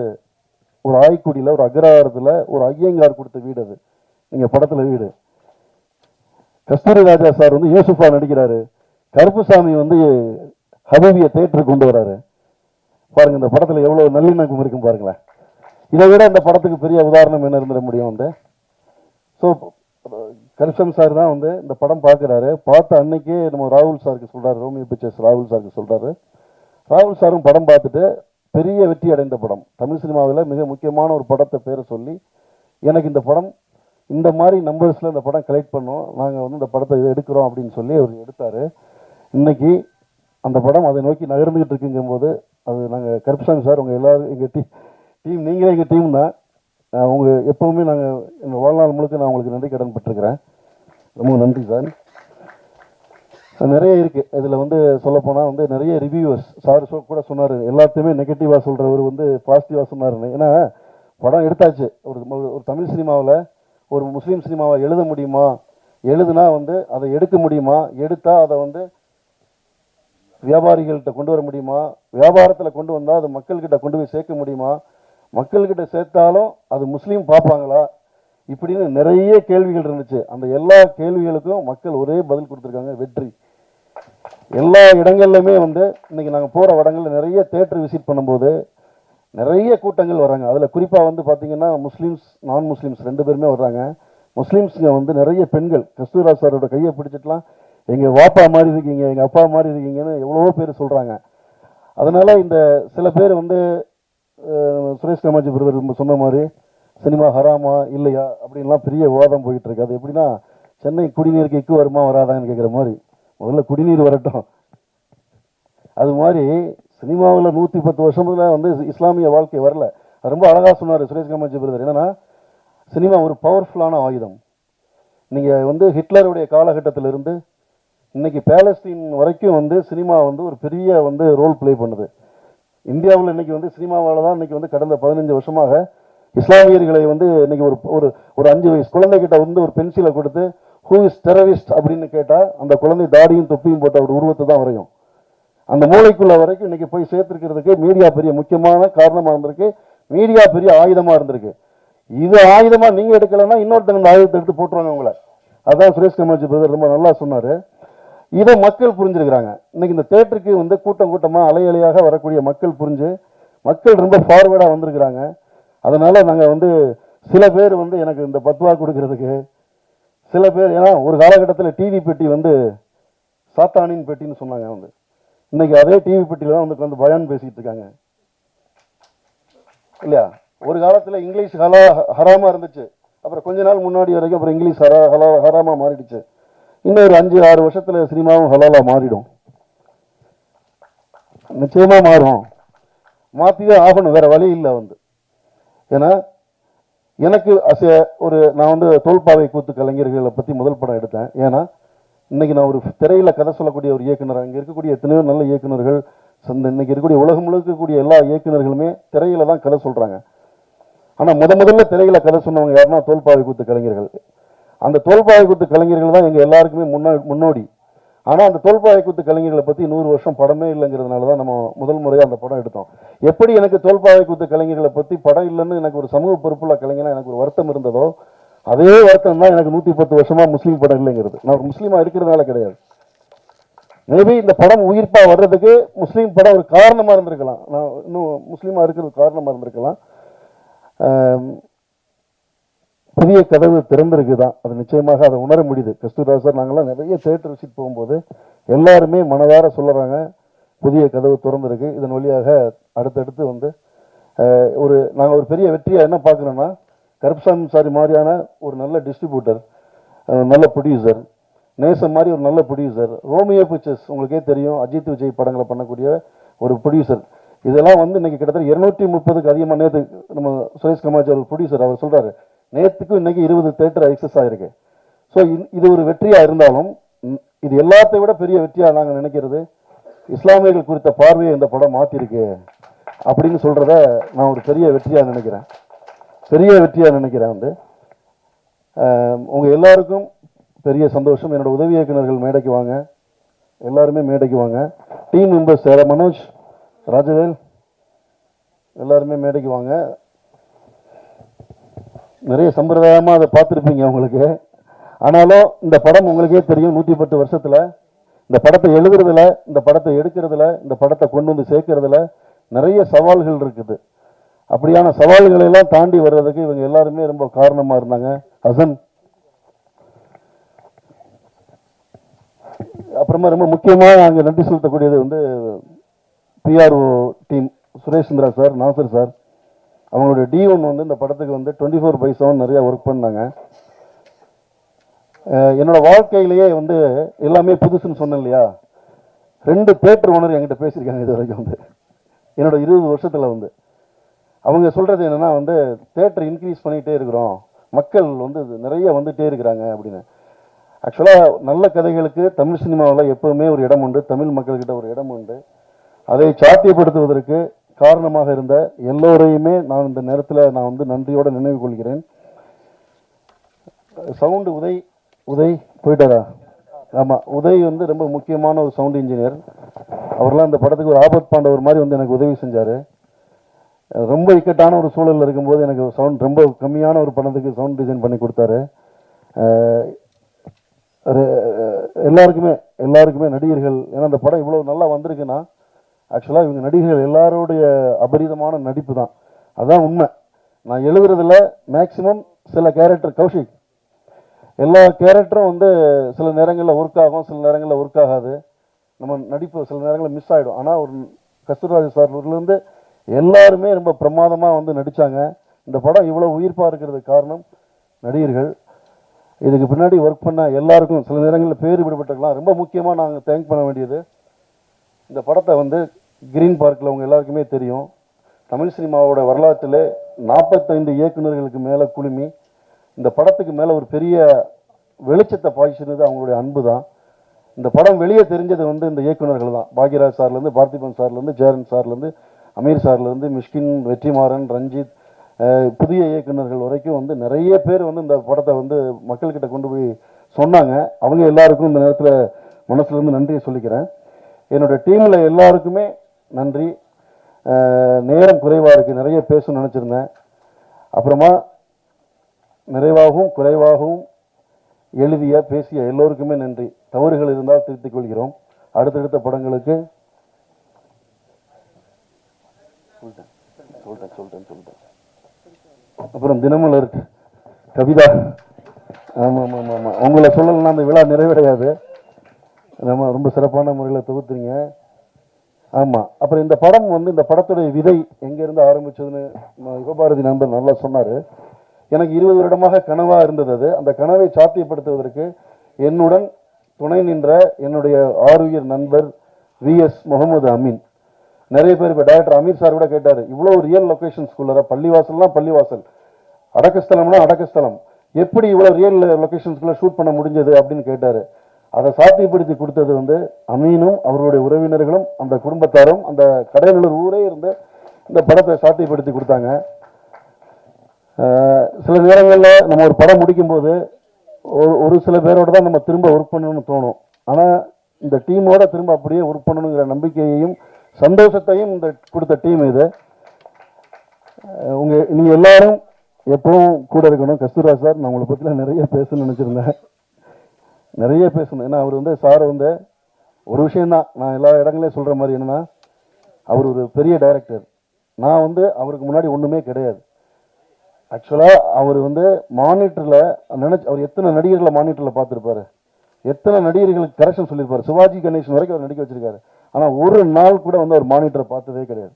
ஒரு ஆய்க்குடியில் ஒரு அக்ரஹாரத்தில் ஒரு ஐயங்கார் கொடுத்த வீடு. அது நீங்கள் படத்தில் வீடு. கஸ்தூரி ராஜா சார் வந்து யூசுஃபா நடிக்கிறாரு. கருப்புசாமி வந்து ஹபீபியை தேட்டருக்கு கொண்டு வராரு. பாருங்க இந்த படத்தில் எவ்வளோ நல்லிணக்கம் இருக்கும் பாருங்களேன். இதை விட இந்த படத்துக்கு பெரிய உதாரணம் என்ன இருந்துட முடியும் வந்து. ஸோ கருப்பசாமி சார் தான் வந்து இந்த படம் பார்க்குறாரு. பார்த்த அன்னைக்கே நம்ம ராகுல் சாருக்கு சொல்கிறாரு, ரோமியோ பிக்சர்ஸ் ராகுல் சாருக்கு சொல்கிறாரு. ராகுல் சாரும் படம் பார்த்துட்டு பெரிய வெற்றி அடைந்த படம், தமிழ் சினிமாவில் மிக முக்கியமான ஒரு படத்தை பேரை சொல்லி எனக்கு இந்த படம் இந்த மாதிரி நம்பர்ஸில் இந்த படம் கலெக்ட் பண்ணோம், நாங்கள் வந்து இந்த படத்தை எடுக்கிறோம் அப்படின்னு சொல்லி அவர் எடுத்தார். இன்னைக்கு அந்த படம் அதை நோக்கி நகர்ந்துக்கிட்டு இருக்குங்கும்போது அது நாங்கள் கருப்பசாமி சார் உங்கள் எல்லோரும் எங்கள் டீம் நீங்களே எங்கள் டீம் தான். உங்கள் எப்போவுமே நாங்கள் எங்கள் வாழ்நாள் முழுக்க நான் உங்களுக்கு நன்றி கடன் பெற்றிருக்கிறேன். ரொம்ப நன்றி சார். நிறைய இருக்குது இதில் வந்து சொல்லப்போனால் வந்து நிறைய ரிவ்யூவர்ஸ் சார் கூட சொன்னார், எல்லாத்தையுமே நெகட்டிவாக சொல்கிறவர் வந்து பாசிட்டிவாக சொன்னாருன்னு. ஏன்னா படம் எடுத்தாச்சு. ஒரு தமிழ் சினிமாவில் ஒரு முஸ்லீம் சினிமாவை எழுத முடியுமா, எழுதுனா வந்து அதை எடுக்க முடியுமா, எடுத்தால் அதை வந்து வியாபாரிகள்கிட்ட கொண்டு வர முடியுமா, வியாபாரத்தில் கொண்டு வந்தால் அது மக்கள்கிட்ட கொண்டு போய் சேர்க்க முடியுமா, மக்கள்கிட்ட சேர்த்தாலும் அது முஸ்லீம் பார்ப்பாங்களா, இப்படின்னு நிறைய கேள்விகள் இருந்துச்சு. அந்த எல்லா கேள்விகளுக்கும் மக்கள் ஒரே பதில் கொடுத்துருக்காங்க, வெற்றி. எல்லா இடங்கள்லையுமே வந்து இன்னைக்கு நாங்கள் போகிற இடங்களில் நிறைய தேட்டர் விசிட் பண்ணும்போது நிறைய கூட்டங்கள் வராங்க. அதில் குறிப்பாக வந்து பார்த்தீங்கன்னா முஸ்லீம்ஸ் நான் முஸ்லீம்ஸ் ரெண்டு பேருமே வர்றாங்க. முஸ்லீம்ஸுங்க வந்து நிறைய பெண்கள் கஸ்தூரிராஜ் சாரோட கையை பிடிச்சிட்டுலாம் எங்கள் வாப்பா மாதிரி இருக்கீங்க, எங்கள் அப்பா மாதிரி இருக்கீங்கன்னு எவ்வளவோ பேர் சொல்கிறாங்க. அதனால் இந்த சில பேர் வந்து சுரேஷ் காமாட்சி பிரதர் சொன்ன மாதிரி சினிமா ஹராமா இல்லையா அப்படின்லாம் பெரிய விவாதம் போயிட்டுருக்கு. அது எப்படின்னா சென்னை குடிநீருக்கு இக்கு வருமா வராதான்னு கேட்குற மாதிரி, முதல்ல குடிநீர் வரட்டும். அது மாதிரி சினிமாவில் 110 வருஷத்துல வந்து இஸ்லாமிய வாழ்க்கை வரல. அது ரொம்ப அழகாக சொன்னார் சுரேஷ் காமாட்சி பிரதர். என்னன்னா சினிமா ஒரு பவர்ஃபுல்லான ஆயுதம். நீங்கள் வந்து ஹிட்லருடைய காலகட்டத்திலிருந்து இன்னைக்கு பேலஸ்தீன் வரைக்கும் வந்து சினிமா வந்து ஒரு பெரிய வந்து ரோல் பிளே பண்ணுது. இந்தியாவில் இன்னைக்கு வந்து சினிமாவால் தான் இன்னைக்கு வந்து கடந்த 15 வருஷமாக இஸ்லாமியர்களை வந்து இன்னைக்கு ஒரு 5 வயசு குழந்தைகிட்ட வந்து ஒரு பென்சிலை கொடுத்து ஹூ இஸ் டெரரிஸ்ட் அப்படின்னு கேட்டால் அந்த குழந்தை தாடியும் தொப்பியும் போட்ட ஒரு உருவத்தை தான் வரையும். அந்த மூளைக்குள்ள வரைக்கும் இன்னைக்கு போய் சேர்த்துருக்கிறதுக்கு மீடியா பெரிய முக்கியமான காரணமாக இருந்திருக்கு. மீடியா பெரிய ஆயுதமாக இருந்திருக்கு. இது ஆயுதமாக நீங்கள் எடுக்கலைன்னா இன்னொருத்தங்க இந்த ஆயுதத்தை எடுத்து போட்டுருவாங்க உங்களை. அதான் சுரேஷ் காமாட்சி பிரதர் ரொம்ப நல்லா சொன்னார். இதை மக்கள் புரிஞ்சிருக்கிறாங்க. இன்னைக்கு இந்த தேட்டருக்கு வந்து கூட்டமாக அலையலையாக வரக்கூடிய மக்கள் புரிஞ்சு மக்கள் ரொம்ப ஃபார்வேர்டாக வந்திருக்கிறாங்க. அதனால் நாங்கள் வந்து சில பேர் வந்து எனக்கு இந்த 10 ரூபா கொடுக்கறதுக்கு சில பேர், ஏன்னா ஒரு காலகட்டத்தில் டிவி பெட்டி வந்து சாத்தானின் பெட்டின்னு சொன்னாங்க. வந்து இன்னைக்கு அதே டிவி பெட்டியில் தான் வந்து பயான் பேசிகிட்டு இருக்காங்க இல்லையா. ஒரு காலத்தில் இங்கிலீஷ் ஹராமாக இருந்துச்சு, அப்புறம் கொஞ்ச நாள் முன்னாடி வரைக்கும் அப்புறம் இங்கிலீஷ் ஹராமாக மாறிடுச்சு. இன்னும் ஒரு 5-6 வருஷத்தில் சினிமாவும் ஹலாலாக மாறிடும். நிச்சயமாக மாறும், மாற்றி தான் ஆகணும், வேற வழி இல்லை வந்து. ஏன்னா எனக்கு நான் வந்து தோல்பாவை கூத்து கலைஞர்களை பற்றி முதல் படம் எடுத்தேன். ஏன்னா இன்னைக்கு நான் ஒரு திரையில் கதை சொல்லக்கூடிய ஒரு இயக்குனர், அங்கே இருக்கக்கூடிய எத்தனையோ நல்ல இயக்குநர்கள், இன்னைக்கு இருக்கக்கூடிய உலகம் முழுக்க இருக்கக்கூடிய எல்லா இயக்குநர்களுமே திரையில தான் கதை சொல்கிறாங்க. ஆனால் முதல்ல திரையில கதை சொன்னவங்க யாருன்னா தோல்பாவை கூத்து கலைஞர்கள். அந்த தோல்பாவை கூத்து கலைஞர்கள் தான் எங்கள் எல்லாருக்குமே முன்னோடி. ஆனால் அந்த தோல்பாவை கூத்து கலைஞர்களை பற்றி 100 வருஷம் படமே இல்லைங்கிறதுனால தான் நம்ம முதல் முறையாக அந்த படம் எடுத்தோம். எப்படி எனக்கு தோல்பாவை கூத்து கலைஞர்களை பற்றி படம் இல்லைன்னு எனக்கு ஒரு சமூக பொறுப்புள்ள கலைஞனா எனக்கு ஒரு வருத்தம் இருந்ததோ, அதே வருத்தம் தான் எனக்கு 110 வருஷமா முஸ்லீம் படம் இல்லைங்கிறது. நான் ஒரு முஸ்லீமா இருக்கிறதுனால கிடையாது. மேபி இந்த படம் உயிர்ப்பா வர்றதுக்கு முஸ்லீம் படம் ஒரு காரணமா இருந்திருக்கலாம், நான் இன்னும் முஸ்லீமா இருக்கிறது காரணமா இருந்திருக்கலாம். புதிய கதவு திறந்திருக்கு தான், அது நிச்சயமாக அதை உணர முடியுது. கஸ்தூரிராஜ் சார் நாங்களாம் நிறைய தியேட்டர் விசிட் போகும்போது எல்லாருமே மனதார சொல்லுறாங்க புதிய கதவு திறந்திருக்கு. இதன் வழியாக அடுத்தடுத்து வந்து நாங்கள் ஒரு பெரிய வெற்றியாக என்ன பார்க்குறோன்னா, கருப்பசாமி சாரி மாதிரியான ஒரு நல்ல டிஸ்ட்ரிபியூட்டர், நல்ல ப்ரொடியூசர், நேசம் மாதிரி ஒரு நல்ல ப்ரொடியூசர், ரோமியோ பிக்சர்ஸ் உங்களுக்கே தெரியும் அஜித் விஜய் படங்களை பண்ணக்கூடிய ஒரு ப்ரொடியூசர், இதெல்லாம் வந்து இன்னைக்கு கிட்டத்தட்ட 230க்கு அதிகமாக. நேற்று நம்ம சுரேஷ் காமாட்சி ஒரு ப்ரொடியூசர் அவர் சொல்கிறாரு நேற்றுக்கும் இன்னைக்கு 20 தேட்டர் எக்ஸஸ் ஆகிருக்கு. ஸோ இது ஒரு வெற்றியாக இருந்தாலும் இது எல்லாத்தை விட பெரிய வெற்றியாக நாங்கள் நினைக்கிறது இஸ்லாமியர்கள் குறித்த பார்வையை இந்த படம் மாற்றிருக்கு அப்படின்னு சொல்கிறத நான் ஒரு பெரிய வெற்றியாக நினைக்கிறேன். வந்து உங்கள் எல்லாருக்கும் பெரிய சந்தோஷம். என்னோட உதவி இயக்குநர்கள் மேடைக்கு வாங்க, எல்லாருமே மேடைக்கு வாங்க. டீம் மெம்பர்ஸ் மனோஜ், ராஜவேல் எல்லாருமே மேடைக்கு வாங்க. நிறைய சம்பிரதாயமாக அதை பார்த்துருப்பீங்க உங்களுக்கு. ஆனாலும் இந்த படம் உங்களுக்கே தெரியும், 110 வருஷத்தில் இந்த படத்தை எழுதுறதுல, இந்த படத்தை எடுக்கிறதுல, இந்த படத்தை கொண்டு வந்து சேர்க்கறதுல நிறைய சவால்கள் இருக்குது. அப்படியான சவால்களை எல்லாம் தாண்டி வர்றதுக்கு இவங்க எல்லாருமே ரொம்ப காரணமாக இருந்தாங்க. ஹசன், அப்புறமா ரொம்ப முக்கியமாக நாங்கள் நன்றி செலுத்தக்கூடியது வந்து PRO team, Surendra sir, Nasser sir, அவங்களுடைய D1 வந்து இந்த படத்துக்கு வந்து 24/7 நிறைய ஒர்க் பண்ணாங்க. என்னோட வாழ்க்கையிலேயே வந்து எல்லாமே புதுசுன்னு சொன்னேன் இல்லையா, 2 தேட்டர் ஓனர் என்கிட்ட பேசியிருக்காங்க இது வரைக்கும் வந்து என்னோட 20 வருஷத்தில் வந்து. அவங்க சொல்கிறது என்னென்னா வந்து தேட்டர் இன்க்ரீஸ் பண்ணிகிட்டே இருக்கிறோம், மக்கள் வந்து நிறைய வந்துகிட்டே இருக்கிறாங்க அப்படின்னு. ஆக்சுவலாக நல்ல கதைகளுக்கு தமிழ் சினிமாவில் எப்போவுமே ஒரு இடம் உண்டு, தமிழ் மக்கள்கிட்ட ஒரு இடம் உண்டு. அதை சாத்தியப்படுத்துவதற்கு காரணமாக இருந்த எல்லோரையுமே நான் இந்த நேரத்தில் நான் வந்து நன்றியோடு நினைவு கொள்கிறேன். சவுண்டு உதய் போயிட்டாரா? ஆமாம், உதய் வந்து ரொம்ப முக்கியமான ஒரு சவுண்ட் இன்ஜினியர். அவர்லாம் இந்த படத்துக்கு ஒரு ஆபத் பாண்டவர் மாதிரி வந்து எனக்கு உதவி செஞ்சார். ரொம்ப இக்கட்டான ஒரு சூழலில் இருக்கும்போது எனக்கு சவுண்ட் ரொம்ப கம்மியான ஒரு படத்துக்கு சவுண்ட் டிசைன் பண்ணி கொடுத்தாரு. எல்லாருக்குமே நடிகர்கள், ஏன்னா அந்த படம் இவ்வளோ நல்லா வந்திருக்குன்னா ஆக்சுவலாக இவங்க நடிகர்கள் எல்லாருடைய அபரிதமான நடிப்பு தான், அதுதான் உண்மை. நான் எழுதுறதுல மேக்சிமம் சில கேரக்டர், கௌஷிக், எல்லா கேரக்டரும் வந்து சில நேரங்களில் ஒர்க் ஆகும், சில நேரங்களில் ஒர்க் ஆகாது, நம்ம நடிப்பு சில நேரங்களில் மிஸ் ஆகிடும். ஆனால் ஒரு கஸ்தூர்ராஜ் சார்லேருந்து எல்லாருமே ரொம்ப பிரமாதமாக வந்து நடித்தாங்க. இந்த படம் இவ்வளோ உயிர்ப்பாக இருக்கிறதுக்கு காரணம் நடிகர்கள். இதுக்கு பின்னாடி ஒர்க் பண்ண எல்லாருக்கும் சில நேரங்களில் பேர் விடுபட்டுக்கலாம். ரொம்ப முக்கியமாக நாங்கள் தேங்க் பண்ண வேண்டியது, இந்த படத்தை வந்து கிரீன் பார்க்கில் உங்கள் எல்லாருக்குமே தெரியும், தமிழ் சினிமாவோட வரலாற்றில் 45 இயக்குநர்களுக்கு மேலே குழுமி இந்த படத்துக்கு மேலே ஒரு பெரிய வெளிச்சத்தை பாய்ச்சினது அவங்களுடைய அன்பு தான். இந்த படம் வெளியே தெரிஞ்சது வந்து இந்த இயக்குநர்கள் தான். பாக்யராஜ் சார்லேருந்து, பார்த்திபன் சார்லேருந்து, ஜெயரன் சார்லேருந்து, அமீர் சார்லேருந்து, மிஷ்கின், வெற்றிமாறன், ரஞ்சித், புதிய இயக்குநர்கள் வரைக்கும் வந்து நிறைய பேர் வந்து இந்த படத்தை வந்து மக்கள்கிட்ட கொண்டு போய் சொன்னாங்க. அவங்க எல்லாருக்கும் இந்த நேரத்தில் மனசுலேருந்து நன்றியை சொல்லிக்கிறேன். என்னோட டீமில் எல்லாருக்குமே நன்றி. நேரம் குறைவாக இருக்குது, நிறைய பேசணும்னு நினச்சிருந்தேன். அப்புறமா நிறைவாகவும் குறைவாகவும் எழுதிய பேசிய எல்லோருக்குமே நன்றி. தவறுகள் இருந்தால் திருத்திக் கொள்கிறோம். அடுத்தடுத்த படங்களுக்கு சொல்லிட்டேன். அப்புறம் தினமலர் கவிதா, ஆமாம், உங்களை சொல்லலைன்னா அந்த விழா நிறைவடையாது. நம்ம ரொம்ப சிறப்பான முறையில் தொகுத்துறீங்க. ஆமாம். அப்புறம் இந்த படம் வந்து, இந்த படத்துடைய விதை எங்கேருந்து ஆரம்பிச்சதுன்னு யுகபாரதி நண்பர் நல்லா சொன்னார். எனக்கு 20 வருடமாக கனவாக இருந்தது அது. அந்த கனவை சாத்தியப்படுத்துவதற்கு என்னுடன் துணை நின்ற என்னுடைய ஆருயிர் நண்பர் VS முகமது அமீன். நிறைய பேர் இப்போ டைரக்டர் அமீர் சார் கூட கேட்டார், இவ்வளோ ரியல் லொக்கேஷன்ஸ்குள்ளே, பள்ளிவாசல்னால் பள்ளிவாசல், அடக்கஸ்தலம்னா அடக்கஸ்தலம், எப்படி இவ்வளோ ரியல் லொக்கேஷன்ஸ்குள்ளே ஷூட் பண்ண முடிஞ்சது அப்படின்னு கேட்டார். அதை சாத்தியப்படுத்தி கொடுத்தது வந்து அமீனும் அவருடைய உறவினர்களும் அந்த குடும்பத்தாரும் அந்த கடையநல்லூர் ஊரே இருந்து இந்த படத்தை சாத்தியப்படுத்தி கொடுத்தாங்க. சில நேரங்களில் நம்ம ஒரு படம் முடிக்கும்போது ஒரு சில பேரோட தான் நம்ம திரும்ப ஒர்க் பண்ணணும்னு தோணும். ஆனால் இந்த டீமோட திரும்ப அப்படியே ஒர்க் பண்ணணுங்கிற நம்பிக்கையையும் சந்தோஷத்தையும் இந்த கொடுத்த டீம் இது. நீங்கள் எல்லாரும் எப்பவும் கூட இருக்கணும். கஸ்தூர்ராஜ் சார், நான் உங்களை பற்றிலாம் நிறைய பேசணும்னு நினச்சிருந்தேன், நிறைய பேசணும். ஏன்னா அவர் வந்து சார் வந்து ஒரு விஷயந்தான் நான் எல்லா இடங்களையும் சொல்கிற மாதிரி, என்னென்னா அவர் ஒரு பெரிய டைரக்டர். நான் வந்து அவருக்கு முன்னாடி ஒன்றுமே கிடையாது. ஆக்சுவலாக அவர் வந்து மானிட்டரில் அவர் எத்தனை நடிகர்களை மானிட்டரில் பார்த்துருப்பாரு, எத்தனை நடிகர்களுக்கு கரெக்ஷன் சொல்லியிருப்பார். சிவாஜி கணேசன் வரைக்கும் அவர் நடிக்க வச்சிருக்காரு. ஆனால் ஒரு நாள் கூட வந்து அவர் மானிட்டரை பார்த்ததே கிடையாது.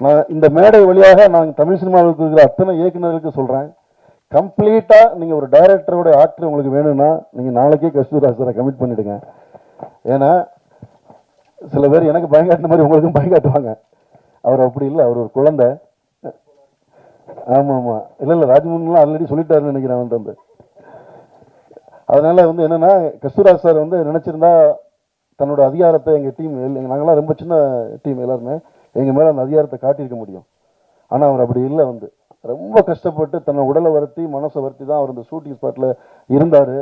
நான் இந்த மேடை வழியாக நான் தமிழ் சினிமாவுக்கு இருக்கிற அத்தனை இயக்குநர்களுக்கு சொல்கிறேன், கம்ப்ளீட்டாக நீங்கள் ஒரு டைரக்டரோட ஆக்டர் உங்களுக்கு வேணும்னா நீங்கள் நாளைக்கே கஸ்தூர்ராஜ் சாரை கமிட் பண்ணிவிடுங்க. ஏன்னா சில பேர் எனக்கு பயங்காட்டின மாதிரி உங்களுக்கும் பயங்காட்டுவாங்க. அவர் அப்படி இல்லை, அவர் ஒரு குழந்தை. ஆமாம் ஆமாம், இல்லை இல்லை, ராஜ்மோகன்லாம் ஆல்ரெடி சொல்லிட்டாருன்னு நினைக்கிறேன் அவன்கிட்ட வந்து. அதனால வந்து என்னன்னா, கஸ்தூராஜ் சார் வந்து நினைச்சிருந்தா தன்னோட அதிகாரத்தை எங்கள் டீம், நாங்களாம் ரொம்ப சின்ன டீம் எல்லாருமே, எங்கள் மேலே அந்த அதிகாரத்தை காட்டியிருக்க முடியும். ஆனால் அவர் அப்படி இல்லை, வந்து ரொம்ப கஷ்டப்பட்டு தன்னை உடலை வருத்தி மனசை வருத்தி தான் அவர் இந்த ஷூட்டிங் ஸ்பாட்டில் இருந்தார்.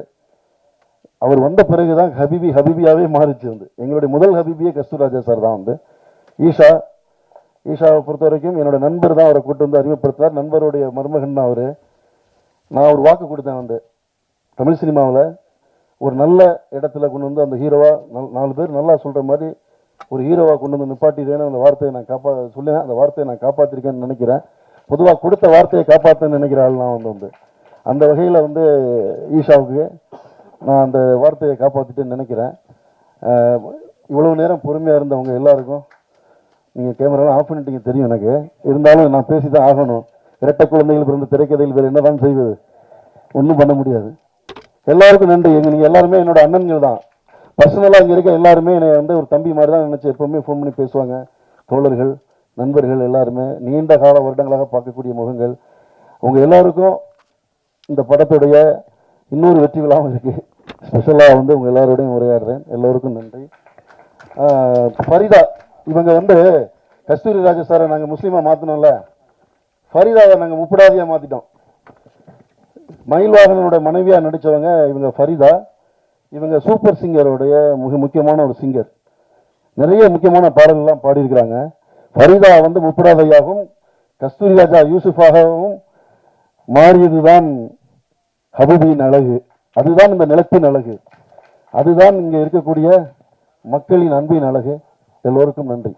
அவர் வந்த பிறகு தான் ஹபீபியாவே மாறிச்சு. வந்து எங்களுடைய முதல் ஹபீபியே கஸ்தூராஜா சார் தான். வந்து ஈஷாவை பொறுத்த வரைக்கும் என்னோட நண்பர் தான் அவரை கூட்டு வந்து அறிமுகப்படுத்துவார். நண்பருடைய மருமகன் தான் அவர். நான் ஒரு வாக்கு கொடுத்தேன், வந்து தமிழ் சினிமாவில் ஒரு நல்ல இடத்துல கொண்டு வந்து அந்த ஹீரோவா 4 பேர் நல்லா சொல்கிற மாதிரி ஒரு ஹீரோவாக கொண்டு வந்து நிப்பாட்டிட்டேன்னு அந்த வார்த்தையை நான் சொல்லேன். அந்த வார்த்தையை நான் காப்பாற்றிருக்கேன்னு நினைக்கிறேன். பொதுவாக கொடுத்த வார்த்தையை காப்பாற்றன்னு நினைக்கிற ஆள் நான் வந்து அந்த வகையில் வந்து ஈஷாவுக்கு நான் அந்த வார்த்தையை காப்பாற்றிட்டேன்னு நினைக்கிறேன். இவ்வளவு நேரம் பொறுமையாக இருந்தவங்க எல்லாருக்கும், நீங்கள் கேமராலாம் ஆஃப் பண்ணிட்டீங்க தெரியும் எனக்கு, இருந்தாலும் நான் பேசி தான் ஆகணும். இரட்டை குழந்தைகள் பிறந்த திரைக்கதையில் வேறு என்ன தான் செய்வது, ஒன்றும் பண்ண முடியாது. எல்லாருக்கும் நன்றி. நீங்கள் எல்லாருமே என்னோட அண்ணன்கள் தான். பர்சனலாக இங்கே இருக்க எல்லாருமே என்னை வந்து ஒரு தம்பி மாதிரி தான் நினச்சி எப்போவுமே ஃபோன் பண்ணி பேசுவாங்க. தோழர்கள், நண்பர்கள் எல்லாருமே, நீண்ட கால வருடங்களாக பார்க்கக்கூடிய முகங்கள். உங்கள் எல்லாருக்கும் இந்த படத்துடைய இன்னொரு வெற்றி விழாவும் இருக்குது. ஸ்பெஷலாக வந்து உங்கள் எல்லாரோடையும் உரையாடுறேன். எல்லோருக்கும் நன்றி. ஃபரிதா, இவங்க வந்து கஸ்தூரி ராஜா சாரை நாங்கள் முஸ்லீமாக மாற்றினோம்ல, ஃபரிதாவை நாங்கள் முப்படாதியாக மாற்றிட்டோம். மயில்வாகனோட மனைவியாக நடித்தவங்க இவங்க ஃபரிதா. இவங்க சூப்பர் சிங்கருடைய முக்கியமான ஒரு சிங்கர். நிறைய முக்கியமான பாடல்கள்லாம் பாடியிருக்கிறாங்க. ஃபரிதா வந்து முப்படாதையாகவும் கஸ்தூரி ராஜா யூசுஃபாகவும் மாறியதுதான் ஹபீபியின் அழகு. அதுதான் இந்த நிலத்தின் அழகு. அதுதான் இங்கே இருக்கக்கூடிய மக்களின் அன்பின் அழகு. எல்லோருக்கும் நன்றி.